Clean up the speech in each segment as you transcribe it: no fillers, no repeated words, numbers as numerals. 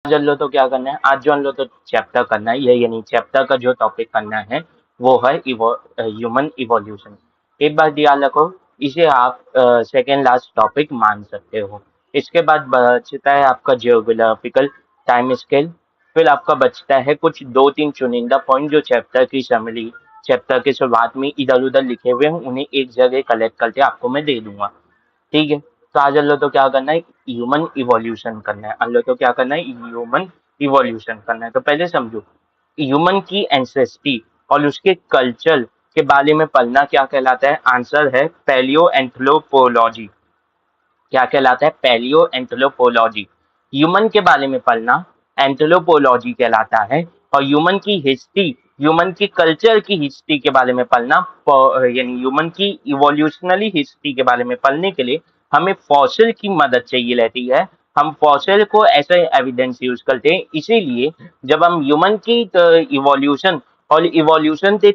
जन लो तो क्या करना है, आज जो लो तो चैप्टर करना है, ये यानी चैप्टर का जो टॉपिक करना है वो है ह्यूमन इवोल्यूशन। एक बात ध्यान रखो, इसे आप सेकेंड लास्ट टॉपिक मान सकते हो। इसके बाद बचता है आपका जियोग्राफिकल टाइम स्केल। फिर आपका बचता है कुछ दो तीन चुनिंदा पॉइंट जो चैप्टर की समरी, चैप्टर के शुरुआत में इधर उधर लिखे हुए हैं, उन्हें एक जगह कलेक्ट करके आपको मैं दे दूंगा। ठीक है, तो आज अल्लो तो क्या करना है, ह्यूमन इवोल्यूशन करना है। अल्लो तो क्या करना है, ह्यूमन इवोल्यूशन करना है। तो पहले समझो, ह्यूमन की एंसेस्ट्री और उसके कल्चर के बारे में पढ़ना क्या कहलाता है। आंसर है पैलियो एंथ्रोपोलॉजी। क्या कहलाता है, पैलियो एंथ्रोपोलॉजी। ह्यूमन के बारे में पढ़ना एंथ्रोपोलॉजी कहलाता है। और ह्यूमन की हिस्ट्री, ह्यूमन की कल्चर की हिस्ट्री के बारे में पढ़ना, यानी ह्यूमन की इवोल्यूशनरी हिस्ट्री के बारे में पढ़ने के लिए हमें फॉसिल की मदद चाहिए रहती है। हम फॉसिल को ऐसे एविडेंस यूज करते हैं, इसीलिए जब हम ह्यूमन की इवोल्यूशन और इवोल्यूशन के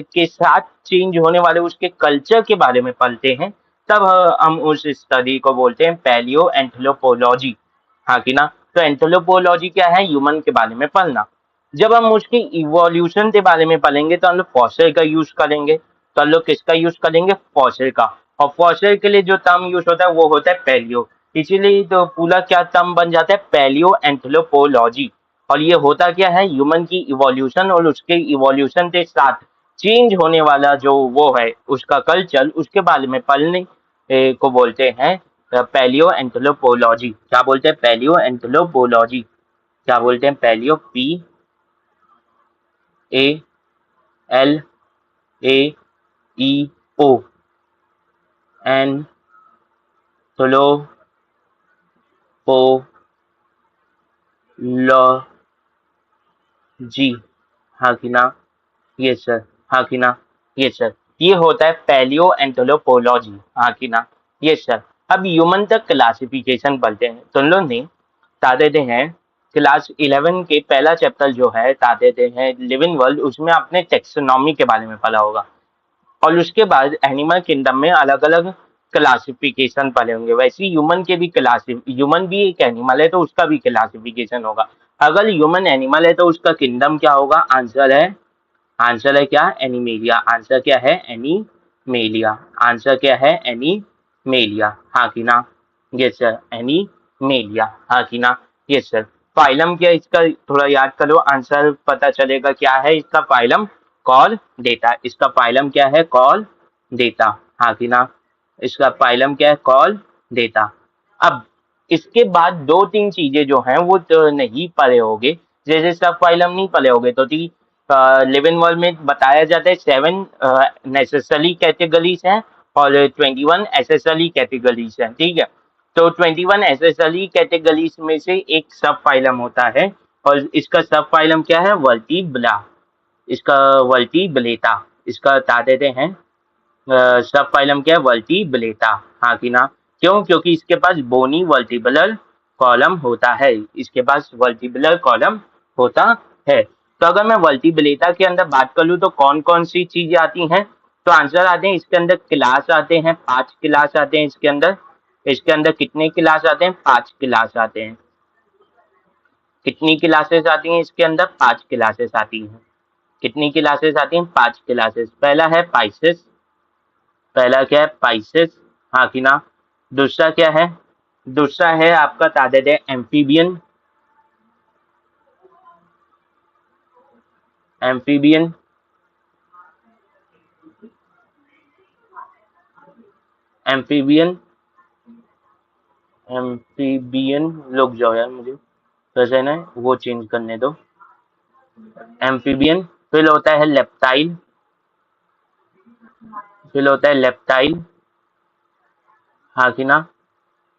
के साथ चेंज होने वाले उसके कल्चर के बारे में पढ़ते हैं, तब हम उस स्टडी को बोलते हैं पैलियो एंथ्रोपोलॉजी। हाँ कि ना। तो एंथ्रोपोलॉजी क्या है, ह्यूमन के बारे में पढ़ना। जब हम उसकी इवोल्यूशन के बारे में पढ़ेंगे तो हम लोग फॉसिल का यूज करेंगे। तो हम लोग किसका यूज करेंगे, फॉसिल का। और फॉसिल के लिए जो टर्म यूज होता है वो होता है पैलियो। इसीलिए तो पूरा क्या टर्म बन जाता है, पैलियो एंथ्रोपोलॉजी। और ये होता क्या है, ह्यूमन की इवोल्यूशन और उसके इवोल्यूशन के साथ चेंज होने वाला जो वो है उसका कल्चर, उसके बारे में पढ़ने को बोलते हैं पैलियो एंथ्रोपोलॉजी। क्या बोलते हैं, पैलियो एंथ्रोपोलॉजी। क्या बोलते हैं, पैलियो, PALEO, एंथ्रोपोलॉजी। हाँ कि ना, ये सर। हाँ कि ना, ये सर। ये होता है पैलियो एंथ्रोपोलॉजी। हाँ कि ना, ये सर। अब ह्यूमन तक क्लासिफिकेशन पढ़ते हैं। तो हम लोग ने बता देते हैं, क्लास 11 के पहला चैप्टर जो है बता देते हैं लिविंग वर्ल्ड, उसमें आपने टेक्सोनॉमी के बारे में पढ़ा होगा। और उसके बाद एनिमल किंगडम में अलग अलग क्लासिफिकेशन पढ़े होंगे। वैसे ही ह्यूमन के भी ह्यूमन भी एक एनिमल है तो उसका भी क्लासिफिकेशन होगा। अगर ह्यूमन एनिमल है तो उसका किंगडम क्या होगा, आंसर है क्या, एनिमेलिया। आंसर क्या है, एनीमेलिया। आंसर क्या है, एनीमेलिया। हाँ कि ना, यस सर, एनीमेलिया। हाँ कि ना, यस सर। फाइलम क्या है इसका, थोड़ा याद करो, आंसर पता चलेगा क्या है इसका फाइलम, कॉल डेटा। इसका फाइलम क्या है, कॉल डेटा। हाँ कि ना, इसका फाइलम क्या है, कॉल डेटा। अब इसके बाद दो तीन चीजें जो हैं वो तो नहीं पढ़े होगे। जैसे सब फाइलम नहीं पढ़े होगे तो लिविंग वर्ल्ड में बताया जाता है 7 नेसेसरी कैटेगरीज हैं और 21 एसेसरी कैटेगरीज हैं। ठीक है, तो 21 एसेसरी कैटेगरीज में से एक सब फाइलम होता है और इसका सब फाइलम क्या है, वर्टिब्रा। इसका वर्टिब्रेटा, इसका बता देते हैं सब फाइलम क्या है, वर्टिब्रेटा। हाँ कि ना, क्यों, क्योंकि इसके पास बोनी वर्टिब्रल कॉलम होता है। इसके पास वर्टिब्रल कॉलम होता है। तो अगर मैं वर्टिब्रेटा के अंदर बात कर लूँ तो कौन कौन सी चीजें आती हैं, तो आंसर आते हैं इसके अंदर, क्लास आते हैं, 5 क्लास आते हैं इसके अंदर। इसके अंदर कितने क्लास आते हैं, 5 क्लास आते हैं। कितनी क्लासेस आती हैं इसके अंदर, 5 क्लासेस आती हैं। कितनी क्लासेस आती हैं, 5 क्लासेस। पहला है पाइसेस, पहला क्या है, पाइसेस। हाँ कि ना। दूसरा क्या है, दूसरा है आपका तादाद है एम्फीबियन, एम्फीबियन। एम्फीबियन, एम्फीबियन लोग जाओ यार, मुझे कैसे ना वो चेंज करने दो। एम्फीबियन। फिर होता है लेप्टाइल, फिर होता है लेप्टाइल। हाँ कि ना।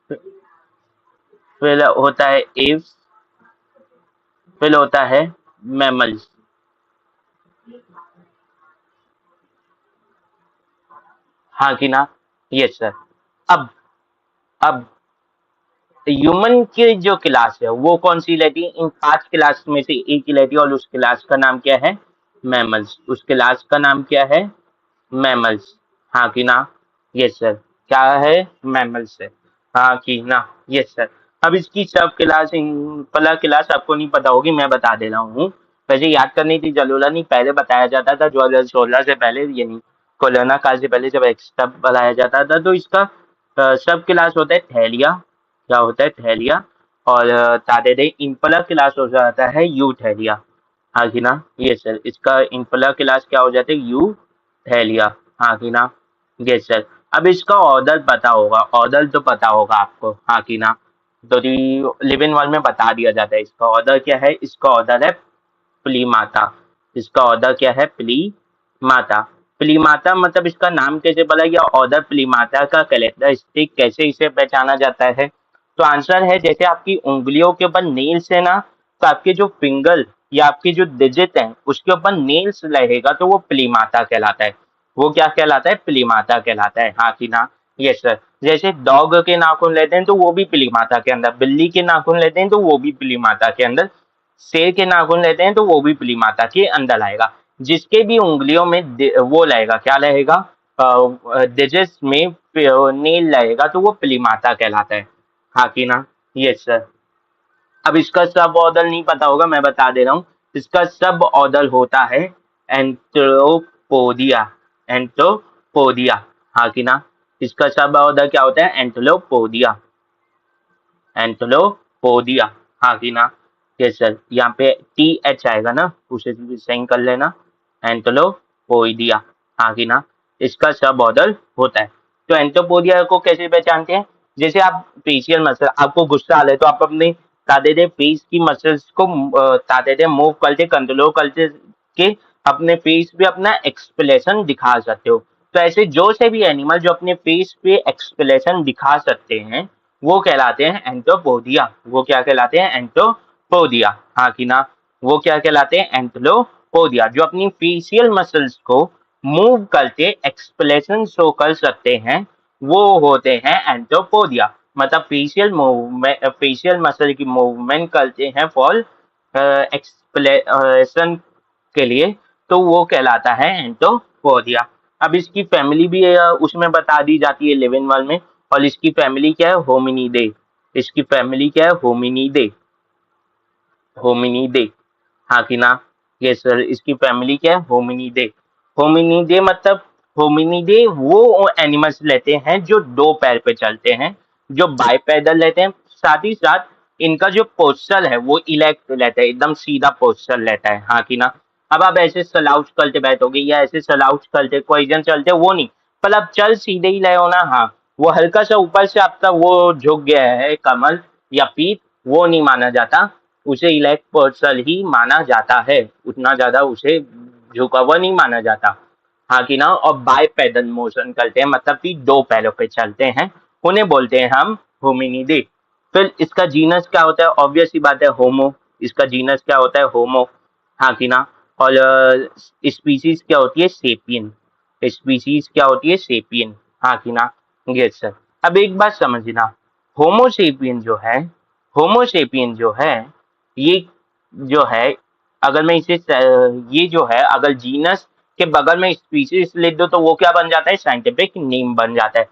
फिर होता है एव्स, फिर होता है मैमल्स। हाँ कि ना, यस सर। अब ह्यूमन की जो क्लास है वो कौन सी रहती है, इन 5 क्लास में से एक ही रहती है और उस क्लास का नाम क्या है, मैमल्स। उस क्लास का नाम क्या है, मैमल्स। हाँ कि ना, यस सर। क्या है, मैमल्स है। हाँ कि ना, यस सर। अब इसकी सब क्लास पहला क्लास आपको नहीं पता होगी, मैं बता दे रहा हूँ। वैसे याद करने की जरूरत नहीं, पहले बताया जाता था 2016 से पहले, यानी कोरोना काल से पहले जब एक्स्ट्रा बताया जाता था। तो इसका सब क्लास होता है थैलिया, क्या होता है थैलिया। और तादेदे इम्पला क्लास हो जाता है यू थैलिया। हाँ कि ना, ये सर इसका इम्पला क्लास क्या हो जाता है यू थैलिया। हाँ कि ना, ये सर। अब इसका ऑर्डर पता होगा, ऑर्डर तो पता होगा आपको, हाँ कि ना। तो लिव इन वर्ल्ड में बता दिया जाता है इसका ऑर्डर क्या है। इसका ऑर्डर है प्लीमाता। इसका ऑर्डर क्या है प्लीमाता। प्लीमाता मतलब इसका नाम कैसे पड़ा, या ऑर्डर प्लीमाता का कैरेक्टरिस्टिक कैसे इसे पहचाना जाता है। तो आंसर है, जैसे आपकी उंगलियों के ऊपर नेल्स है ना, तो आपके जो फिंगर या आपकी जो डिजिट है उसके ऊपर नेल्स रहेगा तो वो प्लीमाता कहलाता है। वो क्या कहलाता है, प्लीमाता कहलाता है। हाँ कि ना, यस सर। जैसे डॉग के नाखून लेते हैं तो वो भी प्लीमाता के अंदर, बिल्ली के नाखून लेते हैं तो वो भी प्लीमाता के अंदर, शेर के नाखून लेते हैं तो वो भी प्लीमाता के अंदर आएगा। जिसके भी उंगलियों में वो रहेगा, क्या रहेगा, डिजिट्स में नेल रहेगा तो वो प्लीमाता कहलाता है। हाँ कि ना, यस सर। अब इसका सब ऑर्डर नहीं पता होगा, मैं बता दे रहा हूँ। इसका सब ऑर्डर होता है एंथ्रोपोडिया। एंथ्रोपोडिया, हाँ कि ना। इसका सब ऑर्डर क्या होता है, एंथ्रोपोडिया। एंथ्रोपोडिया, हाँ कि ना। यस सर, यहाँ पे टी एच आएगा ना, उसे भी सही कर लेना। एंथ्रोपोइडिया, हाँ कि ना। इसका सब ऑर्डर होता है। तो एंथ्रोपोडिया को कैसे पहचानते हैं, जैसे आप फेशियल मसल, आपको गुस्सा आ रहा है तो आप अपने तादेदे फेस की मसल्स को तादेदे मूव करते कंट्रोल करते के अपने फेस पे अपना एक्सप्रेशन दिखा सकते हो। तो ऐसे जो से भी एनिमल जो अपने फेस पे एक्सप्रेशन दिखा सकते हैं वो कहलाते हैं एंथ्रोपोडिया। वो क्या कहलाते हैं, एंथ्रोपोडिया, हाँ कि ना। वो क्या कहलाते हैं, एंथ्रोपोडिया, जो अपनी फेशियल मसल्स को मूव करके एक्सप्रेशन शो कर सकते हैं वो होते हैं एंथ्रोपोडिया। मतलब फेशियल मूवमेंट, फेशियल मसल की मूवमेंट करते हैं फॉर एक्सप्रेशन के लिए, तो वो कहलाता है एंथ्रोपोडिया। अब इसकी फैमिली भी उसमें बता दी जाती है लिव इन वर्ल्ड में। और इसकी फैमिली क्या है, होमिनिडे। इसकी फैमिली क्या है, होमिनिडे। होमिनिडे, हाँ कि ना। ये सर, इसकी फैमिली क्या है, होमिनिडे। होमिनिडे मतलब, होमिनिडे वो एनिमल्स लेते हैं जो दो पैर पे चलते हैं, जो बाइपेडल लेते हैं। साथ ही साथ इनका जो पोस्चर है वो इलेक्ट रहता है, एकदम सीधा पोस्चर रहता है, हाँ कि ना। अब आप ऐसे सलाउच करते बैठोगे या ऐसे सलाउच करते कोई जन चलते, वो नहीं। पर आप चल सीधे ही रहे हो ना, हाँ। वो हल्का सा ऊपर से आपका वो झुक गया है कमर या पीठ, वो नहीं माना जाता। उसे इलेक्ट पर्सन ही माना जाता है, उतना ज्यादा उसे झुका हुआ नहीं माना जाता, हाँ कि ना। और बाय पैदल मोशन करते हैं, मतलब कि दो पैरों पे चलते हैं, उन्हें बोलते हैं हम होमिनिडे। फिर इसका जीनस क्या होता है, ऑब्वियस सी बात है, होमो। इसका जीनस क्या होता है, होमो, हाँ कि ना। और स्पीसीज क्या होती है, सेपियन। स्पीसीज क्या होती है, सेपियन, हाँ कि ना। Yes sir. अब एक बात समझना, होमोसेपियन जो है, होमोसेपियन जो है, ये जो है, अगर मैं इसे ये जो है अगर जीनस के बगल में स्पीसीज लिख दो तो वो क्या बन जाता है, साइंटिफिक नेम बन जाता है।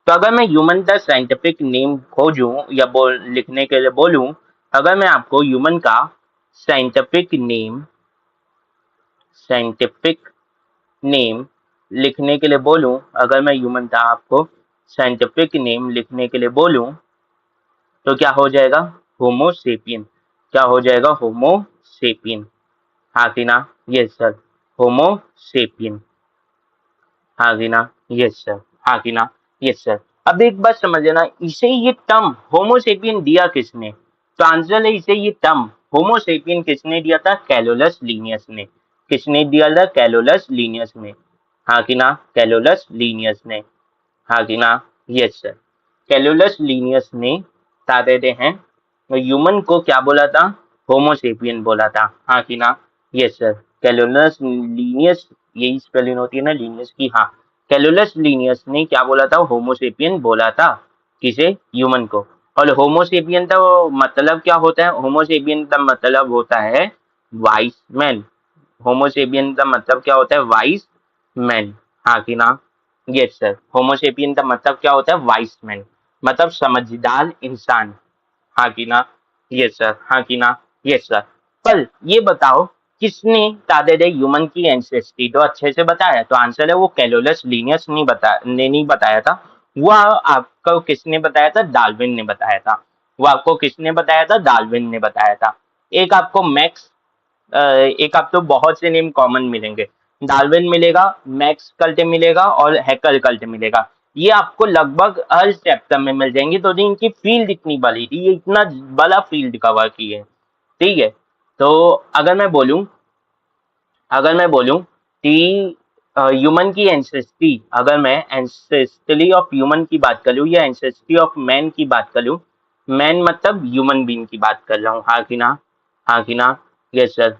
तो अगर मैं ह्यूमन का साइंटिफिक नेम खोजूं या बोल लिखने के लिए बोलूं, अगर मैं आपको ह्यूमन का साइंटिफिक नेम, साइंटिफिक नेम लिखने के लिए बोलूं, अगर मैं ह्यूमन का आपको साइंटिफिक नेम लिखने के लिए बोलूं तो क्या हो जाएगा, होमोसेपियन। क्या हो जाएगा, होमोसेपियन, हाँ कि ना। यस सर, होमोसेपियन, हाँ कि ना। यस सर, हाँ कि ना। Yes sir. अब एक बात समझना, इसे ये टर्म होमोसेपियन दिया किसने। तो आंसर है, इसे ये टर्म होमोसेपियन किसने दिया था, कैलोलस लीनियस ने। किसने दिया था, कैलोलस लीनियस ने, हाँ कि ना। कैलोलस लीनियस ने, हाँ कि ना। Yes sir. कैलोलस लीनियस ने क्या देते हैं, ह्यूमन को क्या बोला था, होमोसेपियन बोला था, हाँ कि ना। Yes sir. कैलोलस लीनियस, यही स्पेलिंग होती है ना लीनियस की, हाँ। कैलोलस लीनियस ने क्या बोला था, होमोसेपियन बोला था, किसे, ह्यूमन को। और होमोसेपियन का मतलब क्या होता है, होमोसेपियन का मतलब होता है वाइस मैन। होमोसेपियन का मतलब क्या होता है, वाइस मैन, हाँ कि ना। Yes sir. होमोसेपियन का मतलब क्या होता है, वाइस मैन, मतलब समझदार इंसान, हाँ कि ना? यस सर, हाँ कि ना? Yes sir. पर ये बताओ, किसने तादेदे ह्यूमन की एंसेस्ट्री तो अच्छे से बताया, तो आंसर है वो कैलोलस लीनियस नहीं बताया था। वो आपको किसने बताया था? डार्विन ने बताया था। वो आपको किसने बताया था? डार्विन ने बताया था। एक आपको मैक्स एक आपको बहुत से नेम कॉमन मिलेंगे। डार्विन मिलेगा, मैक्स कल्टे मिलेगा और हैकर कल्टे मिलेगा। ये आपको लगभग हर चैप्टर में मिल जाएंगे, तो इनकी फील्ड इतनी बड़ी थी, ये इतना बड़ा फील्ड कवर की है। ठीक है। तो अगर मैं बोलूं अगर मैं बोलूं कि ह्यूमन की एंसेस्ट्री, अगर मैं एंसेस्ट्री ऑफ ह्यूमन की बात करूं या एंसेस्ट्री ऑफ मैन की बात करूं, मैन मतलब ह्यूमन बीइंग की बात कर रहा हूं, हाँ कि ना? हाँ कि ना? यस सर,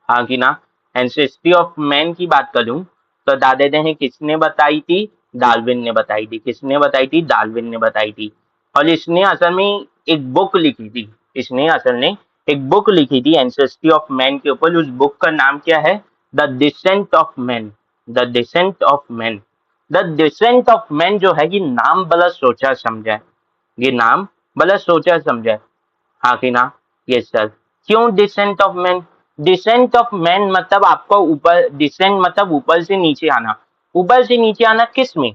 हाँ कि ना? एंसेस्ट्री ऑफ मैन की बात करूं तो दादे हैं किसने बताई थी? डार्विन ने बताई थी। किसने बताई थी? डार्विन ने बताई थी। और इसने असल में एक बुक लिखी थी। इसने असल में एक बुक लिखी थी एंसेस्ट्री ऑफ मैन के ऊपर। उस बुक का नाम क्या है? The decent of man. The decent of man. The decent of man जो है, ये नाम बड़ा सोचा समझा है। ये नाम बड़ा सोचा समझा है, हाँ कि ना? Yes sir. क्यों descent of man? Descent of man मतलब आपको ऊपर, डिसेंट मतलब ऊपर से नीचे आना। ऊपर से नीचे आना किस में?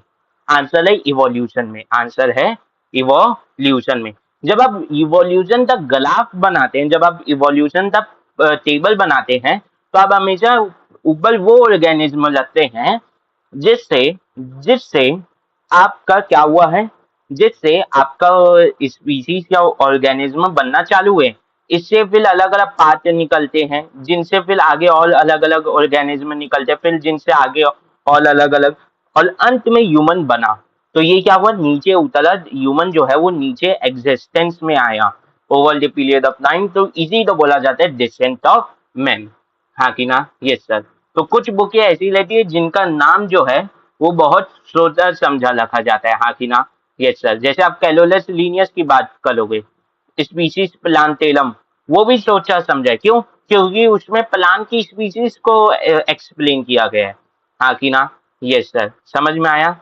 आंसर है इवोल्यूशन में। आंसर है इवोल्यूशन में। जब आप इवोल्यूशन तक ग्राफ बनाते हैं, जब आप इवोल्यूशन तक टेबल बनाते हैं, तो आप हमेशा ऊपर वो ऑर्गेनिज्म लगते हैं जिससे जिससे आपका क्या हुआ है, जिससे आपका स्पीसीज या ऑर्गेनिज्म बनना चालू हुए। इससे फिर अलग अलग पार्ट निकलते हैं, जिनसे फिर आगे और अलग अलग ऑर्गेनिज्म निकलते हैं, फिर जिनसे आगे और अलग अलग, और अंत में ह्यूमन बना। तो ये क्या हुआ? नीचे उतरा, ह्यूमन जो है वो नीचे एग्जिस्टेंस में आया over the period of time. तो इसी तो बोला जाता है डिसेंट ऑफ मैन, हाँ कि ना? Yes sir. तो कुछ बुकें ऐसी रहती है जिनका नाम जो है वो बहुत सोचा समझा रखा जाता है, हाँ कि ना? Yes sir. जैसे आप कैलोलस लीनियस की बात करोगे, स्पीशीज प्लांटेलम, वो भी सोचा समझा है। क्यों? क्योंकि उसमें प्लांट की स्पीशीज को एक्सप्लेन किया गया है, हाँ कि ना? यस सर, समझ में आया?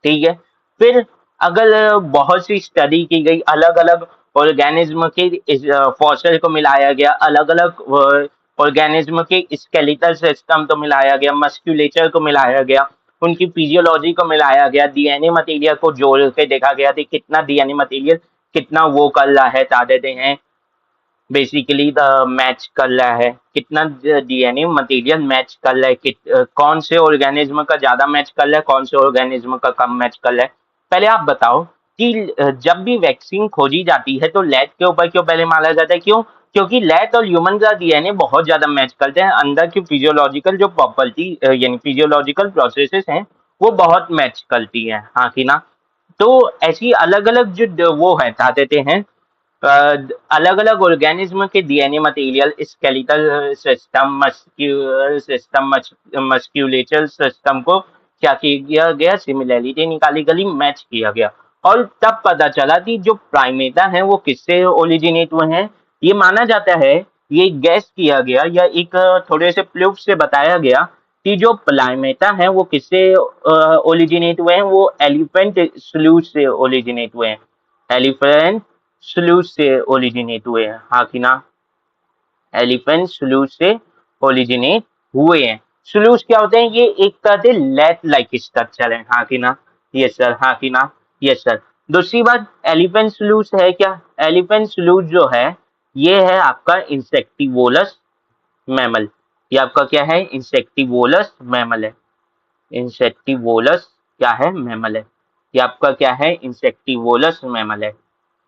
ठीक है। फिर अगर बहुत सी स्टडी की गई, अलग अलग ऑर्गेनिज्म के फॉसिल को मिलाया गया, अलग अलग ऑर्गेनिज्म के स्केलेटल सिस्टम को मिलाया गया, मस्कुलेचर को मिलाया गया, उनकी फिजियोलॉजी को मिलाया गया, डीएनए मटेरियल को जोड़ के देखा गया कि कितना डीएनए मटेरियल कितना वो कर रहा है, तादाद हैं बेसिकली द मैच कर रहा है, कितना डीएनए मटेरियल मैच कर रहा है, कौन से ऑर्गेनिज्म का ज्यादा मैच कर रहा है, कौन से ऑर्गेनिज्म का कम मैच कर रहा है। पहले आप बताओ कि जब भी वैक्सीन खोजी जाती है तो लैब के ऊपर क्यों पहले माना जाता है? क्यों? क्योंकि लैब और ह्यूमन का डीएनए बहुत ज्यादा मैच करते हैं, अंदर की फिजियोलॉजिकल जो प्रॉपर्टी यानी फिजियोलॉजिकल प्रोसेसेस हैं वो बहुत मैच करती है, हाँ कि ना? तो ऐसी अलग अलग जो वो है क्या देते हैं, अलग अलग ऑर्गेनिज्म के DNA material, skeletal system, muscular system, musculature system को क्या किया गया? सिमिलैरिटी निकाली गई, मैच किया गया। और तब पता चला कि जो प्राइमेटा है वो किससे ओरिजिनेट हुए हैं। ये माना जाता है, ये गैस किया गया या एक थोड़े से प्रूफ से बताया गया कि जो प्राइमेटा है वो किससे ओरिजिनेट हुए हैं? वो एलिफेंट स्लूथ से ओरिजिनेट हुए हैं। एलिफेंट स्लूथ से ओरिजिनेट हुए हैं, हाँ कि ना? एलिफेंट स्लूथ से ओरिजिनेट हुए हैं। स्लूथ क्या होते हैं? ये एक तरह से लैट लाइक स्ट्रक्चर है, हाँ कि ना? यस सर, हाँ कि ना? Yes sir. दूसरी बात, एलिफेंट स्लूथ है क्या? एलिफेंट स्लूथ जो है ये है आपका इंसेक्टिवोलस मैमल। ये आपका क्या है? इंसेक्टिवोलस मैमल है। इंसेक्टिवोलस क्या है? मैमल है। ये आपका क्या है? इंसेक्टिवोलस मैमल है।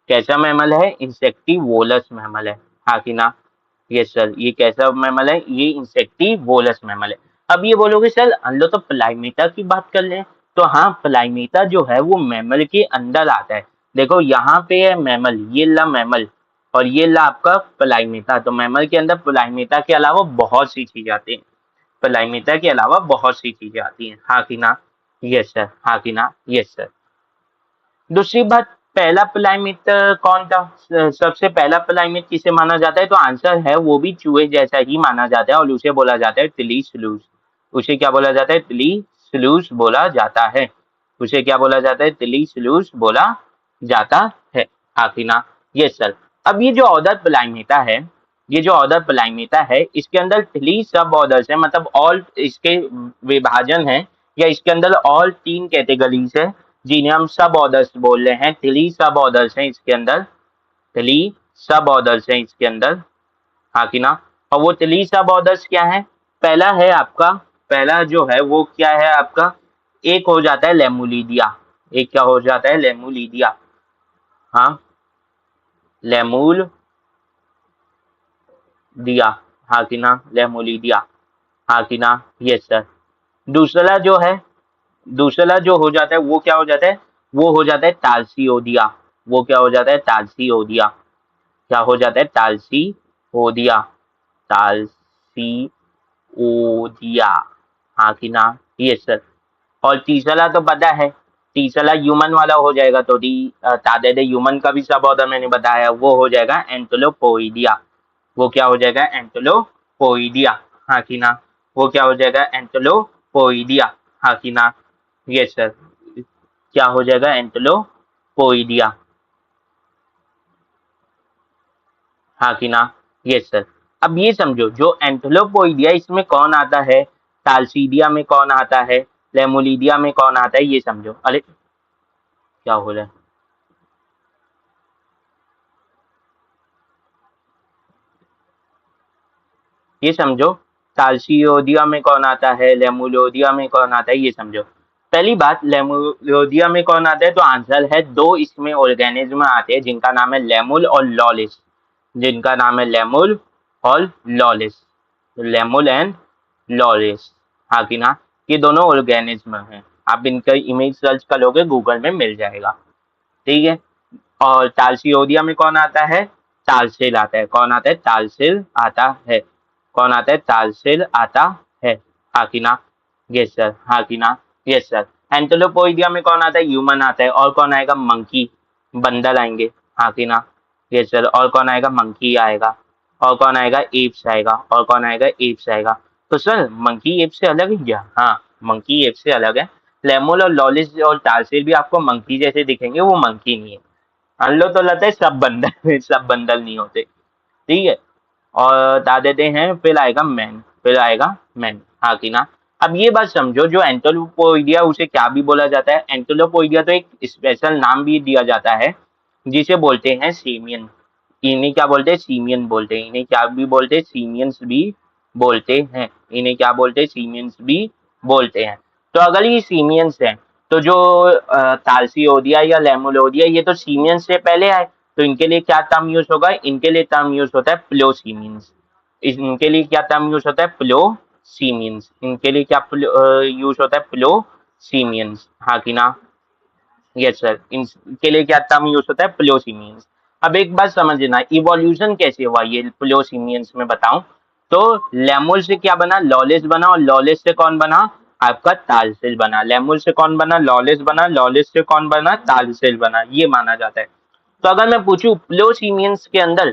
कैसा मैमल है? इंसेक्टिवोलस मैमल है, हाँ कि ना? Yes sir. ये कैसा मैमल है? ये इंसेक्टिवोलस मैमल है। अब ये बोलोगे सर हम लोग तो प्लाइमेटा की बात कर रहे हैं, तो हाँ प्लाइमेटा जो है वो मैमल के अंदर आता है। देखो यहाँ पे है मैमल, ये ला मैमल, और ये ला आपका प्लाइमेटा। तो मैमल के अंदर प्लाइमेटा के अलावा बहुत सी चीजें आती हैं। प्लाइमेटा के अलावा बहुत सी चीजें आती हैं, हाँ कि ना? यस सर, हाँ कि ना? Yes sir. दूसरी बात, पहला प्लाइमेट कौन था? सबसे पहला प्लाइमेट किसे माना जाता है? तो आंसर है वो भी चूहे जैसा ही माना जाता है, और उसे बोला जाता है तिली स्लूस। उसे क्या बोला जाता है? तिली स्लूस बोला जाता है। उसे क्या बोला जाता है? तिली स्लूस बोला जाता है, हाँ कि ना? Yes sir. अब ये जो ऑर्डर प्लाइमेटा है, ये जो ऑर्डर प्लाइमेटा है, इसके अंदर 3 सब ऑर्डर्स है, मतलब ऑल इसके विभाजन है, या इसके अंदर ऑल 3 कैटेगरीज है जिन्हें हम सब ऑर्डर्स बोल रहे हैं। 3 सब ऑर्डर्स हैं इसके अंदर, 3 सब ऑर्डर्स हैं इसके अंदर, हाँ कि ना। और वो 3 सब ऑर्डर्स क्या है? पहला है आपका, पहला जो है वो क्या है आपका, एक हो जाता है लेमुलिडिया। एक क्या हो जाता है? लेमुलिडिया। हाँ, लेमुल दिया, हाँ कि ना, लेमुलिडिया, हाँ कि ना, यस सर। दूसरा जो है, दूसरा जो हो जाता है वो क्या हो जाता है? वो हो जाता है तालसीओदिया। वो क्या हो जाता है? तालसीओदिया। क्या हो जाता है? तालसीओदिया, तालसीओदिया, हाँ कि ना, यस सर। और तीसरा तो पता है, तीसरा ह्यूमन वाला हो जाएगा, तो तादाद ह्यूमन का भी सब ऑर्डर मैंने बताया, वो हो जाएगा एंथोलोपोइडिया। वो क्या हो जाएगा? एंथोलोपोइडिया, हाँ कि ना। वो क्या हो जाएगा? एंथोलोपोइडिया, हाँ कि ना, यस सर। क्या हो जाएगा? एंथोलोपोइडिया, हाँ कि ना, यस सर। अब ये समझो, जो एंथोलोपोइडिया, इसमें कौन आता है? तालसीडिया में कौन आता है? लेमुलिडिया में कौन आता है? ये समझो। अरे क्या हो रहा है? ये समझो, तालसियोदिया में कौन आता है, लेमुलोदिया में कौन आता है, ये समझो। पहली बात, लेमुलोदिया में कौन आता है, तो आंसर है दो इसमें ऑर्गेनिज्म आते हैं जिनका नाम है लेमुल और लॉलिस। जिनका नाम है लेमुल और लॉलिस, लेमुल एंड लॉलिस, हाँ कि ना। ये दोनों ऑर्गेनिज्म हैं, आप इनका इमेज सर्च करोगे गूगल में मिल जाएगा, ठीक है। और तालसियोदिया में कौन आता है? तालसेल आता है। कौन आता है? तालसेल आता है। कौन आता है? तालसेल आता है, हाँ कि ना, यस सर, हाँ कि ना, यस सर। एंथोलोपोइडिया में कौन आता है? ह्यूमन आता है। और कौन आएगा? मंकी, बंदर आएंगे, हाँ कि ना, यस सर। और कौन आएगा? मंकी आएगा। और कौन आएगा? एप्स आएगा। और कौन आएगा? एप्स आएगा। तो सर मंकी एप से अलग है क्या? हाँ, मंकी एप से अलग है। लेमुल और लॉलिस और टारसेल भी आपको मंकी जैसे दिखेंगे, वो मंकी नहीं है। मान लो तो लगता है सब बंदर सब बंदर नहीं होते, ठीक है। और बता देते हैं, फिर आएगा मैन, फिर आएगा मैन, हाँ कि ना। अब ये बात समझो, जो एंथोलोपोइडिया उसे क्या भी बोला जाता है? एंथोलोपोइडिया तो एक स्पेशल नाम भी दिया जाता है जिसे बोलते हैं सीमियन। इन्हें क्या बोलते हैं? सीमियन बोलते हैं। इन्हें क्या भी बोलते हैं? सीमियंस भी बोलते हैं। इन्हें क्या बोलते हैं? सीमियंस भी बोलते हैं। तो अगर ये सीमियंस हैं, तो जो तालसियोदिया या लेमुलोदिया, ये तो सीमियंस से पहले आए, तो इनके लिए क्या टर्म यूज होगा? इनके लिए टर्म यूज होता है प्लोसीमियंस। इनके लिए क्या टर्म यूज होता है? प्लोसीमियंस। इनके लिए क्या यूज होता है? प्लोसीमियंस, हाँ कि ना, यस सर। इनके लिए क्या टर्म यूज होता है? प्लोसीमियंस। अब एक बात समझना, इवोल्यूशन कैसे हुआ ये प्लोसीमियंस में बताऊं, तो लेमुल से क्या बना? लॉलिस बना। और लॉलिस से कौन बना? आपका तालसेल बना। लेमुल से कौन बना? लॉलिस बना। लॉलिस से कौन बना? तालसेल बना, ये माना जाता है। तो अगर मैं पूछूं प्लोसीमियंस के अंदर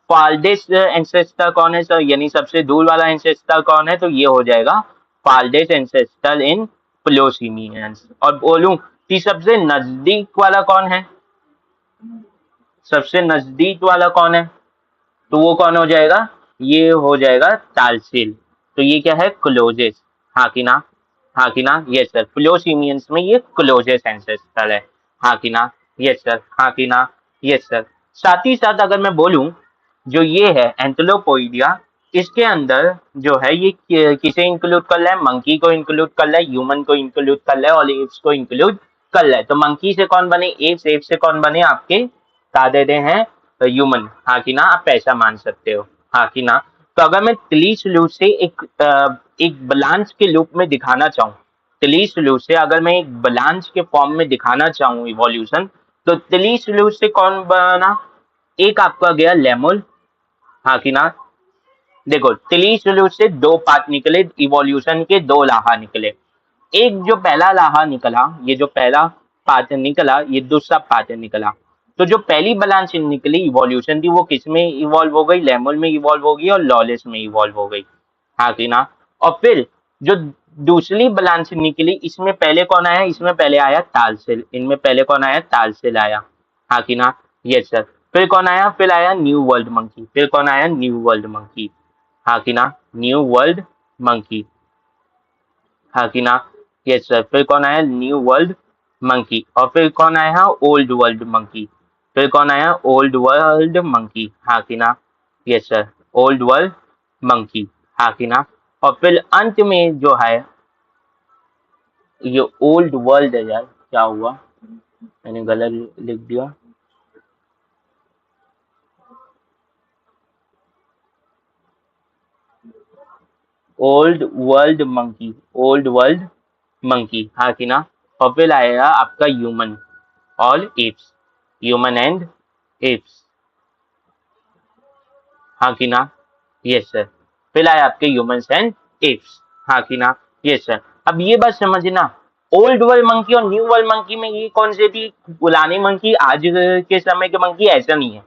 फाल्डेस एंसेस्टर कौन है सर, यानी सबसे दूर वाला एंसेस्टर कौन है, तो ये हो जाएगा फाल्डेस एंसेस्टर इन प्लोसीमियंस। और बोलूं कि सबसे नजदीक वाला कौन है? सबसे नजदीक वाला कौन है, तो वो कौन हो जाएगा? ये हो जाएगा तालसेल। तो ये क्या है? क्लोजेस्ट, हाँ कि ना, हाँ कि ना, यस सर। प्लोसीमियंस में ये क्लोजेस्ट एंसेस्टर है, हाँ कि ना, यस सर, हाँ कि ना, यस सर। साथ ही साथ अगर मैं बोलूं, जो ये है एंथोलोपोइडिया, इसके अंदर जो है ये किसे इंक्लूड कर रहा है? मंकी को इंक्लूड कर रहा है, ह्यूमन को इंक्लूड कर रहा है, और एप्स को इंक्लूड कर रहा है। तो मंकी से कौन बने? एप्स। एप्स से कौन बने? आपके बता देते हैं, ह्यूमन, हाँ कि ना, आप ऐसा मान सकते हो, हाँ कि ना। तो अगर मैं क्लीच लूप से एक ब्लांच के लूप में दिखाना चाहूँ, क्लीच लूप से अगर मैं एक ब्लांच के फॉर्म में दिखाना चाहूँ इवोल्यूशन, तो क्लीच लूप से कौन बना? एक आपका गया लेमुल, हाँ कि ना। देखो, क्लीच लूप से दो पार्ट निकले, इवोल्यूशन के दो लाहा निकले। एक जो पहला लाहा निकला, ये जो पहला पार्ट निकला, ये दूसरा पार्ट निकला। तो जो पहली ब्रांच निकली इवोल्यूशन थी, वो किस में इवॉल्व हो गई? लेमुल में इवॉल्व हो गई और लॉलिस में इवॉल्व हो गई, हाँ कि ना। और फिर जो दूसरी ब्रांच निकली, इसमें पहले कौन आया? इसमें पहले आया तालसेल। इनमें पहले कौन आया? तालसेल आया, हाँ कि ना, यस सर। फिर कौन आया, फिर आया न्यू वर्ल्ड मंकी, फिर कौन आया, न्यू वर्ल्ड मंकी, हाँ कि ना, न्यू वर्ल्ड मंकी, हाँ कि ना, यस सर, फिर कौन आया, न्यू वर्ल्ड मंकी, और फिर कौन आया, ओल्ड वर्ल्ड मंकी, फिर कौन आया, ओल्ड वर्ल्ड मंकी, हाँ कि ना, yes sir, old world monkey, हाँ कि ना, और फिर अंत में जो है ये ओल्ड वर्ल्ड है यार, क्या हुआ, मैंने गलत लिख दिया, old world monkey, old world monkey, हाँ कि ना, और फिर आएगा आपका human, all apps, human and apps, हाँ कि ना, यस सर, फिर आए आपके ह्यूमंस एंड एप्स, हाँ कि ना, यस सर। अब ये बात समझना, ओल्ड वर्ल्ड मंकी और न्यू वर्ल्ड मंकी में ये कौन से थी, पुराने मंकी आज के समय के मंकी, ऐसा नहीं है,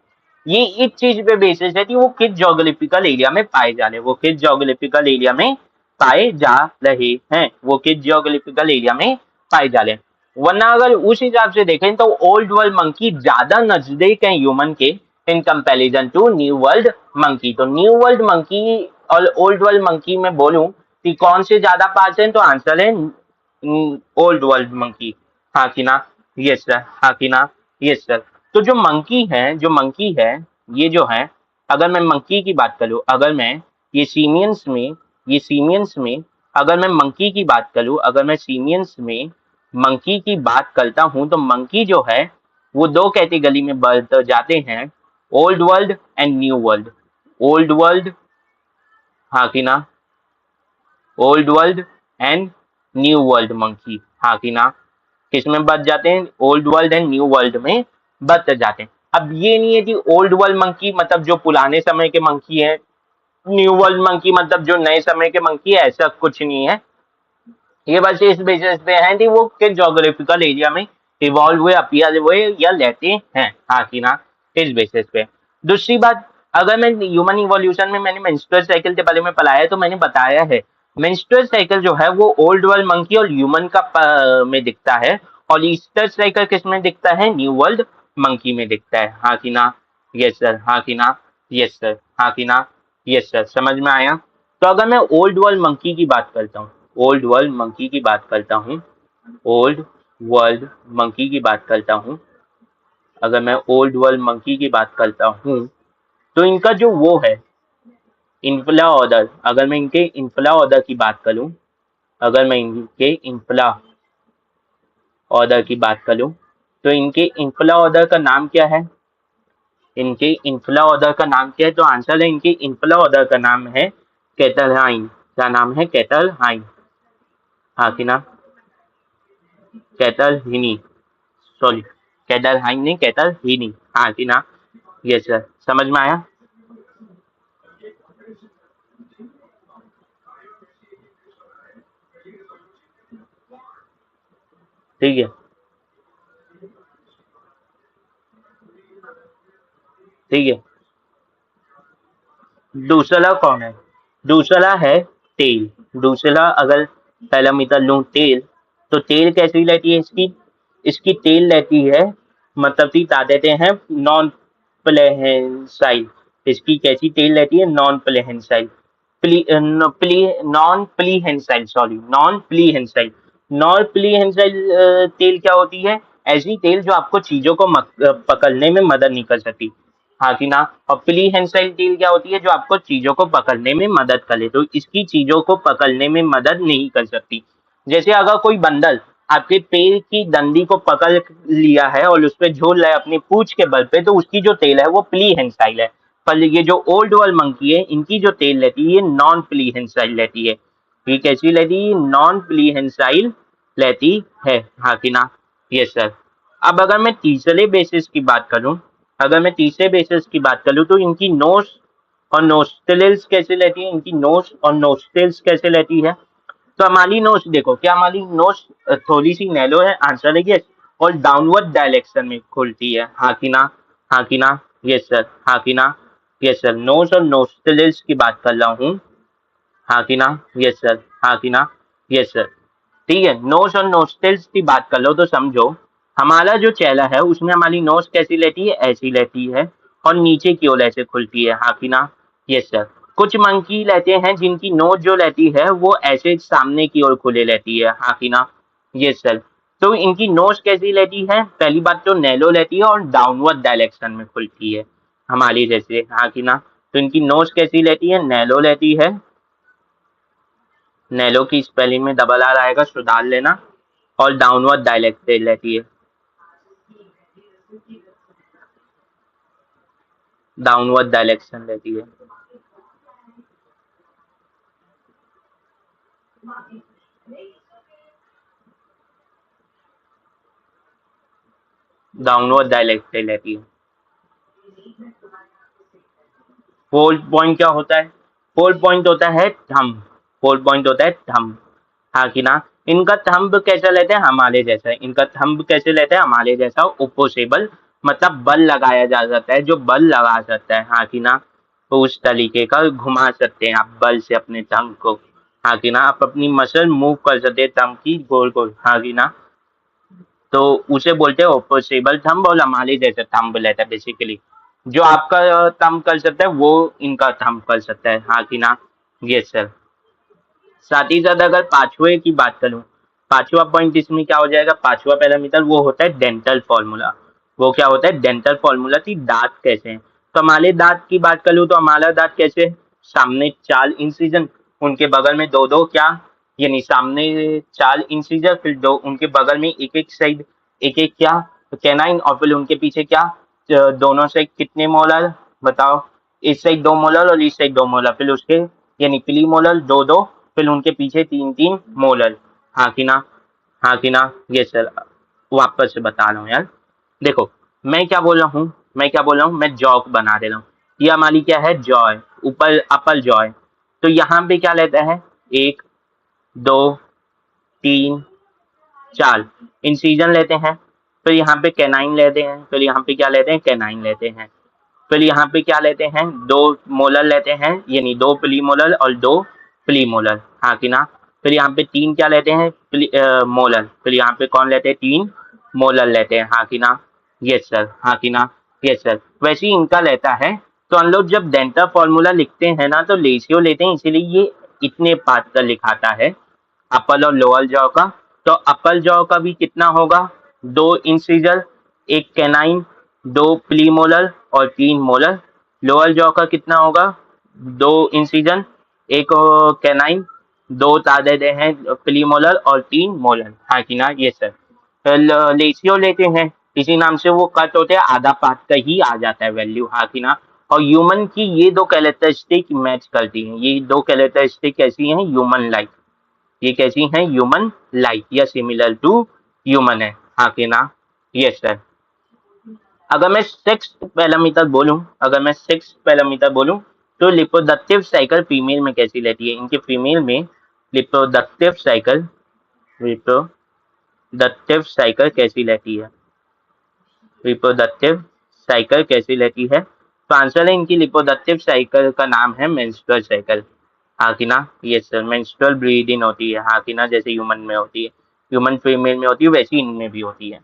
ये इस चीज पे बेसिस है कि वो किस जोग्राफिकल एरिया में पाए जा रहे हैं, वो किस जोग्राफिकल एरिया में पाए जा रहे हैं, वो किस जोग्राफिकल एरिया में पाए जा रहे हैं, वरना अगर उस हिसाब से देखें तो ओल्ड वर्ल्ड मंकी ज्यादा नजदीक है ह्यूमन के in comparison to new world monkey. तो न्यू वर्ल्ड मंकी और ओल्ड वर्ल्ड मंकी में बोलूं कि कौन से ज्यादा पास है, तो आंसर है ओल्ड वर्ल्ड मंकी, हाँ कि ना, यस सर, हाँ कि ना, यस सर। तो जो मंकी है ये जो है, अगर मैं मंकी की बात करूं, अगर मैं ये सीमियंस में ये सीमियंस में अगर मैं मंकी की बात करूं, अगर मैं सीमियंस में मंकी की बात करता हूं, तो मंकी जो है वो दो कैटेगरी में बढ़ जाते हैं, old world and new world, old world, हाँ कि ना, old world and new world monkey, हाँ कि ना, किसमें बच जाते हैं, old world and new world में बच जाते हैं। अब ये नहीं है कि ओल्ड वर्ल्ड मंकी मतलब जो पुराने समय के मंकी है, न्यू वर्ल्ड मंकी मतलब जो नए समय के मंकी है, ऐसा कुछ नहीं है, ये बस इस बेसिस पे है कि वो किस जोग्राफिकल एरिया में इवॉल्व हुए, अपीयर हुए या रहते हैं, हाँ कि ना, इस बेसिस पे। दूसरी बात, अगर मैं ह्यूमन इवोल्यूशन में मैंने मेंस्ट्रुअल साइकिल के बारे में पढ़ाया है, तो मैंने बताया है मेंस्ट्रुअल साइकिल जो है वो ओल्ड वर्ल्ड मंकी और ह्यूमन का में दिखता है, और ईस्टर साइकिल किस में दिखता है, न्यू वर्ल्ड मंकी में दिखता है, हाँ कि ना, यस सर, हाँ कि ना, यस सर, हाँ कि ना, यस सर, समझ में आया। तो अगर मैं ओल्ड वर्ल्ड मंकी की बात करता हूँ, ओल्ड वर्ल्ड मंकी की बात करता हूँ, ओल्ड वर्ल्ड मंकी की बात करता हूँ, अगर मैं ओल्ड वर्ल्ड मंकी की बात करता हूँ, तो इनका जो वो है इन्फ्ला ऑर्डर, अगर मैं इनके इन्फ्ला ऑर्डर की बात करूँ, अगर मैं इनके इन्फ्ला ऑर्डर की बात करूँ, तो इनके इन्फ्ला ऑर्डर का नाम क्या है, इनके इन्फ्ला ऑर्डर का नाम क्या है, तो आंसर है इनके इन्फ्ला ऑर्डर का नाम है कैटलहाइन, क्या नाम है, कैटलहाइन, हाँ कि ना, कैटलहिनी, सॉरी, कैटलहाइन नहीं, कैटलहिनी, हाँ कि ना, यस सर, समझ में आया। ठीक है, ठीक है, दूसरा कौन है, दूसरा है टेल, दूसरा अगर पैरामीटर लूं टेल, तो टेल कैसी रहती है इसकी, इसकी टेल रहती है, मतलब कि बता देते हैं नॉन प्लेहेंसाइल, इसकी कैसी टेल रहती है, non prehensile, non prehensile, sorry, non prehensile, non prehensile tail क्या होती है, ऐसी टेल जो आपको चीजों को पकड़ने में मदद नहीं कर सकती, हाँ कि ना, और प्लीहेंसाइल टेल क्या होती है, जो आपको चीजों को पकड़ने में मदद करे, तो इसकी चीजों को पकड़ने में मदद नहीं कर सकती। जैसे अगर कोई बंदर आपके पैर की डंडी को पकड़ लिया है और उस पर झूल रहा है अपनी पूंछ के बल पे, तो उसकी जो टेल है वो प्लीहेंसाइल है। पर ये जो ओल्ड वर्ल्ड मंकी है, इनकी जो टेल रहती है ये नॉन प्लीहेंसाइल रहती है, ये कैसी रहती है, नॉन प्लीहेंसाइल रहती है, हाँ कि ना, यस सर। अब अगर मैं तीसरे बेसिस की बात करूं, अगर मैं तीसरे बेसिस की बात करूं, तो इनकी नोस और नोस्ट्रिल्स कैसे रहती है, इनकी नोस और नोस्ट्रिल्स कैसे रहती है, तो हमारी नोज देखो, क्या हमारी नोज थोड़ी सी नैलो है, आंसर है यस, और डाउनवर्ड डायरेक्शन में खुलती है, हाँ कि ना, हाँ कि ना, यस सर, हाँ कि ना, यस सर, नोज और नोस्ट्रिल्स की बात कर रहा हूँ, हाँ कि ना, यस सर, हाँ कि ना, यस सर। ठीक है, नोज और नोस्ट्रिल्स की बात कर लो तो समझो हमारा जो चेहरा है उसमें हमारी नोज कैसी रहती है, ऐसी रहती है और नीचे की ओर ऐसे खुलती है, हाँ कि ना? Yes sir. कुछ मंकी रहते हैं जिनकी नोज जो रहती है वो ऐसे सामने की ओर खुले रहती है, हाँ कि ना? Yes sir. तो इनकी नोज कैसी रहती है, पहली बात तो नैलो रहती है और डाउनवर्ड डायरेक्शन में खुलती है हमारी जैसे, हाँ कि ना? तो इनकी नोज कैसी रहती है, नैलो रहती है। नैलो की स्पेलिंग में डबल आर आएगा, सुधार लेना। और डाउनवर्ड डायरेक्टेड रहती है, डाउनवर्ड डायरेक्शन रहती है। डाउनवर्ड डायरेक्टेड रहती है। फोल्ड पॉइंट क्या होता है? फोल्ड पॉइंट होता है थंब। फोल्ड पॉइंट होता है थंब, हाँ कि ना? इनका थंब कैसा रहता है, हमारे जैसा। इनका थंब कैसे रहता है, हमारे जैसा ओपोसेबल, मतलब बल लगाया जा सकता है, जो बल लगा सकता है, हाँ कि ना? तो उस तरीके का घुमा सकते हैं आप बल से अपने थंब को, हाँ कि ना? आप अपनी मसल मूव कर सकते हैं थंब की गोल गोल, हाँ कि ना? तो उसे बोलते हैं ओपोसेबल थंब, और हमारे जैसा थंब रहता है बेसिकली। जो आपका थंब कर सकता है वो इनका थंब कर सकता है, हाँ कि ना? Yes sir. साथ ही साथ अगर पांचवे की बात करूं, पांचवा पॉइंट इसमें क्या हो जाएगा, पांचवा पैरामीटर वो होता है डेंटल फॉर्मूला। वो क्या होता है, डेंटल फॉर्मूला की दांत कैसे हैं। तो हमारे दांत की बात करूं तो हमारा दांत कैसे है? सामने 4 इंसिजन, उनके बगल में दो दो क्या, यानी सामने 4 इंसिजन, फिर दो उनके बगल में एक एक साइड एक एक क्या, कैनाइन, और फिर उनके पीछे क्या, दोनों साइड कितने मोलर, बताओ? इस साइड 2 मोलर और इस साइड 2 मोलर, फिर उसके यानी प्री मोलर दो दो, फिर उनके पीछे 3 3 मोलर, हाँ कि ना? हाँ कि ना? ये सर। वापस से बता रहा हूँ यार, देखो मैं क्या बोल रहा हूँ, मैं क्या बोल रहा हूँ, मैं जॉ बना दे रहा हूँ। ये हमारी क्या है, जॉ है, ऊपर अपर जॉ है। तो यहाँ पे क्या लेता है, 1 2 3 4 इंसीजन लेते हैं। फिर यहाँ पे कैनाइन लेते हैं, फिर यहाँ पे क्या लेते हैं, कैनाइन लेते हैं। फिर यहाँ पे क्या लेते हैं, 2 मोलर लेते हैं, यानी 2 प्री मोलर और 2 प्री मोलर, हाँ कि ना? फिर यहाँ पे 3 क्या लेते हैं, मोलर। फिर यहाँ पे कौन लेते हैं, 3 मोलर लेते हैं, हाँ कि ना? यस सर, हाँ कि ना? Yes sir. वैसे ही इनका रहता है। तो हम लोग जब डेंटल फॉर्मूला लिखते हैं ना तो रेशियो लेते हैं, इसीलिए ये इतने पार्ट का लिखाता है, अपर और लोअर जॉ का। तो अपर जॉ का भी कितना होगा, 2 इंसीजर, एक कैनाइन, 2 प्रीमोलर और 3 मोलर। लोअर जॉ का कितना होगा, 2 इंसीजन, एक कैनाइन, दो तादेदे हैं प्रीमोलर और 3 मोलर, हाँ कि ना? ये सर। रेशियो लेते हैं, इसी नाम से वो कट होते हैं, आधा पार्ट का ही आ जाता है वैल्यू, हाँ कि ना? और ह्यूमन की ये दो कैरेक्टरिस्टिक मैच करती हैं, ये दो कैरेक्टरिस्टिक कैसी हैं, ह्यूमन लाइक। ये कैसी हैं, ह्यूमन लाइक या सिमिलर टू ह्यूमन है, हाँ कि ना? Yes sir. अगर मैं सिक्स पैरामीटर बोलूं, अगर मैं सिक्स पैरामीटर बोलूं, तो रिप्रोडक्टिव साइकिल फीमेल में कैसी रहती है, इनके फीमेल में रिप्रोडक्टिव साइकिल, रिप्रोडक्टिव साइकिल कैसी रहती है, रिप्रोडक्टिव साइकिल कैसी रहती है? तो आंसर है इनकी रिप्रोडक्टिव साइकिल का नाम है मेंस्ट्रुअल साइकिल, हाँ कि ना? ये सर, मेंस्ट्रुअल ब्लीडिंग होती है, हाँ कि ना? जैसे ह्यूमन में होती है, ह्यूमन फीमेल में होती है, वैसी इनमें भी होती है।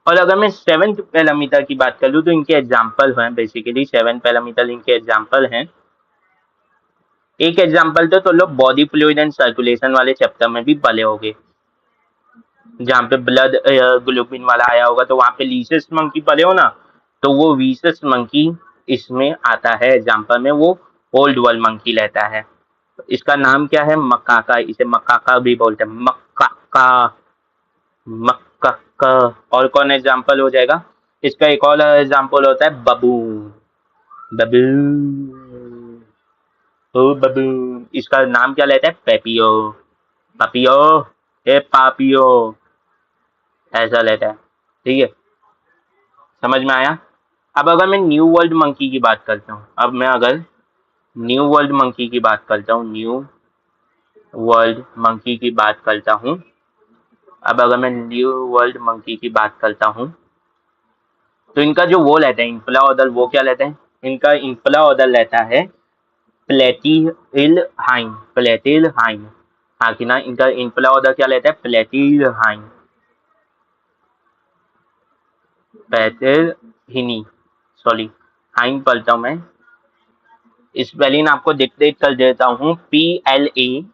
और अगर मैं सेवेंथ पैरामीटर की बात करूँ तो इनके एग्जाम्पल हैं, बेसिकली 7 पैरामीटर इनके एग्जाम्पल हैं। एक एग्जाम्पल तो लोग बॉडी फ्लूइड एंड सर्कुलेशन वाले चैप्टर में भी पढ़े होंगे, जहाँ पे ब्लड ग्लोबिन वाला आया होगा, तो वहाँ पे लीसेस मंकी पढ़े हो ना, तो वो वीसस मंकी इसमें आता है एग्जाम्पल में, वो ओल्ड वर्ल्ड मंकी रहता है। इसका नाम क्या है, मकाका, इसे मकाका भी बोलते हैं, मकाका, मकाका। और कौन एग्जाम्पल हो जाएगा, इसका एक और एग्जाम्पल होता है बबून, बबून, ओ बबून। इसका नाम क्या लेता है, पेपियो, पापियो, ए पापियो, ऐसा लेता है, ठीक है? समझ में आया? अब अगर मैं न्यू वर्ल्ड मंकी की बात करता हूँ, अब मैं अगर न्यू वर्ल्ड मंकी की बात करता हूँ, न्यू वर्ल्ड मंकी की बात करता हूँ, अब अगर मैं न्यू वर्ल्ड मंकी की बात करता हूँ, तो इनका जो वो रहता है इनफ्ला ऑर्डर, वो क्या लेते हैं, इनका इनफ्ला ऑर्डर रहता है प्लेटिलहाइन, प्लेटिलहाइन, हाँ कि ना? इनका इनफ्ला ऑर्डर क्या लेता है, प्लेटिलहाइन, पैथेहिनी, सॉरी, हाइन पढ़ता हूँ मैं। स्पेलिंग आपको डिक्टेट कर देता हूँ, PLATYRRHINI,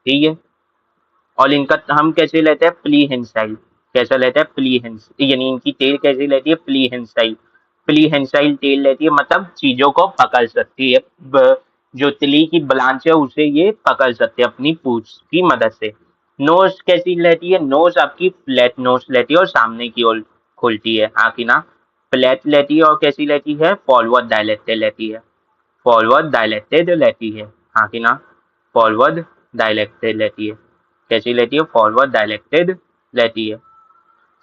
ठीक है। और इनका हम कैसे लेते हैं, प्लीहेंसाइल। कैसा लेते हैं, प्लीहेंस, यानी इनकी टेल कैसी लेती है, प्लीहेंसाइल। प्लीहेंसाइल टेल लेती है, मतलब चीजों को पकड़ सकती है। जो तिली की ब्रांच है उसे ये पकड़ सकते हैं अपनी पूंछ की मदद से। नोज कैसी लेती है, नोज आपकी फ्लैट नोज लेती है और सामने की ओर खुलती है, हाँ कि ना। फ्लैट लेती है और कैसी लेती है, फॉरवर्ड डायलेक्टेड लेती है। फॉरवर्ड डायलेक्टेड लेती है, हाँ कि ना। फॉरवर्ड डायलेक्टेड लेती है। कैसी लेती है, फॉरवर्ड डायलेक्टेड लेती है।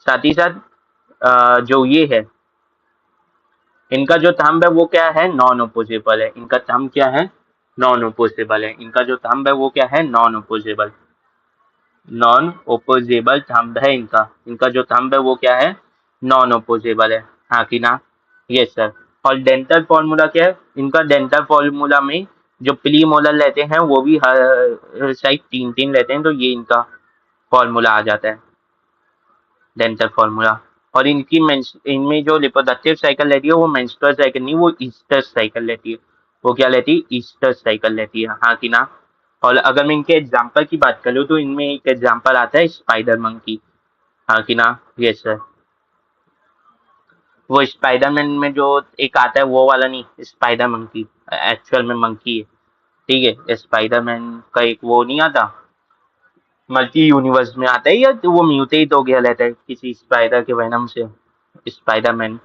साथ ही साथ जो ये है, इनका जो थंब है वो क्या है, नॉन ओपोजिबल है। इनका थंब क्या है, नॉन ओपोजिबल है। इनका जो थंब है वो क्या है, नॉन ओपोजिबल। नॉन ओपोजिबल थंब है इनका। इनका जो थंब है वो क्या है, नॉन ओपोजिबल है, हाँ कि ना। Yes sir. और डेंटल फॉर्मूला क्या है इनका, डेंटल फॉर्मूला में जो प्री मोलर लेते हैं वो भी हर साइड तीन तीन लेते हैं, तो ये इनका फॉर्मूला आ जाता है, डेंटल फॉर्मूला। और इनमें जो रिप्रोडक्टिव साइकिल लेती है वो मेंस्ट्रुअल साइकिल नहीं, वो ईस्टर साइकिल लेती है। वो क्या लेती है, ईस्टर साइकिल लेती है, हाँ कि ना। और अगर मैं इनके एग्जाम्पल की बात करूँ तो इनमें एक एग्जाम्पल आता है स्पाइडर मंकी, हाँ कि ना। Yes sir. वो स्पाइडरमैन में जो एक आता है वो वाला नहीं, स्पाइडर मंकी एक्चुअल में मंकी है, ठीक है। स्पाइडरमैन का एक वो नहीं आता, मल्टी यूनिवर्स में आता है, या तो वो म्यूटेट हो गया रहता है किसी स्पाइडर के वेनम से, स्पाइडरमैन।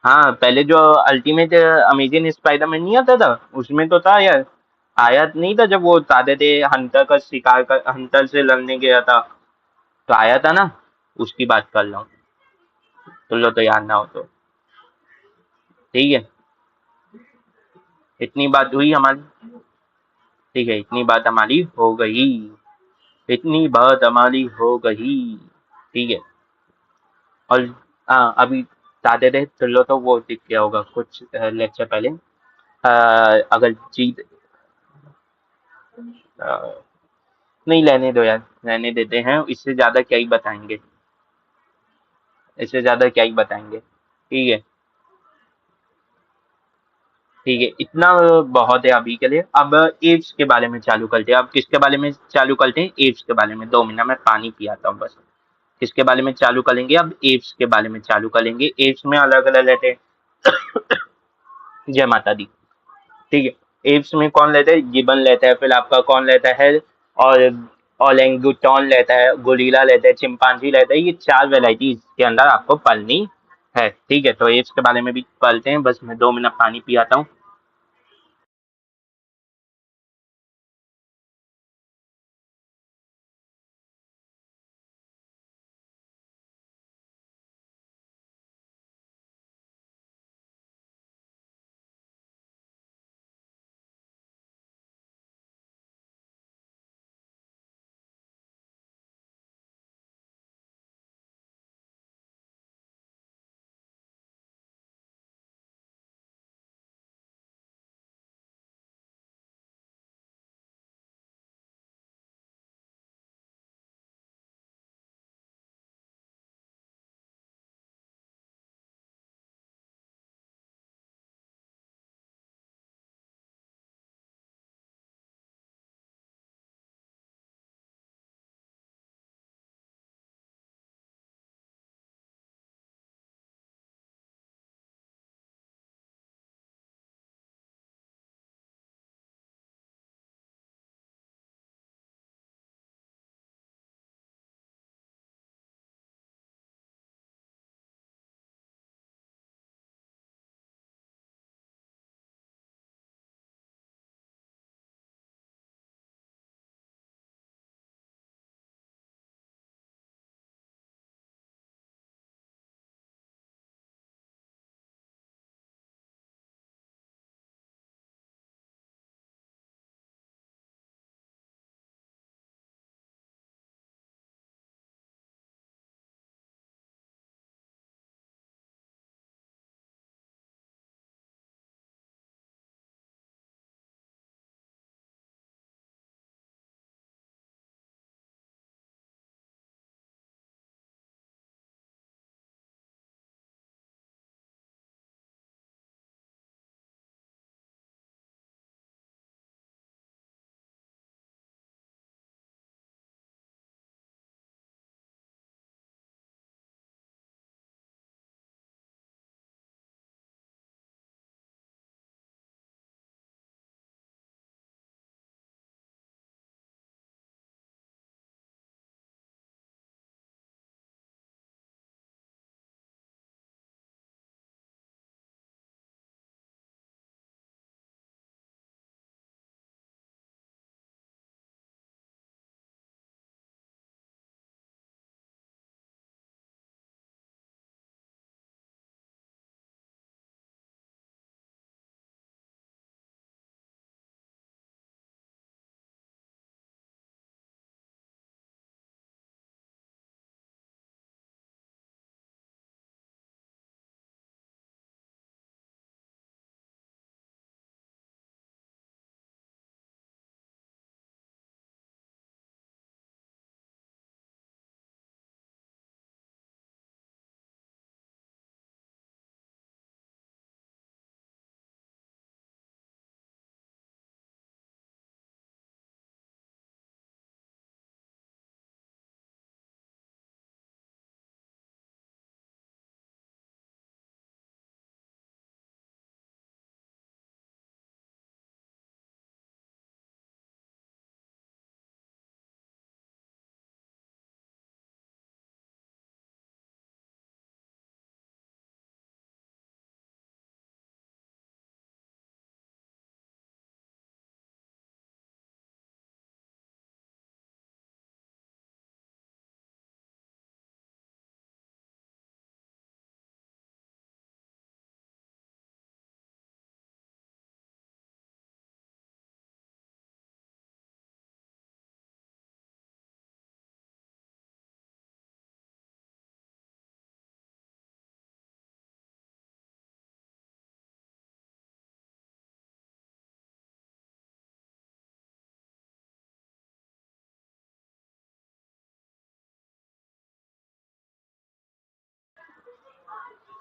हाँ, पहले जो अल्टीमेट अमेजिंग स्पाइडरमैन नहीं आता था उसमें तो था यार। आया नहीं था जब वो चाहते थे हंटर का शिकार कर, हंटर से लड़ने गया था, तो आया था ना, उसकी बात कर रहा हूँ। तुम लोग तो याद ना हो तो, ठीक है। इतनी बात हुई हमारी, ठीक है, इतनी बात हमारी हो गई। इतनी बात हमारी हो गई, ठीक है। और हाँ, अभी चाहते थे चलो तो वो दिख गया होगा कुछ लेक्चर पहले। अगर जीत अ, नहीं, रहने दो यार, रहने देते हैं, इससे ज्यादा क्या ही बताएंगे, इससे ज्यादा क्या ही बताएंगे, ठीक है। ठीक है, इतना बहुत है अभी के लिए। अब एड्स के बारे में चालू करते हैं। अब किसके बारे में चालू करते हैं, एड्स के बारे में। 2 मिनट में पानी पी आता हूँ बस। किसके बारे में चालू करेंगे, अब एड्स के बारे में चालू करेंगे। एड्स में अलग अलग रहते हैं। जय माता दी, ठीक है। एप्स में कौन लेता है, गिबन लेता है, फिर आपका कौन लेता है, और ओलेंगुटॉन लेता है, गोरिल्ला लेता है, चिंपांजी लेता है। ये 4 वैरायटी के अंदर आपको पढ़नी है, ठीक है। तो एप्स के बारे में भी पढ़ते हैं, बस मैं 2 मिनट पानी पी आता हूँ।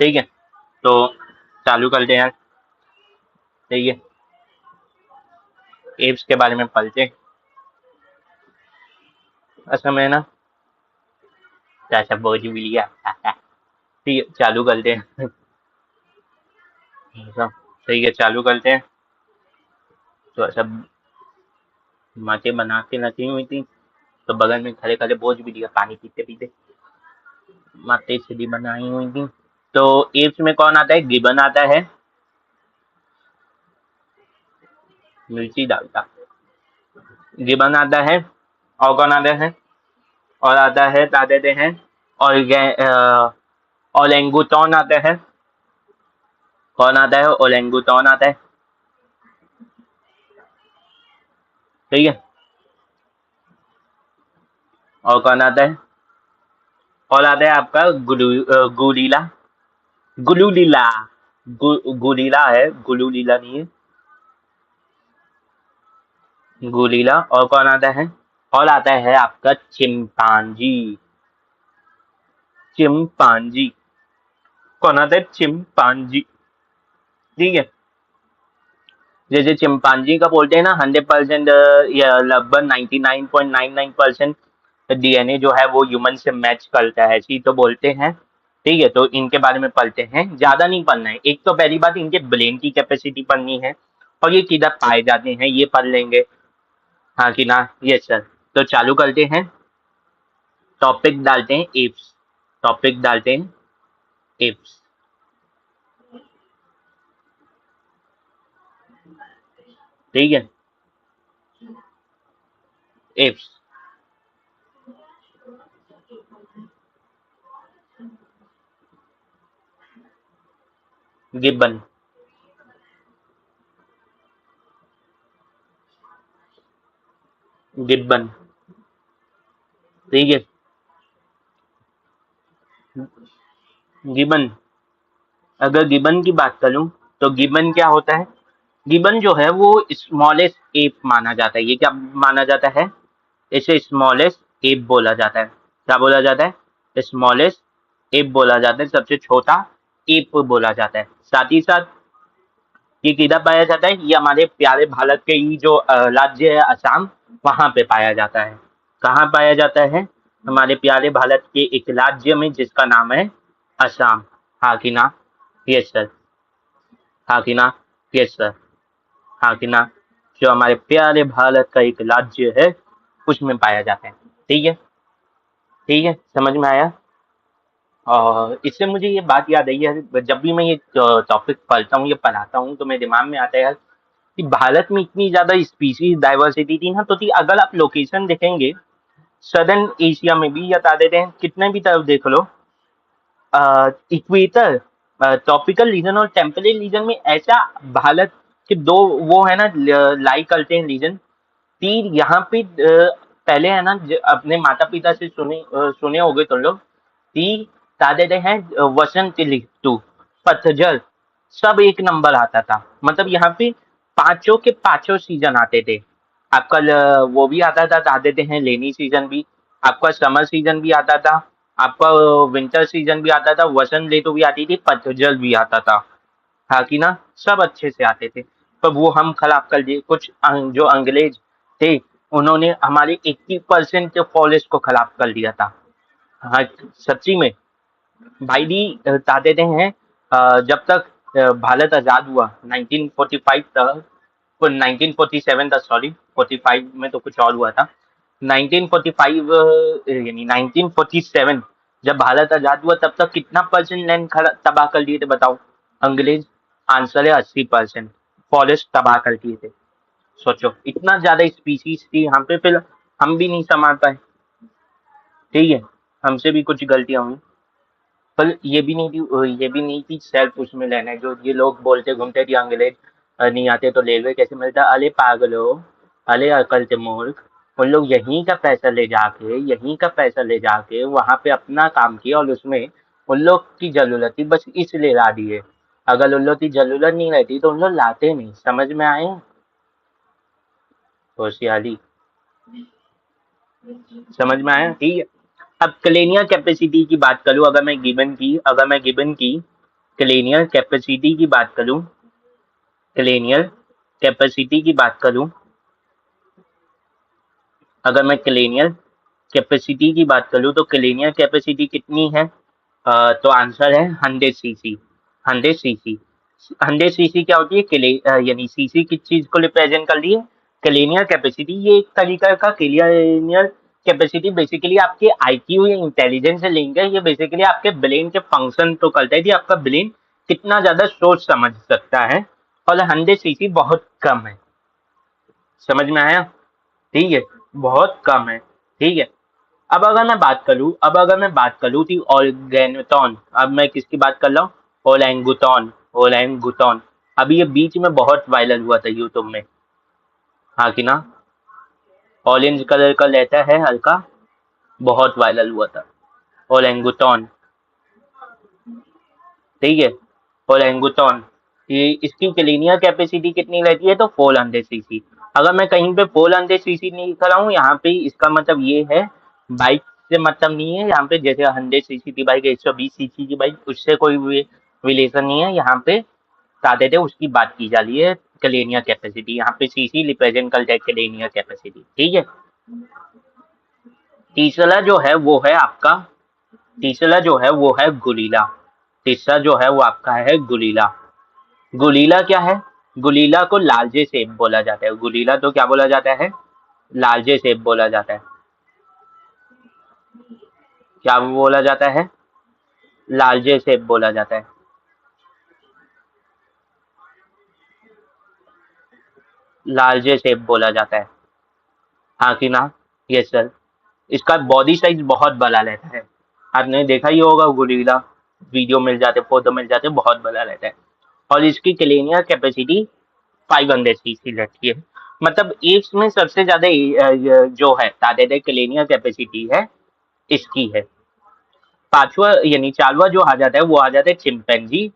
ठीक है, तो चालू करते हैं। ठीक है, एप्स के बारे में पढ़ते हैं। असल में ना ऐसा बोझ भी लिया। ठीक है, चालू करते हैं। ऐसा, ठीक है, चालू करते हैं। तो ऐसा माँ बनाते रखी हुई थी, तो बगल में खड़े खड़े बोझ भी लिया, पानी पीते पीते माते सीधी बनाई हुई थी। तो एप्स में कौन आता है? गिबन आता है, मिर्ची डालता। गिबन आता है, और कौन आता है? और आता है, बता देते हैं, और ओलेंगुटॉन आता है। कौन आता है? ओलेंगुटॉन आता है। ठीक है, और कौन आता है? और आता है आपका गुलीला। गुलूलीला। गुलीला है, गुलूलीला नहीं है, गुलीला। और कौन आता है? और आता है आपका चिंपांजी। चिंपांजी। कौन आता है? चिंपांजी। ठीक है, जैसे चिंपांजी का बोलते हैं ना 100% या लगभग 99.99% डीएनए जो है वो ह्यूमन से मैच करता है, ऐसी तो बोलते हैं। ठीक है, तो इनके बारे में पढ़ते हैं, ज्यादा नहीं पढ़ना है। एक तो पहली बात, इनके ब्रेन की कैपेसिटी पढ़नी है, और ये किधर पाए जाते हैं ये पढ़ लेंगे। हाँ कि ना? Yes sir. तो चालू करते हैं। टॉपिक डालते हैं एप्स। टॉपिक डालते हैं एप्स। ठीक है, एप्स। गिब्बन। गिब्बन। ठीक है, गिबन। अगर गिबन की बात करूं, तो गिबन क्या होता है? गिबन जो है वो स्मॉलेस्ट एप माना जाता है। ये क्या माना जाता है? इसे स्मॉलेस्ट एप बोला जाता है। क्या बोला जाता है? स्मॉलेस्ट एप बोला जाता है, सबसे छोटा एप बोला जाता है। साथ ही साथ ये किधर पाया जाता है? ये हमारे प्यारे भारत के ही जो राज्य है असम, वहां पे पाया जाता है। कहाँ पाया जाता है? हमारे प्यारे भारत के एक राज्य में जिसका नाम है असम। हाँ कि ना? Yes sir. हाँ कि ना? Yes sir. हाँ कि ना? जो हमारे प्यारे भारत का एक राज्य है, उसमें पाया जाता है। ठीक है, ठीक है, समझ में आया? और इससे मुझे ये बात याद आई है, जब भी मैं ये टॉपिक पढ़ता हूँ या पढ़ाता हूँ, तो मेरे दिमाग में आता है यार कि भारत में इतनी ज्यादा स्पीशीज डाइवर्सिटी थी ना, तो थी, अगर आप लोकेशन देखेंगे सदर्न एशिया में भी, या बता देते हैं कितने भी तरफ देख लो, इक्वेटर, ट्रॉपिकल रीजन और टेम्परेट रीजन में, ऐसा भारत के दो वो है ना, लाई करते हैं रीजन। तीर यहाँ पे पहले है ना, अपने माता पिता से सुने होगे तुम लोग, तीर बता देते हैं वसंत ऋतु, पतझड़, सब एक नंबर आता था। मतलब यहाँ पे पांचों के पांचों सीजन आते थे। आपका वो भी आता था, बता देते हैं लेनी सीजन भी, आपका समर सीजन भी आता था, आपका विंटर सीजन भी आता था, वसंत ऋतु भी आती थी, पतझड़ भी आता था। हाँ कि ना? सब अच्छे से आते थे। पर वो हम खराब कर दिए, कुछ जो अंग्रेज थे, उन्होंने हमारे 80% के फॉरेस्ट को खराब कर दिया था। हाँ, सच्ची में भाई भी बता देते हैं, जब तक भारत आजाद हुआ 1945 तक, 1947 तक, सॉरी 45 में तो कुछ और हुआ था। 1945 यानी 1947 जब भारत आजाद हुआ, तब तक कितना परसेंट लैंड तबाह कर दिए थे बताओ अंग्रेज? आंसर है 80%। फॉरेस्ट तबाह कर दिए थे। सोचो, इतना ज्यादा स्पीसीज थी यहाँ पे, फिर हम भी नहीं संभाल पाए। ठीक है, हमसे भी कुछ गलतियां हुई। पर ये भी नहीं थी सेल्फ उसमें लेना है, जो ये लोग बोलते घूमते थे अंग्रेज नहीं आते तो रेलवे कैसे मिलता। अरे पागलो, अरे अकल के मूर्ख, उन लोग यहीं का पैसा ले जाके वहां पे अपना काम किया, और उसमें उन लोग की जरूरत थी बस, इसलिए ला दिए। अगर उन लोग की जरूरत नहीं रहती तो उन लोग लाते नहीं। समझ में आए? होशियारी। समझ में आया? ठीक है। अब क्लेनिया कैपेसिटी की बात करूं, अगर मैं गिबन की क्लेनियल कैपेसिटी की बात करूं, क्लेनियल कैपेसिटी की बात करूं, अगर मैं क्लेनियल कैपेसिटी की बात करूं तो क्लेनियल कैपेसिटी कितनी है? तो आंसर है 100 सीसी। 100 सीसी। 100 सीसी क्या होती है? यानी सीसी किस चीज को रिप्रेजेंट कर रही है? क्लेनियल कैपेसिटी। ये एक तरीका का क्लेनियल कैपेसिटी बेसिकली आपके आईक्यू या इंटेलिजेंस से लिंक है। ये बेसिकली आपके ब्रेन के फंक्शन तो करता है कि आपका ब्रेन कितना ज्यादा सोच समझ सकता है। और 100 सीसी बहुत कम है। समझ में आया? ठीक है, बहुत कम है। ठीक है। अब अगर मैं बात करूँ कि ऑर्गेनोटॉन, अब मैं किसकी बात कर रहा हूँ? ओलैंगुटॉन। ओलैंगुटॉन अभी ये बीच में बहुत वायरल हुआ था यूट्यूब में, हाँ कि ना? ऑरेंज कलर का रहता है हल्का, बहुत वायरल हुआ था ओलैंगुटॉन। ठीक है, ओलैंगुटॉन, ये इसकी क्लीनियर कैपेसिटी कितनी रहती है? तो 400 सीसी। अगर मैं कहीं पे 400 सीसी नहीं लिख रहा हूँ यहाँ पे, इसका मतलब ये है बाइक से मतलब नहीं है यहाँ पे। जैसे 100 सीसी की बाइक, 120 सीसी की बाइक, उससे कोई रिलेशन नहीं है यहाँ पे। बता थे उसकी बात की जा रही है क्लीनियर कैपेसिटी। यहाँ पे सीसी रिप्रेजेंट करता है क्लीनियर कैपेसिटी। ठीक है। तीसरा जो है वो है आपका, तीसरा जो है वो है गुरीला। तीसरा जो है वो आपका है गुरीला। गुलीला क्या है? गुलीला को लार्जे सेप बोला जाता है। गुलीला तो क्या बोला जाता है? लार्जे सेप बोला जाता है। क्या बोला जाता है? लार्जे सेप बोला जाता है। लार्जे सेप बोला जाता है, हाँ कि ना? Yes sir. इसका बॉडी साइज बहुत बड़ा रहता है। आपने देखा ही होगा गुलीला, वीडियो मिल जाते, फोटो मिल जाते, बहुत बड़ा रहता है। और इसकी क्लेनियर कैपेसिटी 500 सीसी रहती है। मतलब एप्स में सबसे ज्यादा जो है तादाद क्लेनियर कैपेसिटी है इसकी है। पांचवा यानी चारवा जो आ जाता है वो आ जाता है चिंपैंजी।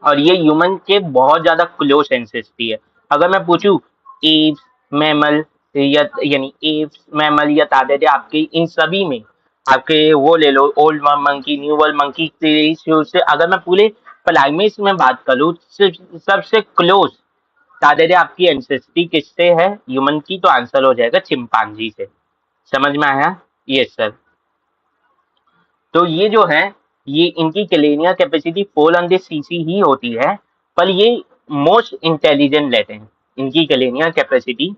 और ये ह्यूमन के बहुत ज्यादा क्लोज एंसेस्ट्री है। अगर मैं पूछूं एप्स, मैमल या यानी एप्स, मैमल या तादाद आपके इन सभी में, आपके वो ले लो old monkey, new world monkey से, अगर मैं पूरे प्राइमेट्स में बात करूं, सबसे क्लोज तादाद आपकी एंसेस्ट्री किससे है ह्यूमन की? तो आंसर हो जाएगा चिंपांजी से। समझ में आया? Yes sir. तो ये जो है, ये इनकी क्लेनियर कैपेसिटी 400 सीसी ही होती है, पर ये मोस्ट इंटेलिजेंट रहते हैं। इनकी क्लेनियर कैपेसिटी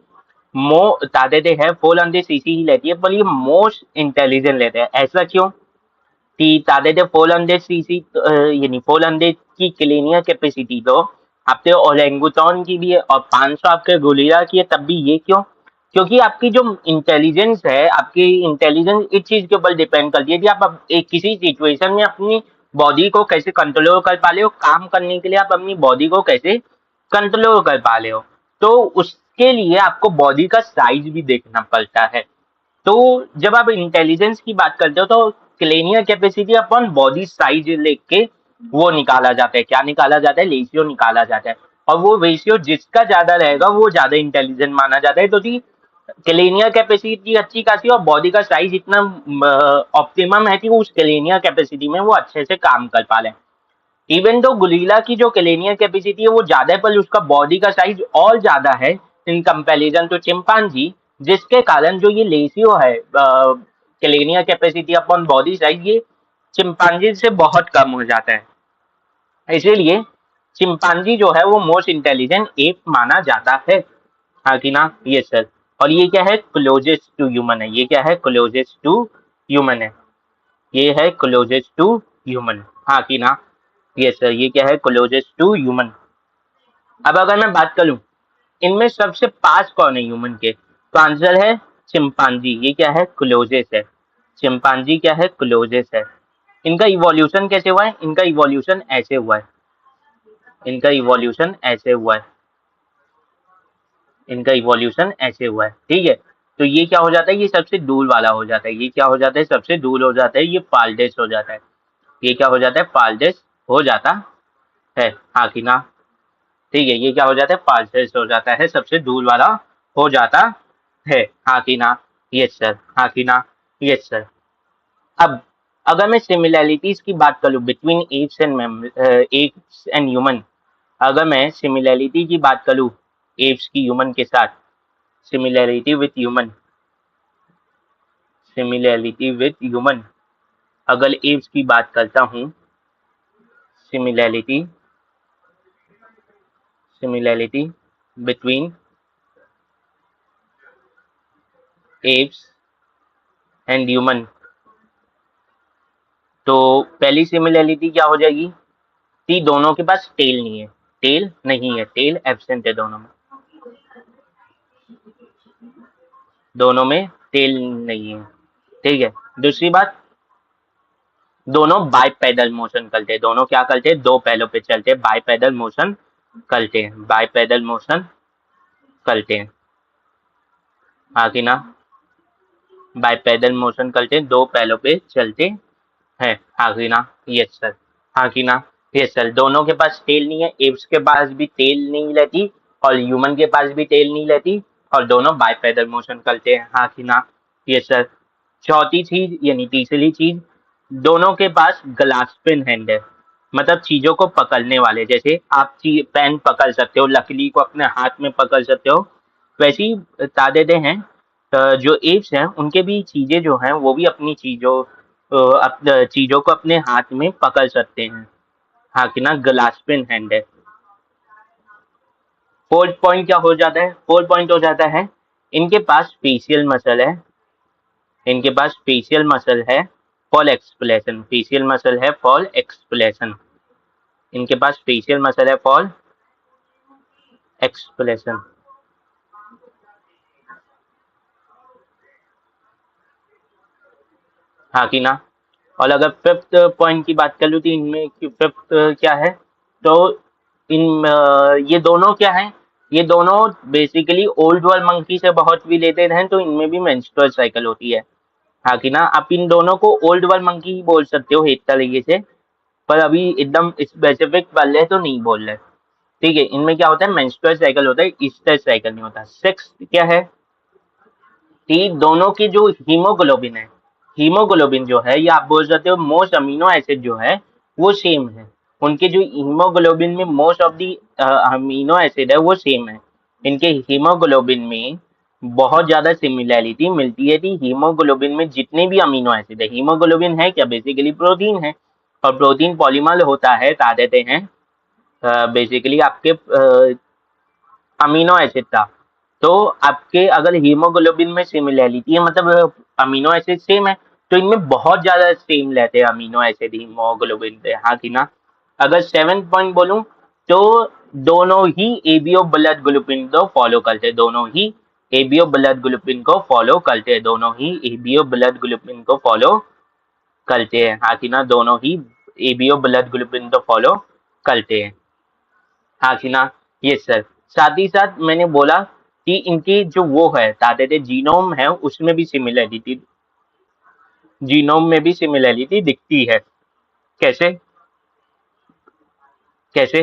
मो तादाद है 400 सीसी ही रहती है, पर ये मोस्ट इंटेलिजेंट रहते हैं। ऐसा क्यों? कि तादाद 400 सीसी यानी 400 की क्लेनियर कैपेसिटी तो आपके ओरेंगुटॉन की भी है और 500 आपके गोरिल्ला की है, तब भी ये क्यों? क्योंकि आपकी जो इंटेलिजेंस है, आपकी इंटेलिजेंस इस चीज के ऊपर डिपेंड करती है कि आप अब एक किसी सिचुएशन में अपनी बॉडी को कैसे कंट्रोल कर पा रहे हो। काम करने के लिए आप अपनी बॉडी को कैसे कंट्रोल कर पा रहे हो, तो उसके लिए आपको बॉडी का साइज भी देखना पड़ता है। तो जब आप इंटेलिजेंस की बात करते हो तो क्लेनियर कैपेसिटी अपन बॉडी साइज लेके वो निकाला जाता है। क्या निकाला जाता है? रेशियो निकाला जाता है। और वो रेशियो जिसका ज्यादा रहेगा वो ज्यादा इंटेलिजेंट माना जाता है। तो जी क्लेनियर कैपेसिटी अच्छी खासी और बॉडी का साइज इतना ऑप्टिमम है कि वो उस क्लेनियर कैपेसिटी में वो अच्छे से काम कर पा रहे हैं। इवन तो गुलीला की जो क्लेनियर कैपेसिटी है वो ज्यादा है, पर उसका बॉडी का साइज और ज्यादा है इन कंपैरिजन टू चिंपांजी, जिसके कारण जो ये रेशियो है क्लेनियर कैपेसिटी अपॉन बॉडी साइज, ये चिंपांजी से बहुत कम हो जाता है। इसीलिए चिंपांजी जो है वो मोस्ट इंटेलिजेंट एप माना जाता है, हाँ कि ना? ये सर। और ये क्या है? क्लोजेस्ट टू ह्यूमन है। ये क्या है? क्लोजेस्ट टू ह्यूमन है। ये है क्लोजेस्ट टू ह्यूमन, हाँ कि ना? ये सर। ये क्या है? Closest to human. अब अगर मैं बात करूं इनमें सबसे पास कौन है ह्यूमन के, तो आंसर है चिंपांजी। ये क्या है? क्लोजेस्ट है। चिंपांजी क्या है? क्लोजेस्ट है। इनका इवोल्यूशन कैसे हुआ है? इनका इवोल्यूशन ऐसे हुआ है। इनका इवोल्यूशन ऐसे हुआ है। इनका इवोल्यूशन ऐसे हुआ है। ठीक है। तो ये क्या हो जाता है? ये सबसे दूर वाला हो जाता है। ये क्या हो जाता है? सबसे दूर हो जाता है। ये फाल्डेस्ट हो जाता है। ये क्या हो जाता है? फाल्डेस्ट हो जाता है, हाँ कि ना? ठीक है। ये क्या हो जाता है? फाल्डेस्ट हो जाता है, सबसे दूर वाला हो जाता है, हाँ कि ना? यस सर, हाँ कि ना? Yes sir. अब अगर मैं सिमिलैरिटीज की बात करूँ बिटवीन एप्स एंड ह्यूमन, अगर मैं सिमिलैरिटी की बात करूँ एप्स की ह्यूमन के साथ, similarity with human, similarity with human, अगर एप्स की बात करता हूँ, similarity similarity between apps and human, तो पहली सिमिलैरिटी क्या हो जाएगी कि दोनों के पास टेल नहीं है, टेल नहीं है, टेल एब्सेंट है दोनों में टेल नहीं है, ठीक है। दूसरी बात, दोनों बाइपेडल मोशन करते हैं, दोनों क्या करते हैं, दो पैरों पे चलते हैं, बाइपेडल मोशन करते हैं, बाइपेडल मोशन करते हैं, हाँ कि ना, बाइपेडल मोशन करते हैं, दो पैरों पे चलते हैं, हाँ कि ना, यस सर, हाँ कि ना, यस सर। दोनों के पास टेल नहीं है, एप्स के पास भी टेल नहीं रहती और ह्यूमन के पास भी टेल नहीं रहती, और दोनों बाइपेडल मोशन करते हैं, हाँ कि ना, यस सर। चौथी चीज यानी तीसरी चीज, दोनों के पास ग्लास्पिन हैंड है, मतलब चीजों को पकड़ने वाले, जैसे आप पेन पकड़ सकते हो, लकड़ी को अपने हाथ में पकड़ सकते हो, वैसे ही तादेदे हैं जो एप्स हैं उनके भी चीजें जो हैं वो भी अपनी चीजों को अपने हाथ में पकड़ सकते हैं, हाँ कि ना, ग्लास्पिन हैंड है। फोर्थ पॉइंट क्या हो जाता है, फोर्थ पॉइंट हो जाता है इनके पास फेशियल मसल है, इनके पास फेशियल मसल है फॉर एक्सप्रेशन, फेशियल मसल है फॉर एक्सप्रेशन, इनके पास फेशियल मसल है फॉर एक्सप्रेशन, हाँ कि ना। और अगर फिफ्थ पॉइंट की बात कर लूँ तो इनमें फिफ्थ क्या है, तो ये दोनों क्या है, ये दोनों बेसिकली ओल्ड वर्ल्ड मंकी से बहुत रिलेटेड हैं, तो इनमें भी मेंस्ट्रुअल साइकिल होती है, हाँ कि ना। आप इन दोनों को ओल्ड वर्ल्ड मंकी ही बोल सकते हो एक तरीके से, पर अभी एकदम स्पेसिफिक वाले तो नहीं बोल रहे, ठीक है। इनमें क्या होता है, मेंस्ट्रुअल साइकिल होता है, ईस्टर साइकिल नहीं होता। सिक्स क्या है कि दोनों की जो हीमोग्लोबिन है, हीमोग्लोबिन जो है, या आप बोल सकते हो मोस्ट अमीनो एसिड जो है वो सेम है, उनके जो हीमोग्लोबिन में most of the amino acid है वो सेम है, इनके हीमोग्लोबिन में बहुत ज्यादा सिमिलैरिटी मिलती है कि हीमोग्लोबिन में जितने भी अमीनो एसिड है, हीमोग्लोबिन है क्या, बेसिकली प्रोटीन है, और प्रोटीन पॉलीमर होता है, बता देते हैं बेसिकली आपके अमीनो एसिड का। तो आपके अगर हीमोग्लोबिन में सिमिलैरिटी है, मतलब अमीनो एसिड सेम है, तो इनमें बहुत ज्यादा सेम रहते हैं अमीनो एसिड हीमोग्लोबिन पे, हाँ कि ना। अगर सेवेंथ पॉइंट बोलूं तो दोनों ही एबीओ ब्लड ग्रुपिन को फॉलो करते हैं, दोनों ही एबीओ ब्लड ग्रुपिन को फॉलो करते हैं, दोनों ही एबीओ ब्लड ग्रुपिन को फॉलो करते हैं, हाँ कि ना, दोनों ही एबीओ ब्लड ग्रुपिन को फॉलो करते हैं, हाँ कि ना, ये सर। साथ ही साथ मैंने बोला कि इनकी जो वो है ताते थे जीनोम है उसमें भी सिमिलैरिटी, जीनोम में भी सिमिलैरिटी दिखती है, कैसे, कैसे,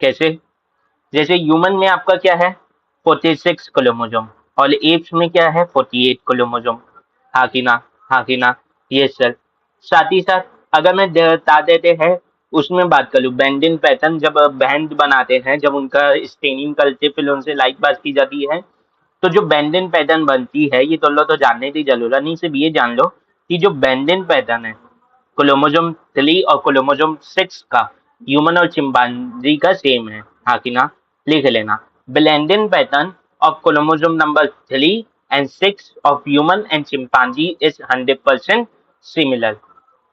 कैसे, जैसे ह्यूमन में आपका क्या है 46 क्रोमोसोम, और एप्स में क्या है 48 क्रोमोसोम, हाँ कि ना, हाँ कि ना, ये सर। साथ ही साथ अगर मैं बता देते हैं उसमें बात करूँ बैंडिंग पैटर्न, जब बैंड बनाते हैं, जब उनका स्टेनिंग करके फिर उनसे लाइट पास की जाती है, तो जो बैंडिंग पैटर्न बनती है, ये तो लो तो जानने की जरूरत नहीं, सिर्फ ये जान लो कि जो बैंडिंग पैटर्न है क्रोमोसोम 3 और क्रोमोसोम 6 का ह्यूमन और चिंपांजी का सेम है, हाँ कि ना, लिख लेना। Blending pattern of chromosome number 3 and 6 of human and chimpanzee is 100% similar,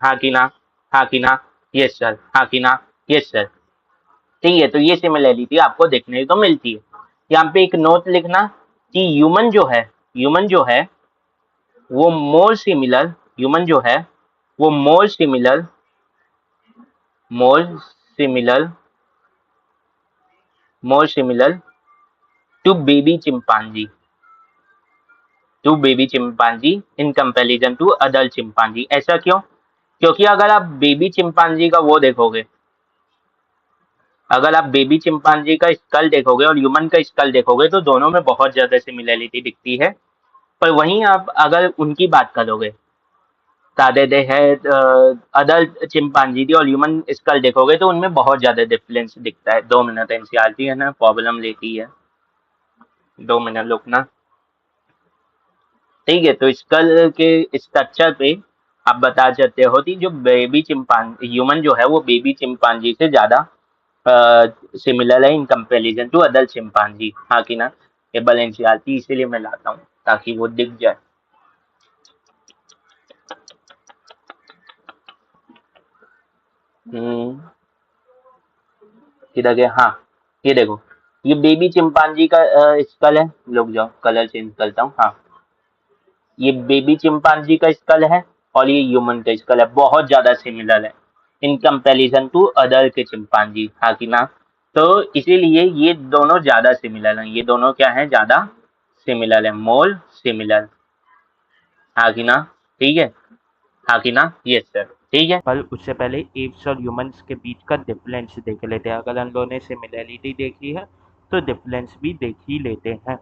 हाँ कि ना, हाँ कि ना, यस सर, हाँ कि ना, यस सर। ठीक है, तो ये सिमिलरिटी आपको देखने को मिलती है। यहाँ पे एक नोट लिखना कि ह्यूमन जो है वो मोर सिमिलर, ह्यूमन जो है वो more similar more similar to baby chimpanzee, to baby chimpanzee in comparison to adult chimpanzee. ऐसा क्यों, क्योंकि अगर आप बेबी चिंपांजी का वो देखोगे, अगर आप बेबी चिंपांजी का स्कल देखोगे और ह्यूमन का स्कल देखोगे तो दोनों में बहुत ज्यादा सिमिलरिटी दिखती है, पर वहीं आप अगर उनकी बात करोगे, तादे दे है अडल्ट चिंपांजी थी और ह्यूमन स्कल देखोगे तो उनमें बहुत ज़्यादा डिफरेंस दिखता है। 2 मिनट एनसीईआरटी है ना, प्रॉब्लम लेती है। 2 मिनट रुकना। ठीक है, तो स्कल के स्ट्रक्चर पे आप बता सकते हो कि जो बेबी चिंपांज ह्यूमन जो है वो बेबी चिंपांजी से ज़्यादा सिमिलर है in comparison to other chimpanzee. हाँ कि ना? ये एनसीईआरटी इसीलिए मैं लाता हूँ ताकि वो दिख जाए। हम्म, किधर गया? हाँ, ये देखो, ये बेबी चिंपांजी का स्कल है। रुक जाओ, कलर चेंज करता हूँ। हाँ, ये बेबी चिंपांजी का स्कल है और ये ह्यूमन का स्कल है, बहुत ज्यादा सिमिलर है इन कंपैरिजन टू अदर के चिंपांजी। हाँ कि ना? तो इसीलिए ये दोनों ज्यादा सिमिलर हैं। ये दोनों क्या है? ज्यादा सिमिलर है, मोर सिमिलर। हाँ कि ना? ठीक है। हाँ कि ना? Yes sir. ठीक है। पर उससे पहले एप्स और ह्यूमंस के बीच का डिफरेंस देख लेते हैं। अगर हम लोगों ने सिमिलैरिटी देखी है तो डिफरेंस भी देख ही लेते हैं।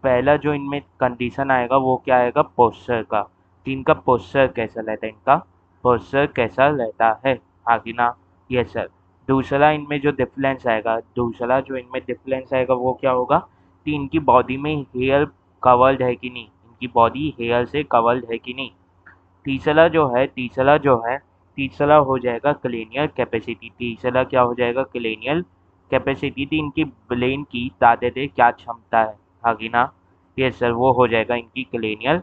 पहला जो इनमें कंडीशन आएगा वो क्या आएगा? पोस्चर का, कि इनका पोस्चर कैसा रहता है, इनका पोस्चर कैसा रहता है। हाँ कि ना? ये सर। दूसरा इनमें जो डिफरेंस आएगा, दूसरा जो इनमें डिफरेंस आएगा वो क्या होगा कि इनकी बॉडी में हेयर कवर्ड है कि नहीं, इनकी बॉडी हेयर से कवर्ड है कि नहीं। तीसरा हो जाएगा क्लेनियल कैपेसिटी। तीसरा क्या हो जाएगा? क्लेनियल कैपेसिटी थी इनकी ब्रेन की, तादादे क्या क्षमता है। हाँ कि ना? ये सर, वो हो जाएगा इनकी क्लेनियल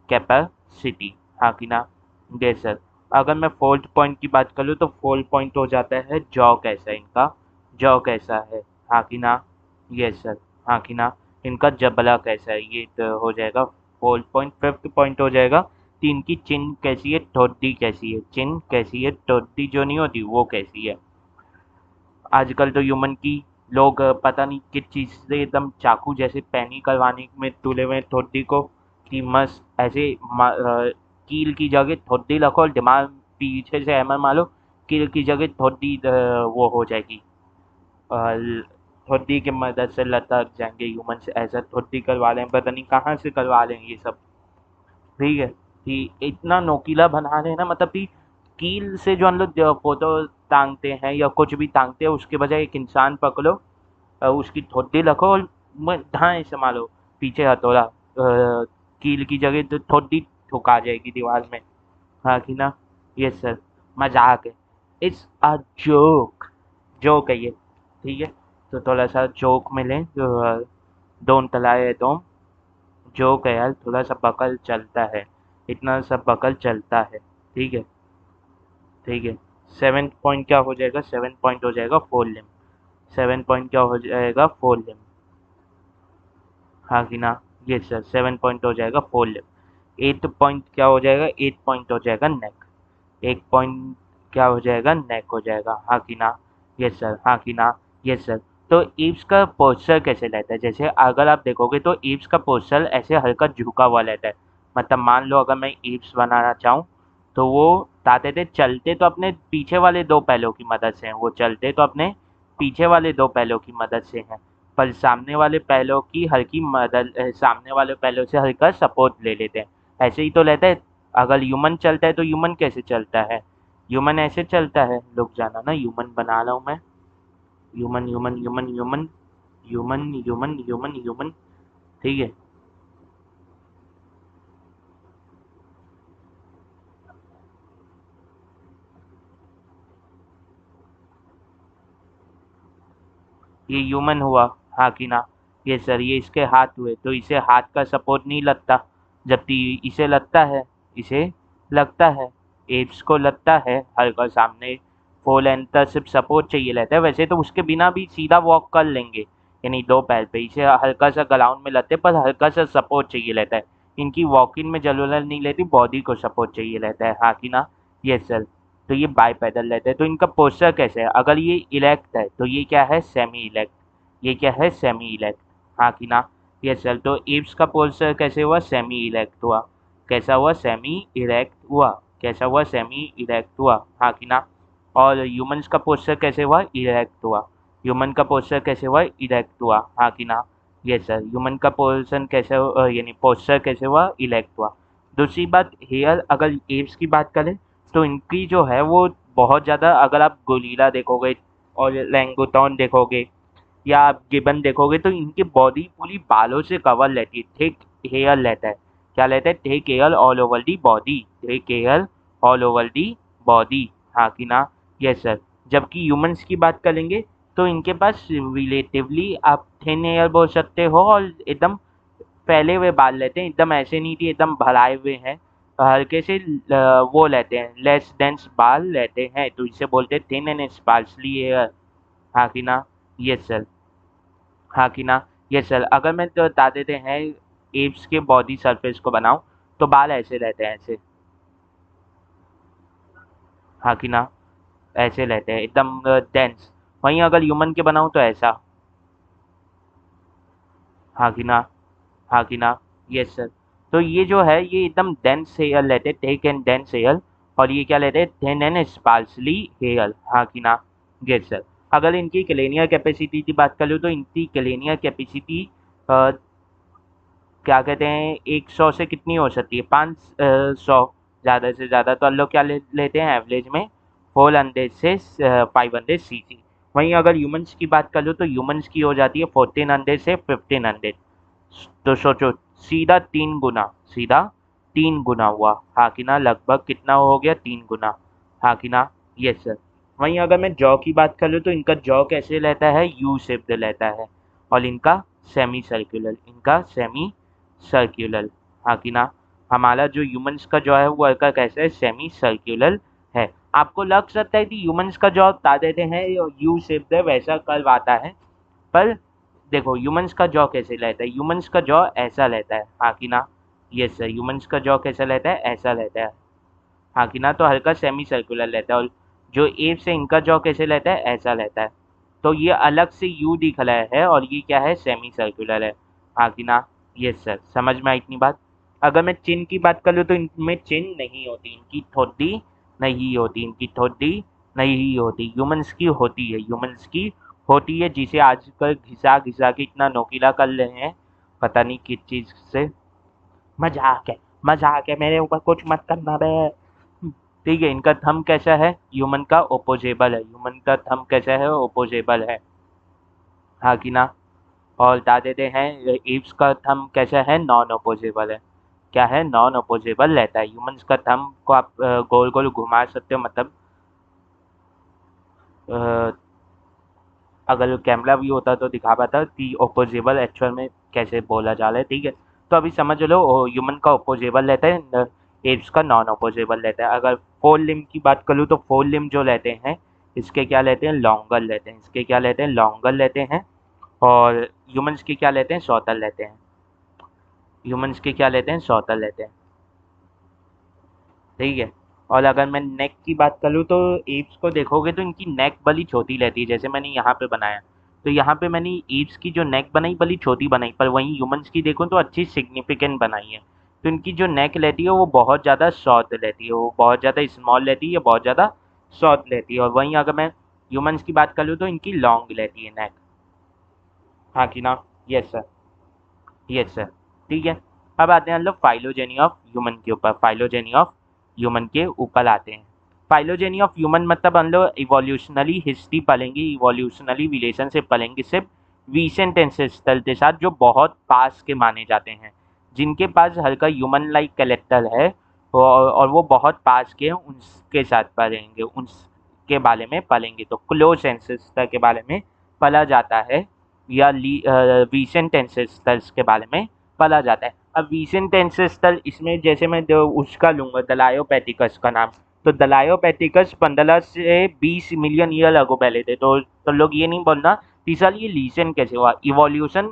कैपेसिटी। हाँ कि ना? ये सर। अगर मैं फोर्थ पॉइंट की बात करूँ तो फोर्थ पॉइंट हो जाता है जॉ कैसा है इनका, जॉ कैसा है। हाँ कि ना? ये सर। हाँ कि ना? इनका जबड़ा कैसा है, ये तो हो जाएगा फोर्थ पॉइंट। फिफ्थ पॉइंट हो जाएगा कि इनकी चिन कैसी है, ठोडी कैसी है, चिन कैसी है, ठोडी जो नहीं होती वो कैसी है। आजकल तो ह्यूमन की लोग पता नहीं किस चीज़ से एकदम चाकू जैसे पैनी करवाने में तुले हुए हैं ठोडी को, कि मस्त ऐसे कील की जगह ठोडी रखो और दिमाग पीछे से हैमर मारो, कील की जगह ठोडी वो हो जाएगी। ठोडी की मदद से लटक जाएंगे ह्यूमन से, ऐसा ठोडी करवा लें, पता नहीं कहाँ से करवा लें ये सब। ठीक है, कि इतना नोकीला बना रहे हैं ना, मतलब कि कील से जो हम लोग फोटो टांगते हैं या कुछ भी टांगते हैं उसके बजाय एक इंसान पकड़ो, उसकी ठोडी रखो और ढाई से मारो पीछे हथौड़ा, कील की जगह तो ठोडी ठुका जाएगी दीवार में। हाँ कि ना? ये सर, मजाक है। इट्स अ जोक, जोक है ये। ठीक है, तो थोड़ा सा जोक में लें तो डोंट लाई डोम, जोक है यार, थोड़ा सा बकल चलता है, इतना सा बकल चलता है। ठीक है। ठीक है। सेवन पॉइंट क्या हो जाएगा? सेवन पॉइंट हो जाएगा फोर लिम। सेवन पॉइंट क्या हो जाएगा? फोर लिम। हाँ कि ना? ये सर, सेवन पॉइंट हो जाएगा फोर लिम। एट पॉइंट क्या हो जाएगा? एट पॉइंट हो जाएगा नेक। एक पॉइंट क्या हो जाएगा? नेक हो जाएगा। हाँ कि ना? Yes sir. हाँ कि ना? Yes sir. तो ईव्स का पोस्चर कैसे रहता है? जैसे अगर आप देखोगे तो ईव्स का पोस्चर ऐसे हल्का झुका हुआ रहता है। मतलब मान लो अगर मैं ईव्स बनाना चाहूँ तो वो ताते थे चलते तो अपने पीछे वाले दो पैलों की मदद से हैं, वो चलते तो अपने पीछे वाले दो पैलों की मदद से हैं, पर सामने वाले पैलों की हल्की मदद सामने वाले पैलों से हल्का सपोर्ट ले लेते हैं। ऐसे ही तो रहता है। अगर ह्यूमन चलता है तो ह्यूमन कैसे चलता है? ह्यूमन ऐसे चलता है। लोग जाना ना, ह्यूमन बना रहा हूँ मैं। Human human human human human human human human. ठीक है। ये ह्यूमन हुआ। हाँ कि ना? ये सर, ये इसके हाथ हुए तो इसे हाथ का सपोर्ट नहीं लगता, जबकि इसे लगता है, इसे लगता है, एप्स को लगता है हल्का सामने। फोर लेंथ का सिर्फ सपोर्ट चाहिए रहता है, वैसे तो उसके बिना भी सीधा वॉक कर लेंगे, यानी दो पैर पे। इसे हल्का सा ग्राउंड में लगते पर हल्का सा सपोर्ट चाहिए रहता है। इनकी वॉकिंग में जरूरत नहीं रहती, बॉडी को सपोर्ट चाहिए रहता है। हाँ कि ना? ये सर। तो ये बाईपेडल रहते हैं। तो इनका पोस्चर कैसे है? अगर ये इलेक्ट है तो ये क्या है? Semi elect. ये क्या है? Semi elect. हाँ कि ना? ये सर। तो एप्स का पोस्चर कैसे हुआ? सेमी इलेक्ट हुआ। कैसा हुआ? सेमी इलेक्ट हुआ। कैसा हुआ? सेमी इलेक्ट हुआ। हाँ कि ना? और ह्यूमंस का पोस्चर कैसे हुआ? इरेक्ट हुआ। ह्यूमन का पोस्चर कैसे हुआ? इरेक्ट हुआ। हाँ कि ना? ये सर ह्यूमन का पोजीशन कैसे यानी पोस्चर कैसे हुआ, इलेक्ट हुआ। दूसरी बात हेयर, अगर एप्स की बात करें तो इनकी जो है वो बहुत ज़्यादा, अगर आप गोरिल्ला देखोगे और लैंगूटॉन देखोगे या आप गिबन देखोगे तो इनकी बॉडी पूरी बालों से कवर रहती है, थिक हेयर रहता है। क्या रहता है? Thick hair all over the body, thick hair all over the body, हाँ कि ना? Yes sir. जबकि ह्यूमंस की बात करेंगे तो इनके पास रिलेटिवली आप थिन हेयर बोल सकते हो और एकदम फैले हुए बाल लेते हैं, एकदम ऐसे नहीं कि एकदम भराए हुए हैं, हल्के से वो लेते हैं, लेस डेंस बाल लेते हैं, तो इसे बोलते हैं थिन एंड स्पार्सली हेयर, हाँ कि ना? यस सर, हाँ कि ना? Yes sir. अगर मैं तो बता देते हैं एप्स के बॉडी सरफेस को बनाऊं तो बाल ऐसे रहते हैं, ऐसे, हाँ कि ना? ऐसे रहते हैं एकदम डेंस। वहीं अगर ह्यूमन के बनाऊं तो ऐसा, हाँ कि ना? हाँ कि ना? Yes sir. तो ये जो है ये एकदम डेंस हेयर लेते हैं, थिक एंड डेंस हेयर, और ये क्या लेते हैं? थिन एंड स्पार्सली हेयर, हाँ कि ना? Yes sir. अगर इनकी क्लेनियर कैपेसिटी की बात कर लो तो इनकी क्लेनियर कैपेसिटी क्या कहते हैं 100 से कितनी हो सकती है? 500 ज़्यादा से ज़्यादा। तो हम लोग क्या लेते हैं एवरेज में 400 से 500 सीसी। वहीं अगर ह्यूमंस की बात कर लो तो ह्यूमंस की हो जाती है 1400 से 1500। तो सोचो, सीधा 3 गुना, सीधा 3 गुना हुआ, हाँ कि ना? लगभग कितना हो गया? 3 गुना, हाँ कि ना? Yes sir. वहीं अगर मैं जॉ की बात कर लूँ तो इनका जॉ कैसे रहता है? यू शेप्ड रहता है, और इनका सेमी सर्कुलर, इनका सेमी सर्कुलर, हाँ कि ना? हमारा जो ह्यूमंस का जॉ है वो हल्का कैसा है? सेमी सर्कुलर है। आपको लग सकता है कि ह्यूमंस का जॉ बता देते हैं यू शेप्ड है, वैसा कर्व आता है, पर देखो ह्यूमंस का जॉ कैसे रहता है? ह्यूमंस का जॉ ऐसा रहता है, हाँ कि ना? यस सर, ह्यूमंस का जॉ कैसा रहता है? ऐसा रहता है, हाँ कि ना? तो हल्का सेमी सर्कुलर रहता है। और जो एप्स है इनका जॉ कैसे रहता है? ऐसा रहता है। तो ये अलग से यू दिख रहा है और ये क्या है? सेमी सर्कुलर है, हाँ कि ना? यस सर, समझ में आई इतनी बात? अगर मैं चिन की बात कर लूँ तो इनमें चिन नहीं होती, इनकी ठोडी नहीं होती, इनकी ठोडी नहीं होती। ह्यूमंस की होती है, ह्यूमंस की होती है, जिसे आजकल घिसा घिसा के इतना नोकीला कर रहे हैं, पता नहीं किस चीज़ से। मजाक है, मजाक है, मेरे ऊपर कुछ मत करना बे। ठीक है, इनका थंब कैसा है? ह्यूमन का ओपोजेबल है, ह्यूमन का थंब कैसा है? ओपोजेबल है, हाँ कि ना? और बता देते हैं एप्स का थंब कैसा है? नॉन ओपोजेबल है। क्या है? नॉन ओपोजेबल रहता है। ह्यूमंस का थंब को आप गोल गोल घुमा सकते हो, मतलब अ, अगर कैमरा भी होता तो दिखा पाता कि ओपोजेबल एक्चुअल में कैसे बोला जा रहा है, ठीक है? तो अभी समझ लो ह्यूमन का ओपोजेबल रहता है, एप्स का नॉन ओपोजेबल रहता है। अगर फोर लिम की बात करूँ तो फोर लिम जो रहते हैं इसके क्या लेते हैं? लॉन्गर लेते हैं, इसके क्या लेते हैं? लॉन्गर लेते हैं। और ह्यूमंस के क्या लेते हैं? शॉर्टर लेते हैं, ह्यूमंस के क्या लेते हैं? शॉर्टर लेते हैं, ठीक है? और अगर मैं नेक की बात करूँ तो एप्स को देखोगे तो इनकी नेक बड़ी छोटी रहती है, जैसे मैंने यहाँ पे बनाया। तो यहाँ पे मैंने एप्स की जो नेक बनाई बड़ी छोटी बनाई, पर वहीं ह्यूमंस की देखूँ तो अच्छी सिग्निफिकेंट बनाई है। तो इनकी जो नेक रहती है वो बहुत ज़्यादा शॉर्ट रहती है, वो बहुत ज़्यादा स्मॉल रहती है, बहुत ज़्यादा शॉर्ट रहती है। और वहीं अगर मैं ह्यूमंस की बात करूँ तो इनकी लॉन्ग रहती है नेक, हाँ कि ना? यस सर, यस सर, ठीक है। अब आते हैं हम लोग फाइलोजेनी ऑफ ह्यूमन के ऊपर, फाइलोजेनी ऑफ ह्यूमन के ऊपर आते हैं। फाइलोजेनी ऑफ ह्यूमन मतलब हम लोग इवोल्यूशनरी हिस्ट्री पढ़ेंगे, इवोल्यूशनरी रिलेशनशिप पढ़ेंगे सिर्फ रीसेंट एंसेस्टर के साथ, जो बहुत पास के माने जाते हैं, जिनके पास हल्का ह्यूमन लाइक कैरेक्टर है, और वो बहुत पास के हैं, उनके साथ पढ़ेंगे, उनके बारे में पढ़ेंगे। तो क्लोज एंसेस्टर के बारे में पढ़ा जाता है, या रीसेंट एंसेस्टर्स के बारे में पढ़ा जाता है। अब रीसेंट एंसेस्टर इसमें जैसे मैं उसका लूँगा दलायोपैथिकस का नाम, तो दलायोपैथिकस 15 से 20 मिलियन ईयर अगो पहले थे। तो लोग ये नहीं बोलना कि सर ये रीसेंट कैसे हुआ? इवोल्यूशन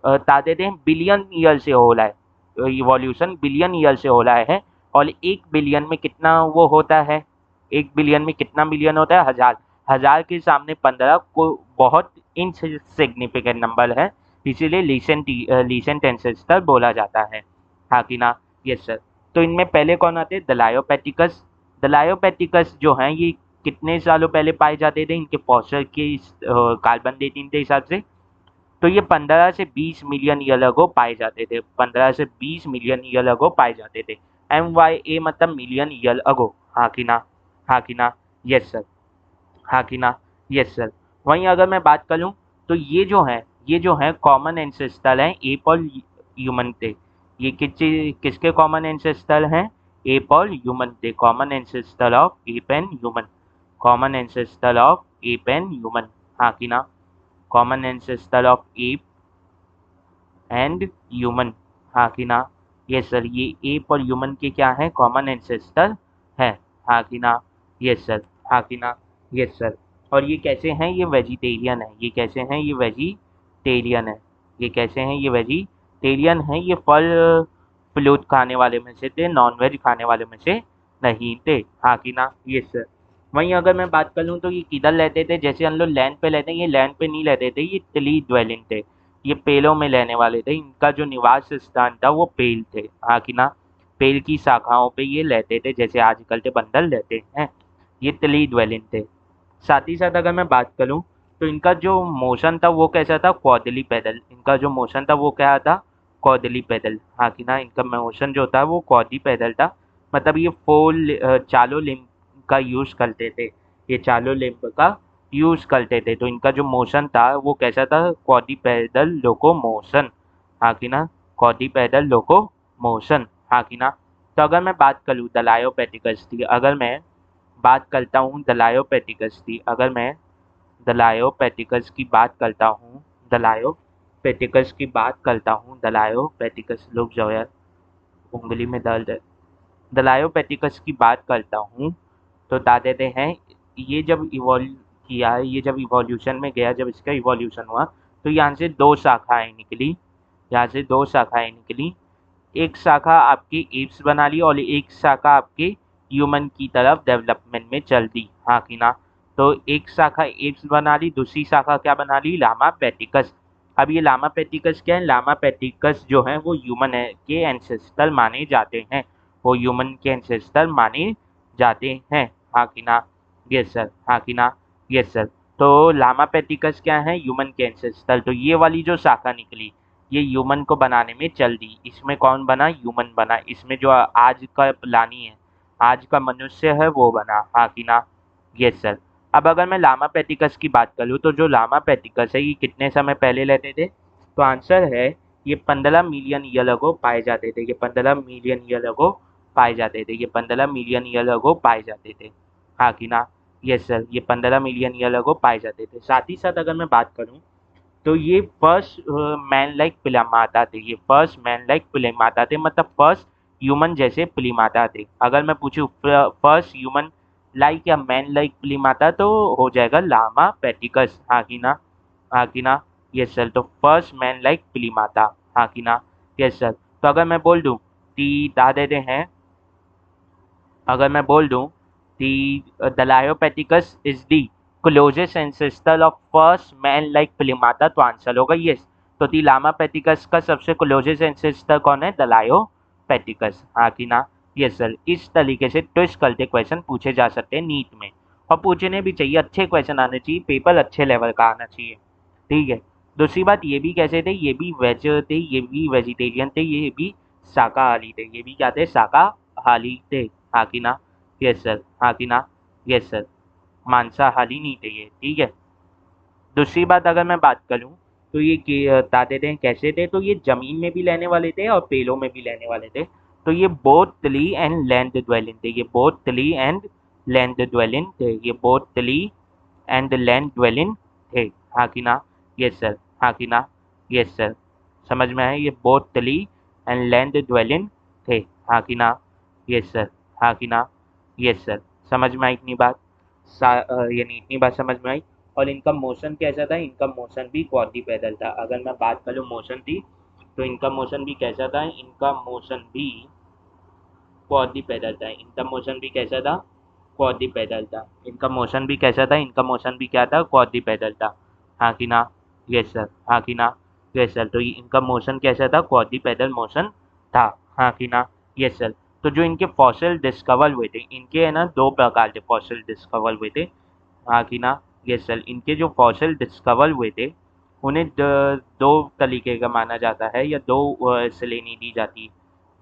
बता देते हैं बिलियन ईयर से हो रहा है, इवोल्यूशन बिलियन ईयर से हो रहा है। और 1 बिलियन में कितना वो होता है? 1 बिलियन में कितना मिलियन होता है? 1000। 1000 के सामने 15 को बहुत इनसिग्निफिकेंट नंबर है, इसीलिए लीसेंट एंसेस्टर बोला जाता है, हाँ कि ना? Yes sir. तो इनमें पहले कौन आते हैं? दलायोपैथिकस। दलायोपैथिकस जो हैं ये कितने सालों पहले पाए जाते थे? इनके फॉसिल के कार्बन 13 के हिसाब से तो ये 15 से 20 मिलियन ईयर अगो पाए जाते थे, 15 से 20 मिलियन ईयर अगो पाए जाते थे। MYA मतलब मिलियन ईयर अगो। हाँ कि ना? हाँ कि ना? Yes sir. हाँ कि ना? Yes sir. वहीं अगर मैं बात करूँ तो ये जो है कॉमन एंसेस्टर हैं एप और ह्यूमन थे। ये किसके कॉमन एंसेस्टर हैं? एप और ह्यूमन थे। Common ancestor of app and human. Common ancestor of app and human. हाँ कि ना? Common ancestor of app and human. हाँ कि ना? Yes sir. ये एप और ह्यूमन के क्या है? कॉमन एंसेस्टर है। हाँ कि ना? Yes sir. हाँ कि ना? Yes sir. और ये कैसे हैं? ये वेजिटेरियन है। ये कैसे हैं? ये वेजिटेरियन है। ये कैसे हैं? ये वेजिटेरियन है। ये फल फ्लूट खाने वाले में से थे, नॉन वेज खाने वाले में से नहीं थे। हाँ कि ना? Yes sir. वहीं अगर मैं बात कर लूँ तो ये किधर रहते थे? जैसे हम लोग लैंड पे रहते हैं, ये लैंड पे नहीं रहते थे, ये टिली ड्वेलिंग थे। ये पेड़ों में रहने वाले थे। इनका जो निवास स्थान था वो पेड़ थे। हाँ कि ना? पेड़ की शाखाओं पे ये रहते थे, जैसे आजकल के बंदर रहते हैं। ये टिली ड्वेलिंग थे। साथ ही साथ अगर मैं बात करूँ तो इनका जो मोशन था वो कैसा था? क्वाड्रली पैदल। इनका जो मोशन था वो क्या था? क्वाड्रली पैदल। हाँ कि ना? इनका मोशन जो था वो क्वाड्री पैदल था। मतलब ये चालों लिम्ब का यूज करते थे। ये चालों लिम्ब का यूज करते थे। तो इनका जो मोशन था वो कैसा था? क्वाड्री पैदल लोको मोशन। हाँ कि ना? क्वाड्री पैदल लोको मोशन। हाँ कि ना? तो अगर मैं बात करूँ दलायोपैथिकस की, अगर मैं बात करता हूँ दलायोपैथिकस की, अगर मैं दलायोपैथिकस की बात करता हूँ, दलायोपैथिकस की बात करता हूँ, दलायोपैथिकस, लोग जो यार उंगली में दर्द है। दलायोपैथिकस की बात करता हूँ तो बता देते हैं, ये जब इवॉल्व किया, ये जब इवोल्यूशन में गया, जब इसका इवोल्यूशन हुआ तो यहाँ से दो शाखाएं निकली। यहाँ से दो शाखाएं निकली। एक शाखा आपकी एप्स बना ली और एक शाखा आपके ह्यूमन की तरफ डेवलपमेंट में चल दी। हाँ कि ना? तो एक शाखा एप्स बना ली, दूसरी शाखा क्या बना ली? लामा पैटिकस। अब ये लामा पैटिकस क्या है? लामा पैटिकस जो है वो ह्यूमन के एंसेस्टर माने जाते हैं। वो ह्यूमन के एंसेस्टर माने जाते हैं। हाँ कि ना? Yes sir. हाँ कि ना? Yes sir. तो लामा पैटिकस क्या है? ह्यूमन के एंसेस्टर। तो ये वाली जो शाखा निकली ये ह्यूमन को बनाने में चल दी। इसमें कौन बना? ह्यूमन बना। इसमें जो आज का प्राणी है, आज का मनुष्य है, वो बना। हाँ कि ना? Yes sir. अब अगर मैं लामा पैथिकस की बात करूँ तो जो लामा पैथिकस है ये कितने समय पहले रहते थे? तो आंसर है ये 15 मिलियन ईयर अगो पाए जाते थे। ये 15 मिलियन ईयर अगो पाए जाते थे। ये 15 मिलियन ईयर अगो पाए जाते थे। हाँ कि ना? Yes sir. ये 15 मिलियन ईयर अगो पाए जाते थे। साथ ही साथ अगर मैं बात करूँ तो ये फर्स्ट मैन लाइक प्रिमाता थे। ये फर्स्ट मैन लाइक प्रिमाता थे, मतलब फर्स्ट ह्यूमन जैसे प्रिमाता थे। अगर मैं पूछूं फर्स्ट ह्यूमन लाइक या मैन लाइक प्रिमाता तो हो जाएगा लामा पैटिकस। हाँ कि ना? हाँ कि ना? Yes sir. तो फर्स्ट मैन लाइक प्रिमाता। हाँ कि ना? Yes sir. तो अगर मैं बोल दूं कि बता देते हैं, अगर मैं बोल दूं कि Dryopithecus is the closest ancestor of first man like primates, तो आंसर होगा यस। तो दी लामापैथिकस का सबसे क्लोजेस्ट एंसेस्टर कौन है? दलायोपैथिकस। हाँ कि ना? Yes sir. इस तरीके से ट्विस्ट करके क्वेश्चन पूछे जा सकते हैं नीट में, और पूछने भी चाहिए। अच्छे क्वेश्चन आने चाहिए, पेपर अच्छे लेवल का आना चाहिए। ठीक है। दूसरी बात, ये भी कैसे थे? ये भी वेज थे, ये भी वेजिटेरियन थे, ये भी शाकाहारी थे। ये भी क्या थे? शाकाहारी थे। हाँ कि ना? Yes sir. हाँ कि ना? Yes sir. मांसाहारी नहीं थे ये। ठीक है। दूसरी बात अगर मैं बात करूँ तो ये बताते थे कैसे थे, तो ये जमीन में भी रहने वाले थे और पेड़ों में भी रहने वाले थे। तो ये both tree and land dwelling थे। ये both tree and land dwelling थे। ये both tree and land dwelling थे। हाँ कि ना? Yes sir. हाँ कि ना? Yes sir. समझ में आया? ये both tree and land dwelling थे। हाँ कि ना? Yes sir. हाँ कि ना? Yes sir. समझ में आई इतनी बात? यानी इतनी बात समझ में आई। और इनका मोशन कैसा था? इनका मोशन भी क्वाड्रीपेडल था। अगर मैं बात करूँ मोशन थी तो इनका मोशन भी कैसा था? इनका मोशन भी क्वाड्रीपेडल था। इनका मोशन भी कैसा था? क्वाड्रीपेडल था। इनका मोशन भी कैसा था? इनका मोशन भी क्या था? क्वाड्रीपेडल था। हाँ कि ना? Yes sir. हाँ कि ना? Yes sir. तो इनका मोशन कैसा था? क्वाड्रीपेडल मोशन था। हाँ कि ना? Yes sir. तो जो इनके फॉसिल डिस्कवर हुए थे, इनके है ना दो प्रकार के फॉसिल डिस्कवर हुए थे। हाँ कि ना? Yes sir. इनके जो फॉसिल डिस्कवर हुए थे उन्हें दो तरीके का माना जाता है या दो श्रेणी दी जाती है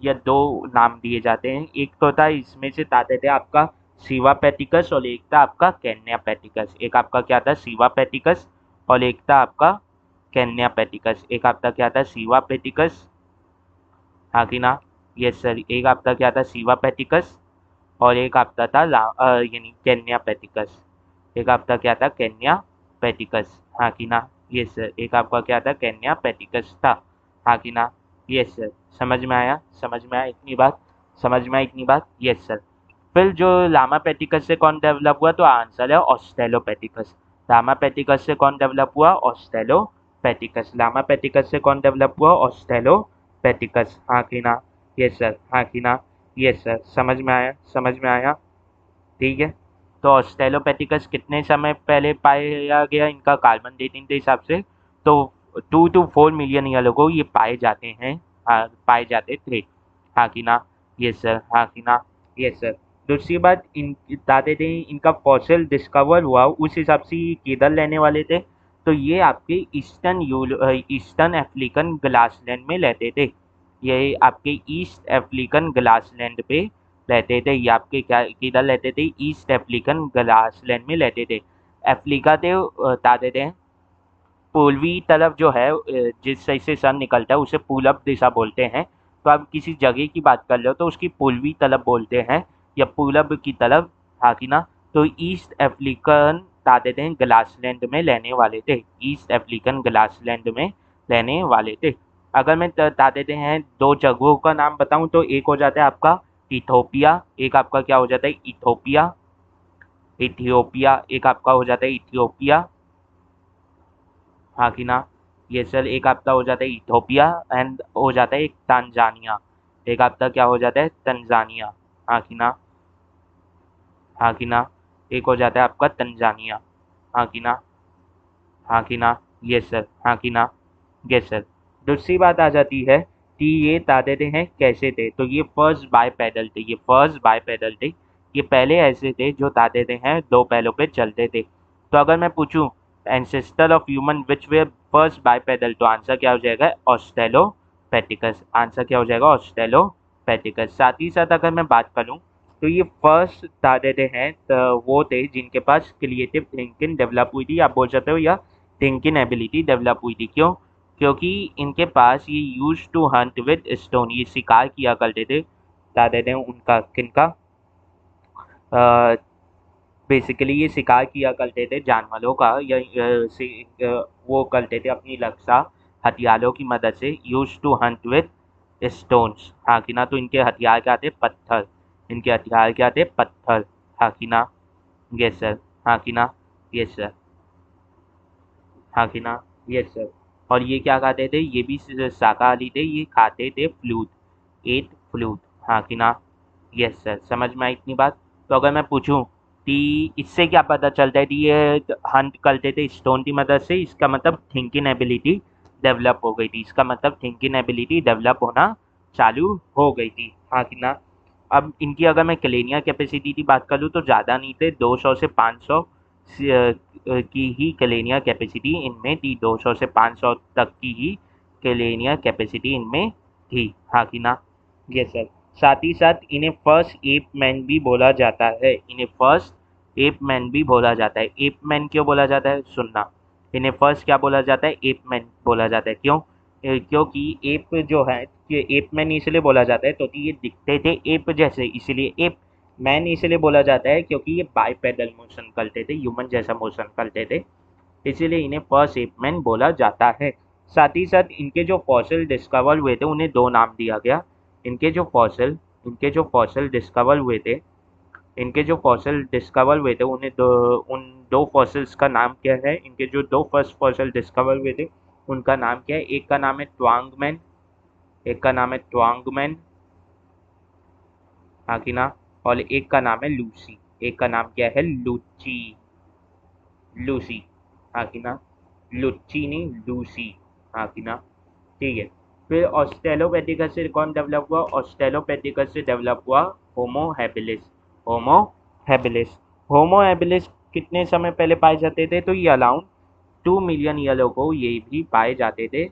या दो नाम दिए जाते हैं। एक तो था इसमें से ताते थे आपका सीवा पैटिकस और एक था आपका कैन्या पैटिकस। एक आपका क्या था सीवा पैटिकस और एक था आपका कैन्या पैटिकस। एक आपका क्या था सीवा पैटिकस, हाँ कि ना? Yes sir. एक आपका क्या था सीवा पैटिकस और एक आपका था यानी कैन्या पैटिकस। एक आपका क्या था कैन्या पैटिकस, हाँ कि ना? Yes sir. एक आपका क्या था कैन्या पैटिकस था, हाँ कि ना? Yes sir. समझ में आया? समझ में आया इतनी बात? समझ में आई इतनी बात? Yes sir. फिर जो लामा पैटिकस से कौन डेवलप हुआ, तो आंसर है ऑस्ट्रेलोपैथिकस। लामा पैटिकस से कौन डेवलप हुआ? ऑस्ट्रेलोपैथिकस। लामा पैटिकस से कौन डेवलप हुआ? ऑस्ट्रेलोपैथिकस, हाँ कि ना? यस सर, हाँ कि ना? Yes sir. समझ में आया? समझ में आया? ठीक है। तो ऑस्ट्रेलोपैथिकस कितने समय पहले पाया गया इनका कार्बन डेटिंग के हिसाब से? तो 2 to 4 मिलियन ईयरों को ये पाए जाते हैं, हाँ पाए जाते थे, हाँ कि ना? यस सर, हाँ कि ना? Yes sir. दूसरी बात, इन दादे थे इनका फॉसिल डिस्कवर हुआ उस हिसाब से ये किधर रहने वाले थे, तो ये आपके ईस्टर्न अफ्रीकन ग्लासलैंड में रहते थे। ये आपके ईस्ट अफ्रीकन ग्लासलैंड पे रहते थे। ये आपके क्या किधर रहते थे? ईस्ट अफ्रीकन ग्लासलैंड में रहते थे। अफ्रीका थे दादे थे पूर्वी तरफ जो है, जिस साइड से सन निकलता है उसे पूरब दिशा बोलते हैं। तो आप किसी जगह की बात कर रहे हो तो उसकी पूर्वी तरफ बोलते हैं या पूरब की तरफ, हाँ कि ना? तो ईस्ट अफ्रीकन दादे थे ग्लासलैंड में रहने वाले थे। ईस्ट अफ्रीकन ग्लासलैंड में रहने वाले थे। अगर मैं दादे थे हैं दो जगहों का नाम बताऊं तो एक हो जाता है आपका इथोपिया, एक आपका क्या हो जाता है? Ethiopia, Ethiopia. एक आपका हो जाता है इथियोपिया, हाँ कि ना? ये सर। एक आपका हो जाता है इथोपिया एंड हो जाता है एक तंजानिया। एक आपका क्या हो जाता है? तंजानिया, हाँ कि ना? हाँ कि ना? एक हो जाता है आपका तंजानिया, हाँ कि ना? हाँ कि ना? यस सर, हाँ कि ना? Yes sir. दूसरी बात आ जाती है कि ये तादेते हैं कैसे थे, तो ये फर्स्ट बायपेडल थे। ये फर्स्ट बायपेडल थे। ये पहले ऐसे थे जो तादेते हैं दो पैरों पे चलते थे। तो अगर मैं पूछूं ancestor of human which way first bipedal, तो आंसर क्या हो जाएगा? ऑस्ट्रेलोपैथिकस। आंसर क्या हो जाएगा? ऑस्ट्रेलोपैथिकस। साथ ही साथ अगर मैं बात करूं तो ये फर्स्ट दादे हैं तो वो थे जिनके पास क्रिएटिव थिंकिंग डेवलप हुई थी, आप बोल सकते हो, या थिंकिंग एबिलिटी डेवलप हुई थी। क्यों? क्योंकि इनके पास ये use to hunt with stone, ये शिकार किया करते थे दादे ने उनका किनका बेसिकली ये शिकार किया करते थे जानवरों का या वो करते थे अपनी रक्षा हथियारों की मदद से, use to hunt with stones, हाँ कि ना? तो इनके हथियार क्या थे? पत्थर। इनके हथियार क्या थे? पत्थर, हाँ कि ना? यस सर, हाँ कि ना? यस सर, हाँ कि ना? Yes sir. और ये क्या खाते थे? ये भी शाकाहारी थे, ये खाते थे फ्लूट, एट फ्लूट, हाँ कि ना? Yes sir. समझ में आई इतनी बात? तो अगर मैं पूछूं कि इससे क्या पता चलता है कि ये हंट करते थे स्टोन की मदद से, इसका मतलब थिंकिंग एबिलिटी डेवलप हो गई थी। इसका मतलब थिंकिंग एबिलिटी डेवलप होना चालू हो गई थी, हाँ कि ना? अब इनकी अगर मैं क्लेनिया कैपेसिटी की बात करूँ तो ज़्यादा नहीं थे, 200 से 500 की ही क्लेनिया कैपेसिटी इनमें थी। 200 से 500 तक की ही क्लेनिया कैपेसिटी इनमें थी, हाँ कि ना? Yes sir. साथ ही साथ इन्हें फर्स्ट एप मैन भी बोला जाता है। इन्हें फर्स्ट एप मैन भी बोला जाता है। एप मैन क्यों बोला जाता है? सुनना, इन्हें फर्स्ट क्या बोला जाता है? एप मैन बोला जाता है। क्यों? क्योंकि एप जो है, ये एप मैन इसलिए बोला जाता है क्योंकि ये दिखते थे एप जैसे, इसलिए एप मैन इसलिए बोला जाता है क्योंकि ये बाईपेडल मोशन करते थे, ह्यूमन जैसा मोशन करते थे, इसीलिए इन्हें फर्स्ट एप मैन बोला जाता है। साथ ही साथ इनके जो फॉसिल डिस्कवर हुए थे उन्हें दो नाम दिया गया। इनके जो फॉसिल इनके जो फॉसिल डिस्कवर हुए थे इनके जो फॉसिल डिस्कवर हुए थे उन्हें उन दो फॉसिल्स का नाम क्या है? इनके जो दो फर्स्ट फॉसिल डिस्कवर हुए थे उनका नाम क्या है? एक का नाम है ट्वांगमैन, एक का नाम है ट्वांगमैन, हाँ कि ना? और एक का नाम है लूसी। एक का नाम क्या है? लूची, लूसी, हाँ कि ना? लुच्ची नहीं, लूसी, हाँ कि ना? ठीक है। फिर ऑस्ट्रेलोपैथिकस से कौन डेवलप हुआ? ऑस्ट्रेलोपैथिकस से डेवलप हुआ Homo habilis. Homo habilis. Homo habilis कितने समय पहले पाए जाते थे? तो ये अराउंड 2 मिलियन ईयर अगो ये भी पाए जाते थे।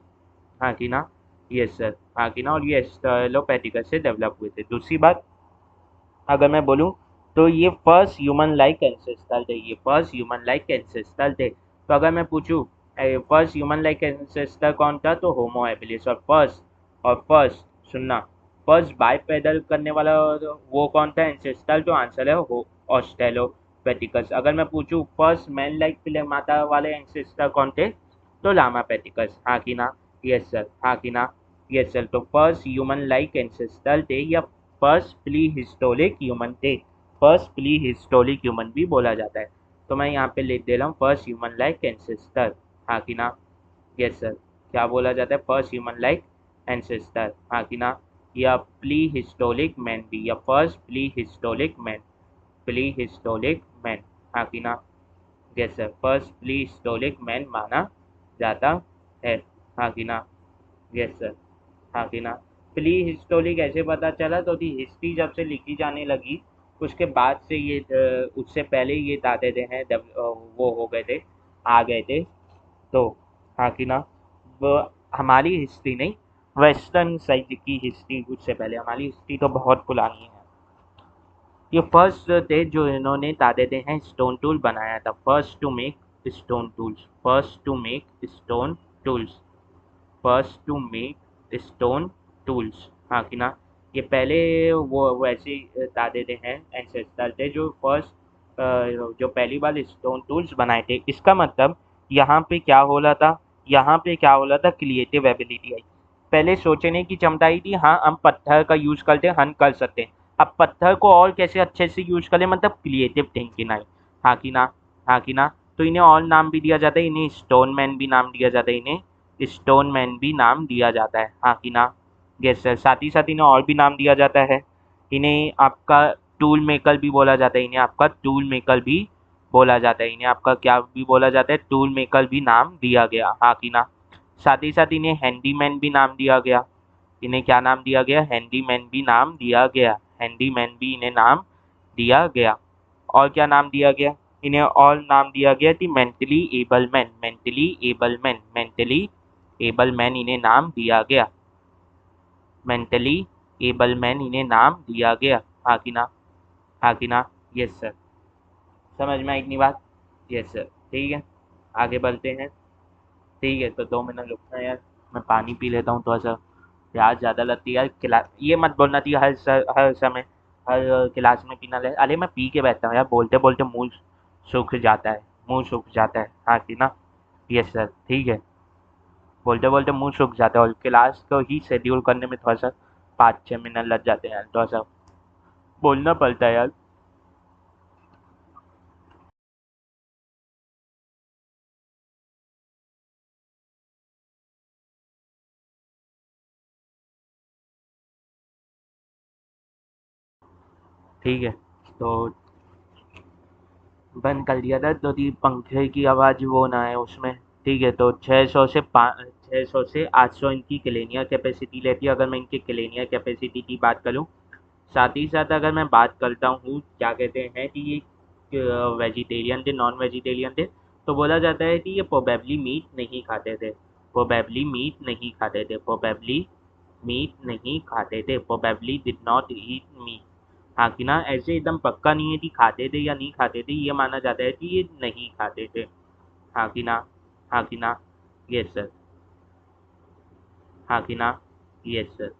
हाँ कि ना? यस सर, हाँ कि ना? और ये एस्ट्रेलोपैथिकस से डेवलप हुए थे। दूसरी बात अगर मैं बोलूँ तो ये फर्स्ट ह्यूमन लाइक एंसेस्टर थे, ये फर्स्ट ह्यूमन लाइक एंसेस्टर थे। तो अगर मैं पूछूँ फर्स्ट ह्यूमन लाइक एंसेस्टर कौन था, तो होमो हैबिलिस। और फर्स्ट सुनना, फर्स्ट बाइपेडल करने वाला वो कौन था एंसेस्टर, तो आंसर है ऑस्ट्रेलोपैथिकस। अगर मैं पूछूँ फर्स्ट मैन लाइक प्लेमाता वाले एंसेस्टर कौन थे, तो लामापैथिकस। हाँ कि ना? यस सर, हाँ कि ना? Yes sir. तो फर्स्ट ह्यूमन लाइक एंसेस्टर थे या फर्स्ट प्री हिस्टोरिक ह्यूमन थे। फर्स्ट प्री हिस्टोरिक ह्यूमन भी बोला जाता है। तो मैं यहाँ पे लिख दे रहा हूँ फर्स्ट ह्यूमन लाइक एंसेस्टर। हाँ कि ना? Yes sir. क्या बोला जाता है? First human like ancestor. हाँ कि ना? या प्री हिस्टोरिक मैन भी, या first pre historic man, pre historic man. हाँ कि ना? Yes sir, first pre historic man माना जाता है। हाँ कि ना? यस सर, हाँ कि ना? प्री हिस्टोरिक ऐसे पता चला तो थी हिस्ट्री जब से लिखी जाने लगी उसके बाद से ये उससे पहले ये दादे दे हैं वो हो गए थे, आ गए थे। तो हाँ कि ना? वो हमारी हिस्ट्री नहीं, वेस्टर्न साइड की हिस्ट्री उससे पहले, हमारी हिस्ट्री तो बहुत पुरानी है। ये फर्स्ट थे जो इन्होंने दादे दे हैं स्टोन टूल बनाया था। First to make stone tools, first to make stone tools, first to make stone tools. हाँ कि ना? ये पहले वो वैसे दादे थे हैं एंसेस्टर थे जो फर्स्ट जो पहली बार स्टोन टूल्स बनाए थे। इसका मतलब यहाँ पे क्या हो रहा था, यहाँ पे क्या हो रहा था, क्रिएटिव एबिलिटी आई। पहले सोचने की क्षमता आई थी, हाँ हम पत्थर का यूज करते हैं, हम कर सकते हैं। अब पत्थर को और कैसे अच्छे से यूज करें, मतलब क्रिएटिव थिंकिंग आई। हाँ कि ना? हाँ कि ना? तो इन्हें और नाम भी दिया जाता है, इन्हें स्टोन मैन भी नाम दिया जाता है, इन्हें स्टोन मैन भी नाम दिया जाता है। हाँ कि ना? Yes sir. साथ ही साथ इन्हें और भी नाम दिया जाता है, इन्हें आपका टूल मेकर भी बोला जाता है, इन्हें आपका टूल मेकर भी बोला जाता है, इन्हें आपका क्या भी बोला जाता है, टूल मेकर भी नाम दिया गया। हाँ कि ना? साथ ही साथ इन्हें हैंडीमैन भी नाम दिया गया, इन्हें क्या नाम दिया गया, हैंडीमैन भी नाम दिया गया, हैंडीमैन भी इन्हें नाम दिया गया। और क्या नाम दिया गया, इन्हें और नाम दिया गया कि mentally able man, mentally able man, mentally able man इन्हें नाम दिया गया, मेंटली एबल मैन इन्हें नाम दिया गया। हाँ कि ना? हाँ कि ना? Yes sir. समझ में आई इतनी बात? Yes sir. ठीक है, आगे बढ़ते हैं। ठीक है, तो 2 मिनट रुकना यार, मैं पानी पी लेता हूँ थोड़ा सा, प्यास ज़्यादा लगती है यार। क्लास ये मत बोलना चाहिए हर समय, हर क्लास में पीना ले। अरे मैं पी के बैठता हूँ यार, बोलते बोलते मुंह सूख जाता है, मुंह सूख जाता है। हाँ कि ना? Yes sir. ठीक है, बोलते बोलते मुंह सूख जाता है और क्लास को ही शेड्यूल करने में थोड़ा सा 5-6 मिनट लग जाते हैं यार, थोड़ा सा बोलना पड़ता है यार। ठीक है, तो बंद कर दिया था तो थी पंखे की आवाज़ वो ना है उसमें। ठीक है, तो 600 से 800 इनकी क्लेनियर कैपेसिटी लेती है, अगर मैं इनकी क्लेनियर कैपेसिटी की बात करूँ। साथ ही साथ अगर मैं बात करता हूँ क्या कहते हैं कि ये वेजिटेरियन थे, नॉन वेजिटेरियन थे, तो बोला जाता है कि ये प्रोबेबली मीट नहीं खाते थे, प्रोबेबली मीट नहीं खाते थे, प्रोबेबली मीट नहीं खाते थे, probably did not eat meat. हाँ कि ना? ऐसे एकदम पक्का नहीं है कि खाते थे या नहीं खाते थे, ये माना जाता है कि ये नहीं खाते थे। हाँ कि ना? हाँ कि ना? यस सर, हाँ कि ना? Yes sir.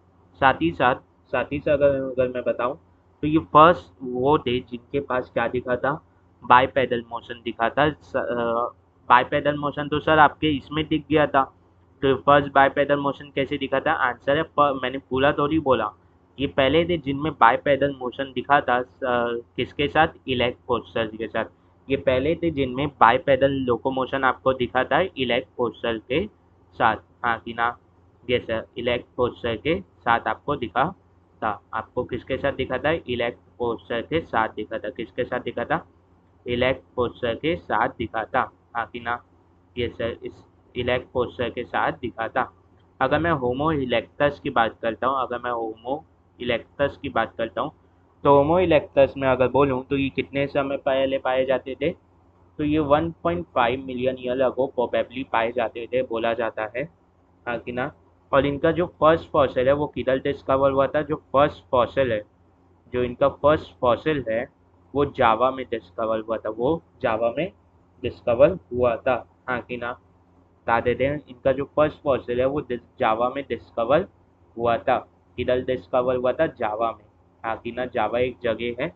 साथ ही साथ अगर अगर मैं बताऊं तो ये फर्स्ट वो थे जिनके पास क्या दिखा था, बाईपेडल मोशन दिखा था। बाईपेडल मोशन तो सर आपके इसमें दिख गया था, तो फर्स्ट बाईपेडल मोशन कैसे दिखा था, आंसर है मैंने पूरा थोड़ी बोला। ये पहले थे जिनमें बाईपेडल मोशन दिखा था, किसके साथ, इलेक्ट पोस्चर के साथ। ये पहले थे जिनमें बाईपेडल लोकोमोशन आपको दिखा था इलेक्ट पोस्चर के साथ। हाँ कि ना? ये सर, इलेक्ट पोस्चर के साथ आपको दिखा था। आपको किसके साथ दिखा था, इलेक्ट पोस्चर के साथ दिखा था, किसके साथ दिखा था, इलेक्ट पोस्चर के साथ दिखा था। हाँ कि ना? ये सर, इस इलेक्ट पोस्चर के साथ दिखा था। अगर मैं होमो इलेक्टस की बात करता हूँ, अगर मैं होमो इलेक्टस की बात करता हूँ, तो होमो इलेक्टस में अगर बोलूँ तो ये कितने समय पहले पाए जाते थे, तो ये 1.5 मिलियन ईयर अगो प्रोबेबली पाए जाते थे बोला जाता है, हाँ कि ना। और इनका जो फर्स्ट फॉसिल है वो किधर डिस्कवर हुआ था? जो फर्स्ट फॉसिल है, जो इनका फर्स्ट फॉसिल है वो जावा में डिस्कवर हुआ था, वो जावा में डिस्कवर हुआ था, हाँ कि ना। बता देते हैं इनका जो फर्स्ट फॉसिल है वो जावा में डिस्कवर हुआ था। किधर डिस्कवर हुआ था? जावा में, हाँ कि ना। जावा एक जगह है,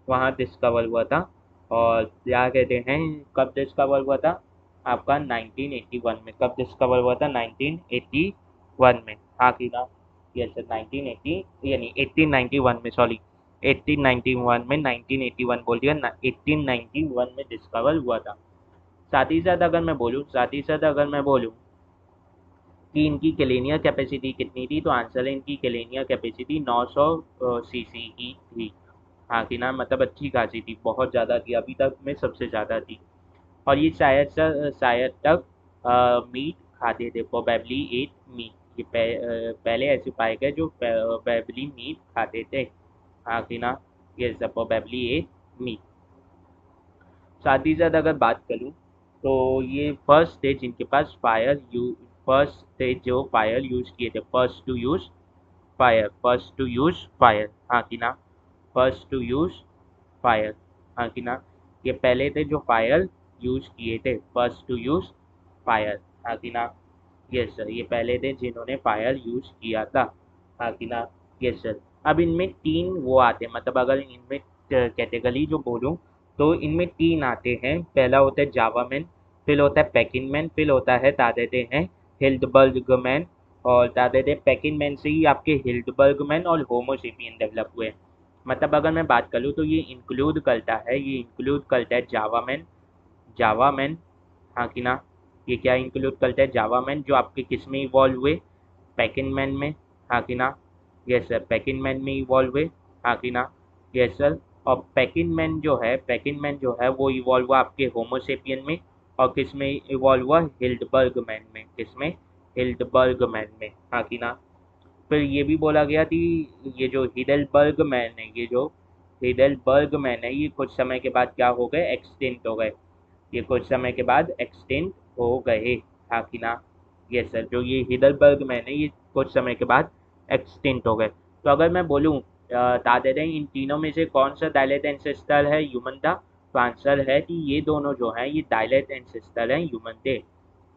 वहाँ डिस्कवर हुआ था। और क्या कहते हैं, कब डिस्कवर हुआ था? आपका 1981 में। कब डिस्कवर हुआ था? 1981 में, हाँ कि ना। यस सर, 1980 यानी 1891 में, सॉरी 1891 में, 1981 बोल दिया, 1891 में डिस्कवर हुआ था। साथ ही साथ अगर मैं बोलूँ कि इनकी क्लेनियर कैपेसिटी कितनी थी, तो आंसर है इनकी क्लेनियर कैपेसिटी 900 सीसी की थी, हाँ कि ना। मतलब अच्छी खासी थी, बहुत ज़्यादा थी, अभी तक में सबसे ज़्यादा थी। और ये शायद तक मीट खाते थे, प्रोबेबली एट मीट। ये पहले ऐसे पाए गए जो प्रोबेबली मीट खाते थे, हाँ कि ना। ये सब प्रोबेबली एट मीट। साथ ही साथ अगर बात करूँ तो ये फर्स्ट थे जिनके पास फर्स्ट थे जो फायर यूज किए थे, फर्स्ट टू यूज फायर, हाँ कि ना। फर्स्ट टू यूज फायर, हाँ कि ना। ये पहले थे जो फायर यूज किए थे, फर्स्ट टू यूज फायर, हाँ कि ना। यस सर, ये पहले थे जिन्होंने फायर यूज किया था, हाँ कि ना। Yes sir. अब इनमें तीन वो आते हैं, मतलब अगर इनमें कैटेगरी जो बोलूँ तो इनमें तीन आते हैं। पहला होता है जावामैन, फिर होता है पैकिनमैन, फिर होता है तादेते हैं हिल्डबर्गमैन। और तादेते पैकिनमैन से ही आपके हिल्डबर्गमैन और होमोसेपियन डेवलप हुए। मतलब अगर मैं बात करूँ तो ये इंक्लूड करता है जावामैन, हाँ कि ना। ये क्या इंक्लूड करता है? जावामैन, जो आपके किस में इवॉल्व हुए? पैकिनमैन में, हाँ कि ना। यस सर, पैकिनमैन में इवॉल्व हुए, हाँ कि ना। Yes sir. और पैकिनमैन जो है वो इवॉल्व हुआ आपके होमोसेपियन में। और किस में इवॉल्व हुआ? हिल्डबर्गमैन में। किस में? हिल्डबर्गमैन में, हाँ कि ना। फिर ये भी बोला गया कि ये जो हिडेलबर्गमैन है, ये कुछ समय के बाद क्या हो गए? एक्सटिंक्ट हो गए। ये कुछ समय के बाद एक्सटिंक्ट हो गए, हाँ कि ना। ये सर, जो ये हिडेलबर्गमैन है ये कुछ समय के बाद एक्सटिंक्ट हो गए। तो अगर मैं बोलूँ बता देते हैं इन तीनों में से कौन सा डायलेट एंसेस्टर है ह्यूमन का, तो आंसर है कि ये दोनों जो हैं ये डायलेट एंसेस्टर हैं ह्यूमन के।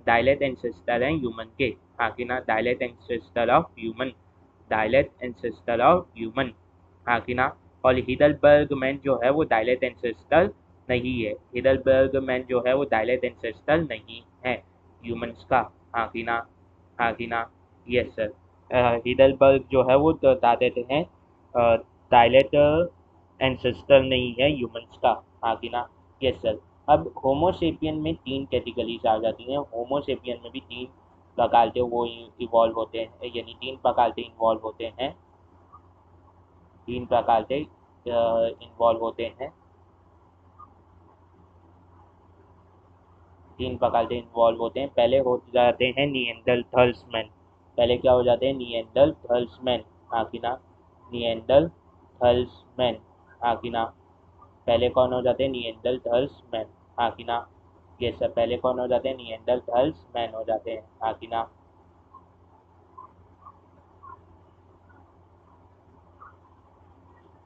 डायलेट एंसेस्टर हैं ह्यूमन के, हाँ कि ना। डायलेट एंसेस्टर ऑफ ह्यूमन, हाँ कि ना। और हिडलबर्गमैन जो है वो डायलेट एंसेस्टर नहीं है। हिडलबर्गमैन जो है वो डायलेट एंसेस्टर नहीं है ह्यूमंस का, हाँ कि ना। हाँ कि ना। Yes sir. हिडलबर्ग जो है वो बता देते हैं डायलेट एंसेस्टर नहीं है ह्यूमंस का, हाँ कि ना। Yes sir. अब होमोसेपियन में तीन कैटेगरीज आ जाती हैं। होमोसेपियन में भी तीन प्रकार के वो इवॉल्व होते हैं, यानी तीन प्रकार के इन्वॉल्व होते हैं। तीन प्रकार के इन्वॉल्व होते हैं। तीन प्रकार के इन्वॉल्व होते हैं। पहले हो जाते हैं निएंडरथल्समैन। पहले क्या हो जाते हैं? निएंडरथल्समैन, हाँ कि ना। निएंडरथल्समैन, हाँ कि ना। पहले कौन हो जाते हैं? निएंडरथल्समैन, हाँ कि ना। ये सब पहले कौन हो जाते हैं? निएंडरथल्समैन हो जाते हैं, हाँ कि ना।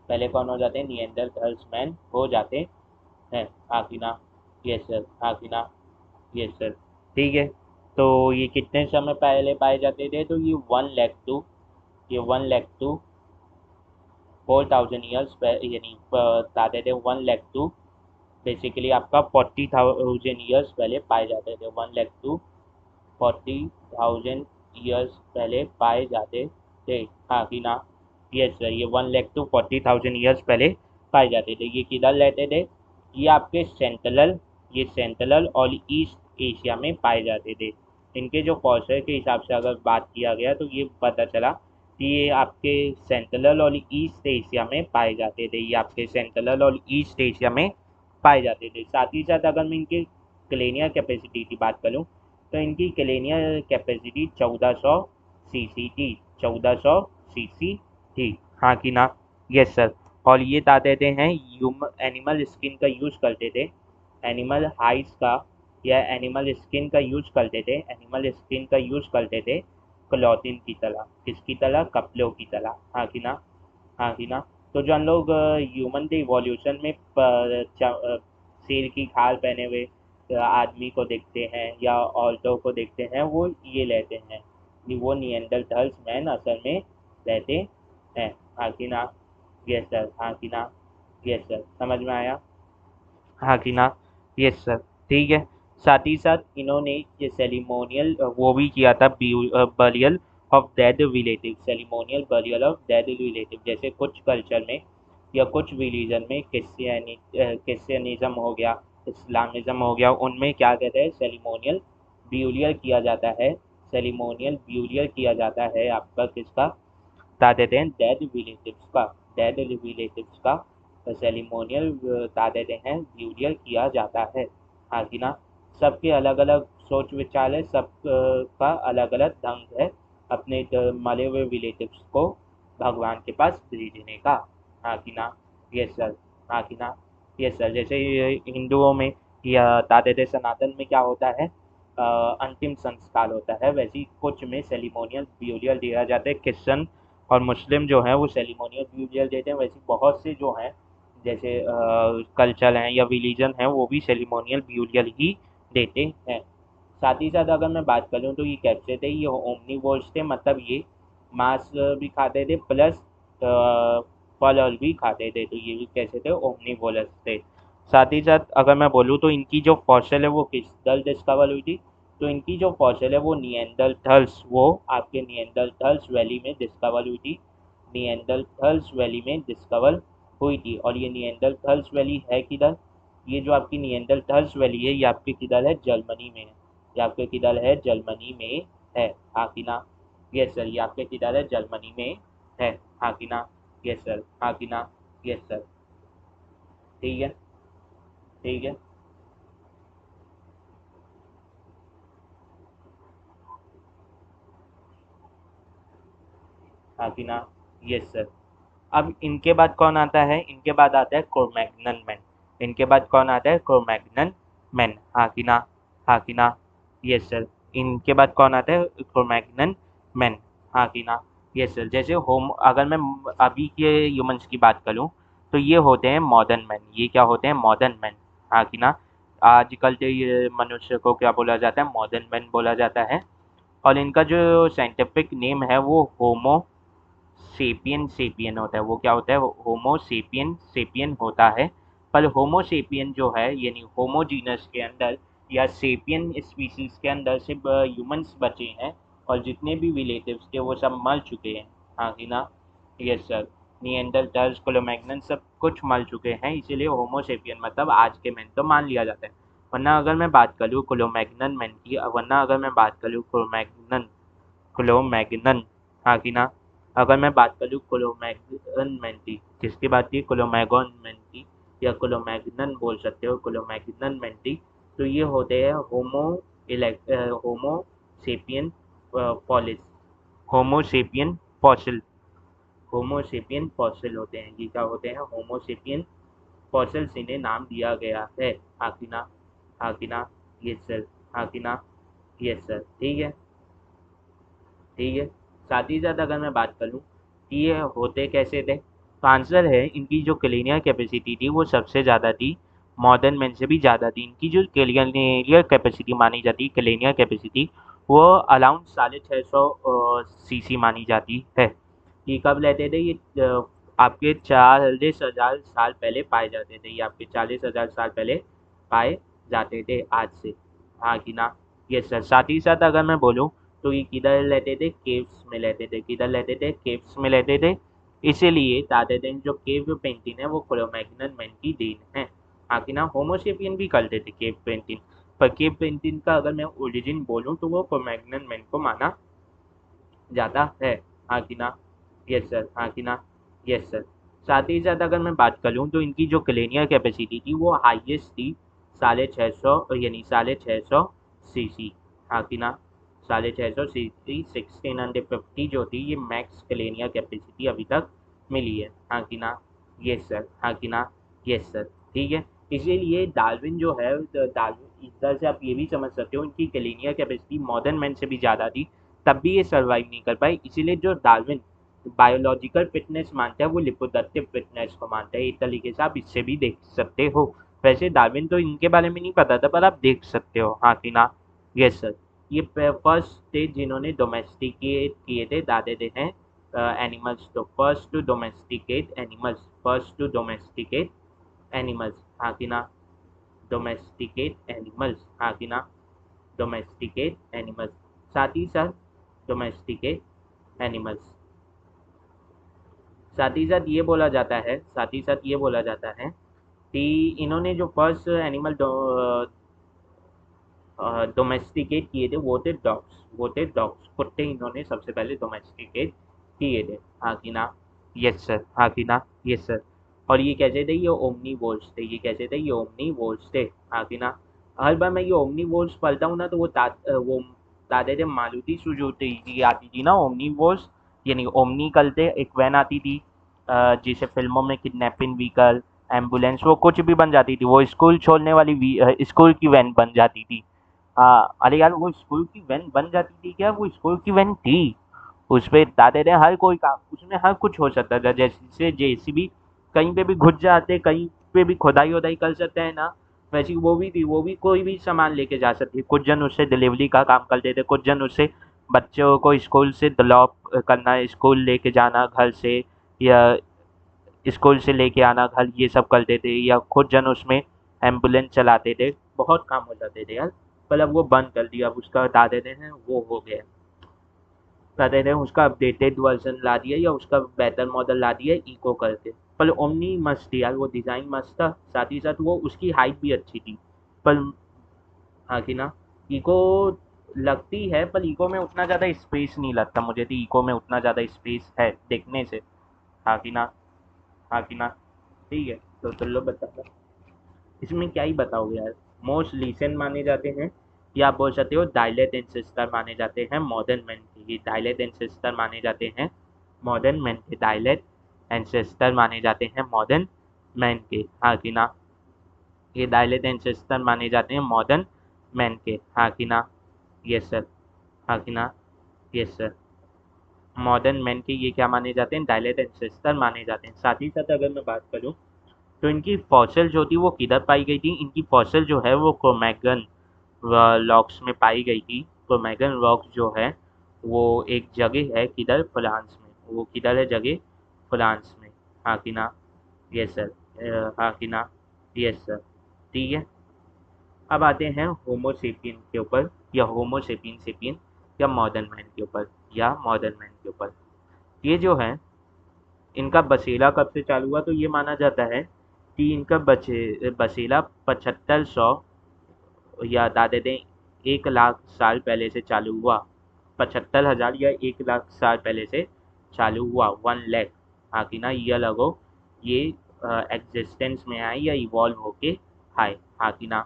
पहले कौन हो जाते हैं? निएंडरथल्समैन हो जाते हैं, हाँ कि ना। यस सर, हाँ कि ना। Yes sir. ठीक है। तो ये कितने समय पहले पाए जाते थे? तो ये 1 लाख टू 4,000 ईयर्स यानी बताते थे 1 लाख टू बेसिकली आपका 40,000 ईयर्स पहले पाए जाते थे। 1 लाख टू 40,000 ईयर्स पहले पाए जाते थे, हाँ कि ना। यस सर, ये 1 लाख टू 40,000 ईयर्स पहले पाए जाते थे। ये किधर रहते थे? ये आपके सेंट्रल और ईस्ट एशिया में पाए जाते थे। इनके जो फॉसिल के हिसाब से अगर बात किया गया तो ये पता चला कि ये आपके सेंट्रल और ईस्ट एशिया में पाए जाते थे। ये आपके सेंट्रल और ईस्ट एशिया में पाए जाते थे। साथ ही साथ अगर मैं इनके क्लेनियर कैपेसिटी की बात करूँ तो इनकी क्लेनियर कैपेसिटी 1400 सीसी थी। 1400 सीसी थी, हाँ कि ना। Yes sir. और ये क्या कहते हैं एनिमल स्किन का यूज़ करते थे। एनिमल हाइड्स का या एनिमल स्किन का यूज करते थे, एनिमल स्किन का यूज करते थे क्लॉथिंग की तरह, किसकी तरह, कपड़ों की तरह। हाँ कि ना, हाँ कि ना। तो जो हम लोग ह्यूमन के इवोल्यूशन में शेर की खाल पहने हुए आदमी को देखते हैं या औरतों को देखते हैं, वो ये लेते हैं कि वो नियंडरथाल्स मैन असल में रहते हैं। हाँ कि ना, यस सर, हाँ कि ना, यस सर, समझ में आया, हाँ कि ना, यस सर, ठीक है। साथ ही साथ इन्होंने ये सेलिमोनियल वो भी किया था, burial of dead relative, ceremonial burial of dead relative. जैसे कुछ कल्चर में या कुछ रिलीजन में क्रिश्चियनिज्म हो गया, इस्लामिज्म हो गया, उनमें क्या कहते हैं, सेलिमोनियल ब्यूलियर किया जाता है, सेलिमोनियल ब्यूलियर किया जाता है आपका किसका, बता देते हैं डेड रिलेटिव्स का, डेड रिलेटिव्स का सेलिमोनियल बता देते हैं ब्यूलियर किया जाता है। हाँ कि ना, सबके अलग अलग सोच विचार है, सब का अलग अलग ढंग है अपने मरे हुए रिलेटिव्स को भगवान के पास भेजने का। हाँ कि ना, यस सर, हाँ कि ना, यस सर। जैसे ये हिंदुओं में या बता देते सनातन में क्या होता है, अंतिम संस्कार होता है, वैसे ही कुछ में सेलिमोनियल ब्यूलियर दिया जाता है। क्रिश्चन और मुस्लिम जो हैं वो सेलिमोनियल ब्यूलियर देते हैं, वैसे बहुत से जो हैं जैसे कल्चर हैं या रिलीजन हैं वो भी सेलिमोनियल ब्यूलियर ही देते हैं। साथ ही साथ अगर मैं बात करूँ तो ये कैसे थे, ये ओमनीवोर्स थे, मतलब ये मांस भी खाते थे प्लस फल और भी खाते थे, तो ये भी कैसे थे, ओमनीवोरस थे। साथ ही साथ अगर मैं बोलूँ तो इनकी जो फॉसिल है वो किस दल डिस्कवर हुई थी, तो इनकी जो फॉसिल है वो निएंडरथल्स, वो आपके निएंडरथल्स वैली में डिस्कवर हुई थी, निएंडरथल्स वैली में डिस्कवर हुई थी। और ये निएंडरथल्स वैली है किधर, ये जो आपकी निएंडरथल्स वैली है ये आपके किधर है, जर्मनी में है, ये आपके किधर है, जर्मनी में है। हाँ कि ना, यस सर, ये आपके किधर है, जर्मनी में है। हाँ कि ना, यस सर, हाँ कि ना, यस सर, ठीक है, ठीक है, हाँ कि ना, यस सर। अब इनके बाद कौन आता है, इनके बाद आता है क्रोमैग्नन मैन, इनके बाद कौन आता है, क्रोमैग्नन मैन। हाँ कि ना, हाँ कि ना, यस सर। इनके बाद कौन आता है, क्रोमैग्नन मैन। हाँ कि ना, यस सर। जैसे होम अगर मैं अभी के ह्यूमंस की बात करूँ तो ये होते हैं मॉडर्न मैन, ये क्या होते हैं, मॉडर्न मैन। हाँ कि ना, आजकल के ये मनुष्य को क्या बोला जाता है, मॉडर्न मैन बोला जाता है। और इनका जो साइंटिफिक नेम है वो होमो सेपियन सेपियन होता है, वो क्या होता है, होमो सेपियन सेपियन होता है। पर होमो सेपियन जो है यानी होमो जीनस के अंदर या सेपियन स्पीसीज के अंदर सिर्फ ह्यूमंस बचे हैं, और जितने भी रिलेटिव्स थे वो सब मर चुके हैं। हाँ कि ना, यस सर। निएंडरथाल्स, क्रो-मैग्नन सब कुछ मर चुके हैं, इसीलिए होमो सेपियन मतलब आज के मैन तो मान लिया जाता है। वरना अगर मैं बात करूँ क्रो-मैग्नन मैन की, वरना अगर मैं बात करूँ क्रो-मैग्नन, क्लो-मैग्नन, हाँ कि ना, अगर मैं बात करूँ क्लो-मैग्नन मैन की, किसकी बात की, क्लो-मैगन मैन की, या क्लो-मैग्नन बोल सकते हो, क्लो-मैग्नन मैन की। तो ये होते हैं होमो सेपियन पॉलिस, होमो सेपियन फॉसिल, होमो सेपियन फॉसिल होते हैं, ये क्या होते हैं, होमो सेपियन फॉसिल्स, इन्हें नाम दिया गया है। हाँ कि ना, हाँ कि ना, यस सर, हाँ कि ना, यस सर, ठीक है, ठीक है। साथ ही साथ अगर मैं बात करूँ कि ये होते कैसे थे, तो आंसर है इनकी जो क्लीनियर कैपेसिटी थी वो सबसे ज़्यादा थी, मॉडर्न मैन से भी ज़्यादा थी। इनकी जो क्लीनियर कैपेसिटी मानी जाती है, क्लीनियर कैपेसिटी, वो अराउंड 650 सीसी मानी जाती है। ये कब लेते थे, ये आपके 40,000 साल पहले पाए जाते थे, ये आपके 40,000 साल पहले पाए जाते थे आज से। हाँ कि ना, ये सर। साथ ही साथ अगर मैं बोलूँ तो ये किधर लेते थे, केव्स में लेते थे, किधर लेते थे, केव्स में लेते थे। इसीलिए दादा दिन जो केव पेंटिंग है वो क्रो-मैग्नन मैन की देन है। हाँ कि ना, होमोसेपियन भी करते थे केव पेंटिंग, पर केव पेंटिंग का अगर मैं ओरिजिन बोलूँ तो वो क्रो-मैग्नन मैन को माना जाता है। हाँ कि ना, यस सर, हाँ कि ना, यस सर। साथ ही साथ अगर मैं बात करूँ तो इनकी जो क्लेनियर कैपेसिटी थी वो हाईएस्ट थी 650 यानी 650 सीसी। हाँ कि ना, 650 सीसी, 1650 जो थी ये मैक्स क्लेनियर कैपेसिटी अभी तक मिली है। हाँ कि ना, यस सर, हाँ कि ना, यस सर, ठीक है। इसीलिए डार्विन जो है, डार्विन इधर से आप ये भी समझ सकते हो, इनकी क्लिनियर कैपेसिटी मॉडर्न मैन से भी ज़्यादा थी, तब भी ये सर्वाइव नहीं कर पाए। इसीलिए जो डार्विन बायोलॉजिकल फिटनेस मानता है वो लिपोदत्तिव फिटनेस को मानता है। एक तरीके से आप इससे भी देख सकते हो। वैसे डार्विन तो इनके बारे में नहीं पता था, पर आप देख सकते हो, हाँ कि ना? Yes sir. ये फर्स्ट थे जिन्होंने डोमेस्टिकेट किए थे, दादे थे हैं एनिमल्स, तो first to domesticate animals, first to domesticate animals, हाँ कि ना? डोमेस्टिकेट एनिमल्स, हाँ कि ना? डोमेस्टिकेट एनिमल्स, साथ ही साथ डोमेस्टिकेट एनिमल्स, साथ ही साथ ये बोला जाता है, साथ ही साथ ये बोला जाता है कि इन्होंने जो फर्स्ट एनिमल डोमेस्टिकेट किए थे वो थे डॉग्स, वो थे डॉग्स, कुत्ते इन्होंने सबसे पहले डोमेस्टिकेट किए थे, हाँ कि ना? यस सर, हाँ कि ना? Yes sir. और ये कैसे थे? ये ओमनी वोल्स थे। ये कैसे थे? ये ओमनी वोल्स थे, हाँ कि ना? हर बार मैं ये ओमनी वोल्स पढ़ता हूँ ना, तो वो दादे थे मारुति सुजुकी की आती थी ना ओमनी वोल्स, यानी ओमनी कल थे, एक वैन आती थी जिसे फिल्मों में किडनैपिंग व्हीकल, एम्बुलेंस, वो कुछ भी बन जाती थी, वो स्कूल छोड़ने वाली स्कूल की वैन बन जाती थी। हाँ, अरे यार वो स्कूल की वैन बन जाती थी क्या? वो स्कूल की वैन थी। उसपे दादे ने हर कोई काम, उसमें हर कुछ हो सकता था, जैसे जेसीबी कहीं पे भी घुस जाते, कहीं पे भी खुदाई वुदाई कर सकते हैं ना, वैसी वो भी थी। वो भी कोई भी सामान लेके जा सकती। कुछ जन उससे डिलीवरी का काम करते थे, कुछ जन उससे बच्चों को स्कूल से ड्रॉप करना, स्कूल लेके जाना घर से, या स्कूल से लेके आना घर, ये सब करते थे, या खुद जन उसमें एम्बुलेंस चलाते थे। बहुत काम हो जाते थे यार। पर अब वो बंद कर दिया, अब उसका बता देते हैं वो हो गया, कहते थे उसका अपडेटेड वर्जन ला दिया, या उसका बेहतर मॉडल ला दिया इको करके। पर ओमनी मस्त थी यार, वो डिज़ाइन मस्त था, साथ ही साथ वो उसकी हाइट भी अच्छी थी। पर हाँ कि ना? इको लगती है, पर इको में उतना ज़्यादा स्पेस नहीं लगता मुझे, तो इको में उतना ज़्यादा स्पेस है देखने से, हाँ कि ना? हाँ कि ना? ठीक है, तो चलो बताओ, इसमें क्या ही बताओगे यार। मोस्ट रीसेंट माने जाते हैं, या आप बोल सकते हो डायलेट एंसेस्टर माने जाते हैं मॉडर्न मैन के। ये डायलेट एंसेस्टर माने जाते हैं मॉडर्न मैन के, डायलेट एंसेस्टर माने जाते हैं मॉडर्न मैन के, हाँ कि ना? ये डायलेट एंसेस्टर माने जाते हैं मॉडर्न मैन के, हाँ कि ना? यस सर, हाँ कि ना? Yes sir. मॉडर्न मैन के ये क्या माने जाते हैं? डायलेट एंसेस्टर माने जाते हैं। साथ ही साथ अगर मैं बात करूँ तो इनकी फॉसिल जो थी वो किधर पाई गई थी? इनकी फॉसिल जो है वो क्रोमैगन रॉक्स में पाई गई थी। क्रोमैगन रॉक्स जो है वो एक जगह है किधर? फ्रांस में। वो किधर है जगह? फ्रांस में, हाँ कि ना? यस सर, हाँ कि ना? Yes sir. ठीक है, अब आते हैं होमोसेपियन के ऊपर, या होमोसेपियन सेपियन, या मॉडर्न मैन के ऊपर, या मॉडर्न मैन के ऊपर। ये जो है इनका बसेरा कब से चालू हुआ? तो ये माना जाता है कि इनका बसेरा 7500 या दादे दें 1 लाख साल पहले से चालू हुआ। 75,000 या 1 लाख साल पहले से चालू हुआ, 1 लाख, हाँ कि ना? ये लगो, ये एग्जिस्टेंस में आए या इवॉल्व होके आए, हाँ कि ना?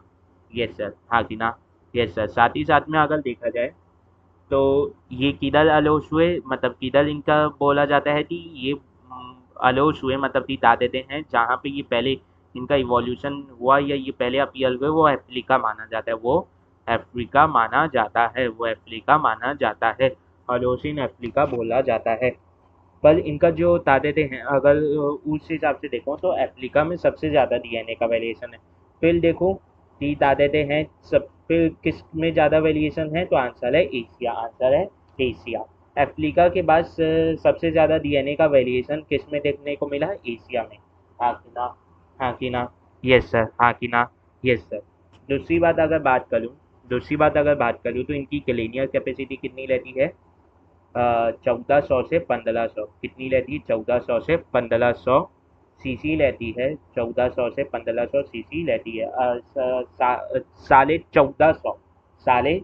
यस सर, हाँ कि ना? Yes sir. साथ ही साथ में अगर देखा जाए तो ये किधर अलोस हुए, मतलब किधर इनका बोला जाता है कि ये अलोस हुए, मतलब कि दादेते हैं जहाँ पे ये पहले इनका इवोल्यूशन हुआ, या ये पहले अपीयर हुए, वो अफ्रीका माना जाता है, वो अफ्रीका माना जाता है, वो अफ्रीका माना जाता है, अलोस इन अफ्रीका बोला जाता है। पर इनका जो दादेते हैं, अगर उस हिसाब से देखो तो अफ्रीका में सबसे ज़्यादा डीएनए का वेरिएशन है। फिर देखो कि दादेते हैं सब, फिर किस में ज़्यादा वेरिएशन है? तो आंसर है एशिया, आंसर है एशिया। अफ्रीका के बाद सबसे ज़्यादा डीएनए का वेरिएशन किस में देखने को मिला? एशिया में, हाँ कि ना? हाँ कि ना? यस सर, हाँ कि ना? Yes sir. दूसरी बात अगर बात करूँ, दूसरी बात अगर बात करूँ तो इनकी क्लीनियर कैपेसिटी कितनी रहती है? 1400 से 1500, कितनी रहती है? 1400 से 1500 सीसी रहती है, 1400 से 1500 सीसी रहती है। साढ़े 1400, साढ़े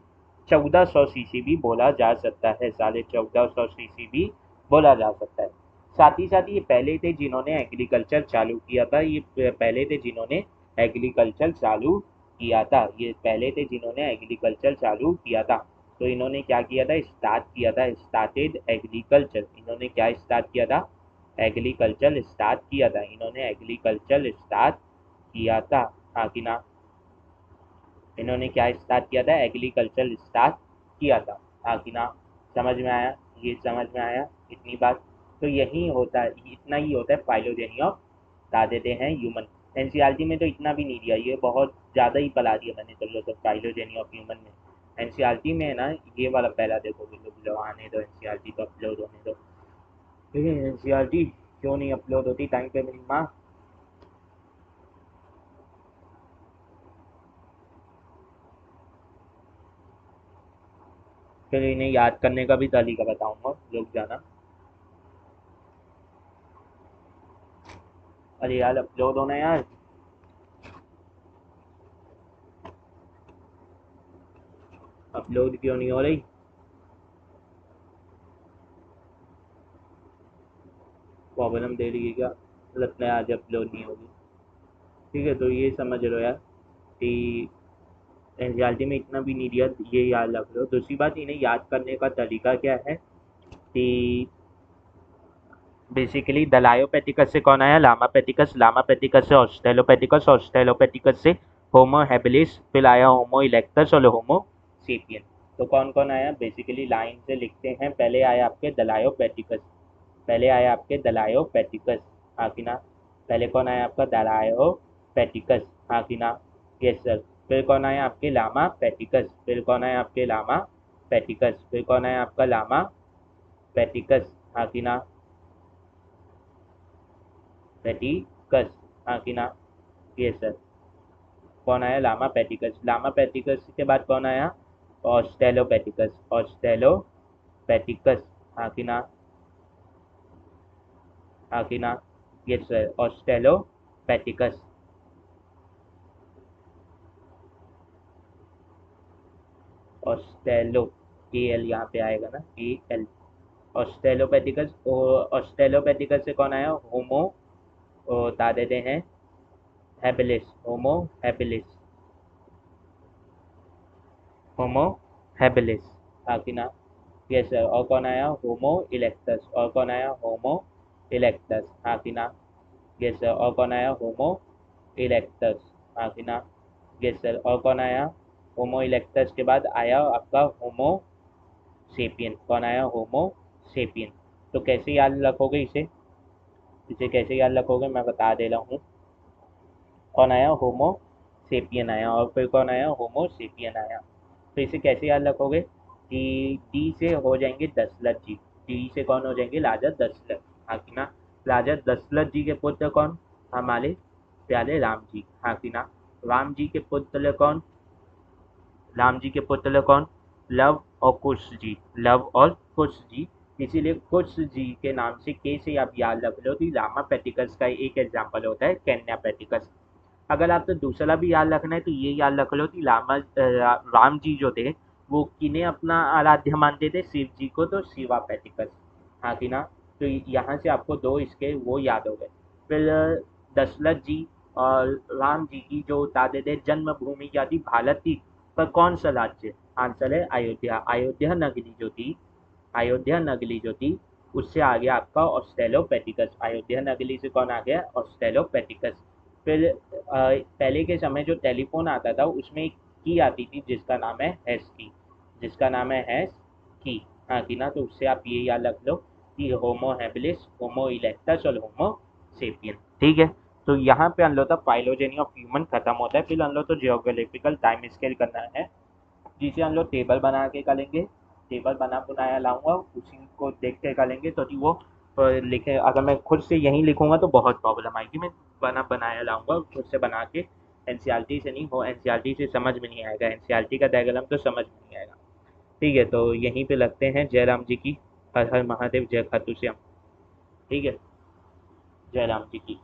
1400 सीसी भी बोला जा सकता है, साढ़े 1400 सीसी भी बोला जा सकता है। साथ ही साथ ये पहले थे जिन्होंने एग्रीकल्चर चालू किया था, ये पहले थे जिन्होंने एग्रीकल्चर चालू किया था, ये पहले थे जिन्होंने एग्रीकल्चर चालू किया था। तो इन्होंने क्या किया था? स्टार्ट किया था, स्टार्टेड एग्रीकल्चर। इन्होंने क्या स्टार्ट किया था? एग्रीकल्चर स्टार्ट किया था, इन्होंने एग्रीकल्चर स्टार्ट किया था, हाँ कि ना। इन्होंने क्या स्टार्ट किया था, एग्रीकल्चर स्टार्ट किया था। हाँ कि ना। समझ में आया, ये समझ में आया इतनी बात। तो यही होता है, इतना ही होता है फाइलोजेनी ऑफ बता देते हैं ह्यूमन। एनसीईआरटी में तो इतना भी नहीं दिया, ये बहुत ज़्यादा ही पढ़ा दिया मैंने चलो तो फाइलोजेनी ऑफ ह्यूमन में। एनसीईआरटी में है ना, ये वाला पहला देखोगे लोग आने दो, एनसीईआरटी तो अपलोड होने दो। ठीक है, एनसीईआरटी क्यों नहीं अपलोड होती टाइम पे मेरी माँ। फिर इन्हें याद करने का भी तरीका बताऊंगा, रुक जाना। अरे यार अपलोड होना यार। अपलोड क्यों नहीं हो रही। प्रॉब्लम दे रही है क्या, लगता है आज अपलोड नहीं होगी। ठीक है, तो ये समझ लो यार कि एनसीईआरटी में इतना भी नहीं दिया, ये याद रख लो। दूसरी बात, इन्हें याद करने का तरीका क्या है कि बेसिकली दलायोपैथिकस से कौन आया, लामापैथिकस, लामापैथिकस से ऑस्ट्रेलोपैथिकस, ऑस्ट्रेलोपैथिकस से होमो हैबिलिस, फिर आया होमो इलेक्टस और होमो सेपियन। तो कौन कौन आया, बेसिकली लाइन से लिखते हैं। पहले आया आपके दलायोपैथिकस, पहले आया आपके दलायोपैथिकस। हाँ कि ना। पहले कौन आया आपका दलायोपैथिकस। हाँ कि ना। Yes sir. फिर कौन आया आपके लामा पैथिकस, फिर कौन आया आपके लामा पैथिकस, फिर कौन आया आपका लामा पैथिकस। हाँ कि ना। पैथिकस। हाँ कि ना। Yes sir. कौन आया, लामा पैथिकस। लामा पैथिकस के बाद कौन आया, ऑस्ट्रेलोपैथिकस, ऑस्ट्रेलोपैथिकस। हाँ कि ना। हाँ कि ना। Yes sir, Australopithecus. Australo, A L यहाँ पे आएगा ना, ए एल। ऑस्ट्रेलोपैथिकस, ऑस्ट्रेलोपैथिकस से कौन आया, होमो, बता देते हैं habilis, Homo habilis, Homo habilis. हाँ कि ना। Yes sir. और कौन आया, होमो इलेक्टस, और कौन आया, होमो इलेक्टस। हाँ कि ना। Yes sir. और कौन आया, होमो इलेक्टस। हाँ कि ना। Yes sir. और कौन आया, होमो इलेक्टस के बाद आया आपका होमो सेपियन। कौन आया, होमो सेपियन। तो कैसे याद रखोगे इसे, इसे कैसे याद रखोगे मैं बता दे रहा हूँ। कौन आया, होमो सेपियन आया, और फिर कौन आया, होमो सेपियन आया। तो इसे कैसे याद रखोगे कि डी से हो जाएंगे दशरथ जी, डी से कौन हो जाएंगे, राजा दशरथ। हाँ कि ना। राजा दशरथ जी के पुत्र कौन, हमारे प्यारे राम जी। हाँ कि ना। राम जी के पुत्र कौन, राम जी के पुत्र कौन, लव और कुश जी, लव और कुश जी। इसीलिए कुश जी के नाम से के से आप याद रख लो कि रामा पैटिकस का एक एग्जाम्पल होता है कैन्या पैटिकस। अगर आपको दूसरा भी याद रखना है तो ये याद रख लो कि राम जी जो थे वो किन्हें अपना आराध्य मानते थे, शिव जी को, तो शिवा पैटिकस। हाँ कि ना। तो यहाँ से आपको दो इसके वो याद हो गए। फिर दशरथ जी और राम जी की जो बता थे जन्मभूमि क्या थी, भारत की, पर कौन सा राज्य, आंसर है अयोध्या। अयोध्या नगरी जो थी, अयोध्या नगरी जो थी उससे आ गया आपका ऑस्ट्रेलोपैथिकस। अयोध्या नगरी से कौन आ गया, ऑस्ट्रेलोपैथिकस। फिर पहले के समय जो टेलीफोन आता था उसमें एक की आती थी जिसका नाम है हैश की, जिसका नाम है हैश की। हाँ कि ना। तो उससे आप ये याद रख लो कि होमो हैबिलिस, होमो इलेक्टस और होमो सेपियन। ठीक है। तो यहाँ पे अनलो तक फाइलोजेनी ऑफ ह्यूमन खत्म होता है। फिर अनलो तो जियोग्राफिकल टाइम स्केल करना है, जिसे हम लोग टेबल बना के करेंगे। टेबल बना बनाया लाऊंगा, उसी को देख के करेंगे तो कि वो लिखे। अगर मैं खुद से यहीं लिखूंगा तो बहुत प्रॉब्लम आएगी। मैं बनाया लाऊंगा खुद से बना के, एनसीईआरटी से नहीं हो, एनसीईआरटी से समझ में नहीं आएगा, एनसीईआरटी का डायग्राम तो समझ में नहीं आएगा। ठीक है, तो यहीं पे लगते हैं। जय राम जी की, हर हर महादेव, जय खाटू श्याम। ठीक है, जय राम जी की।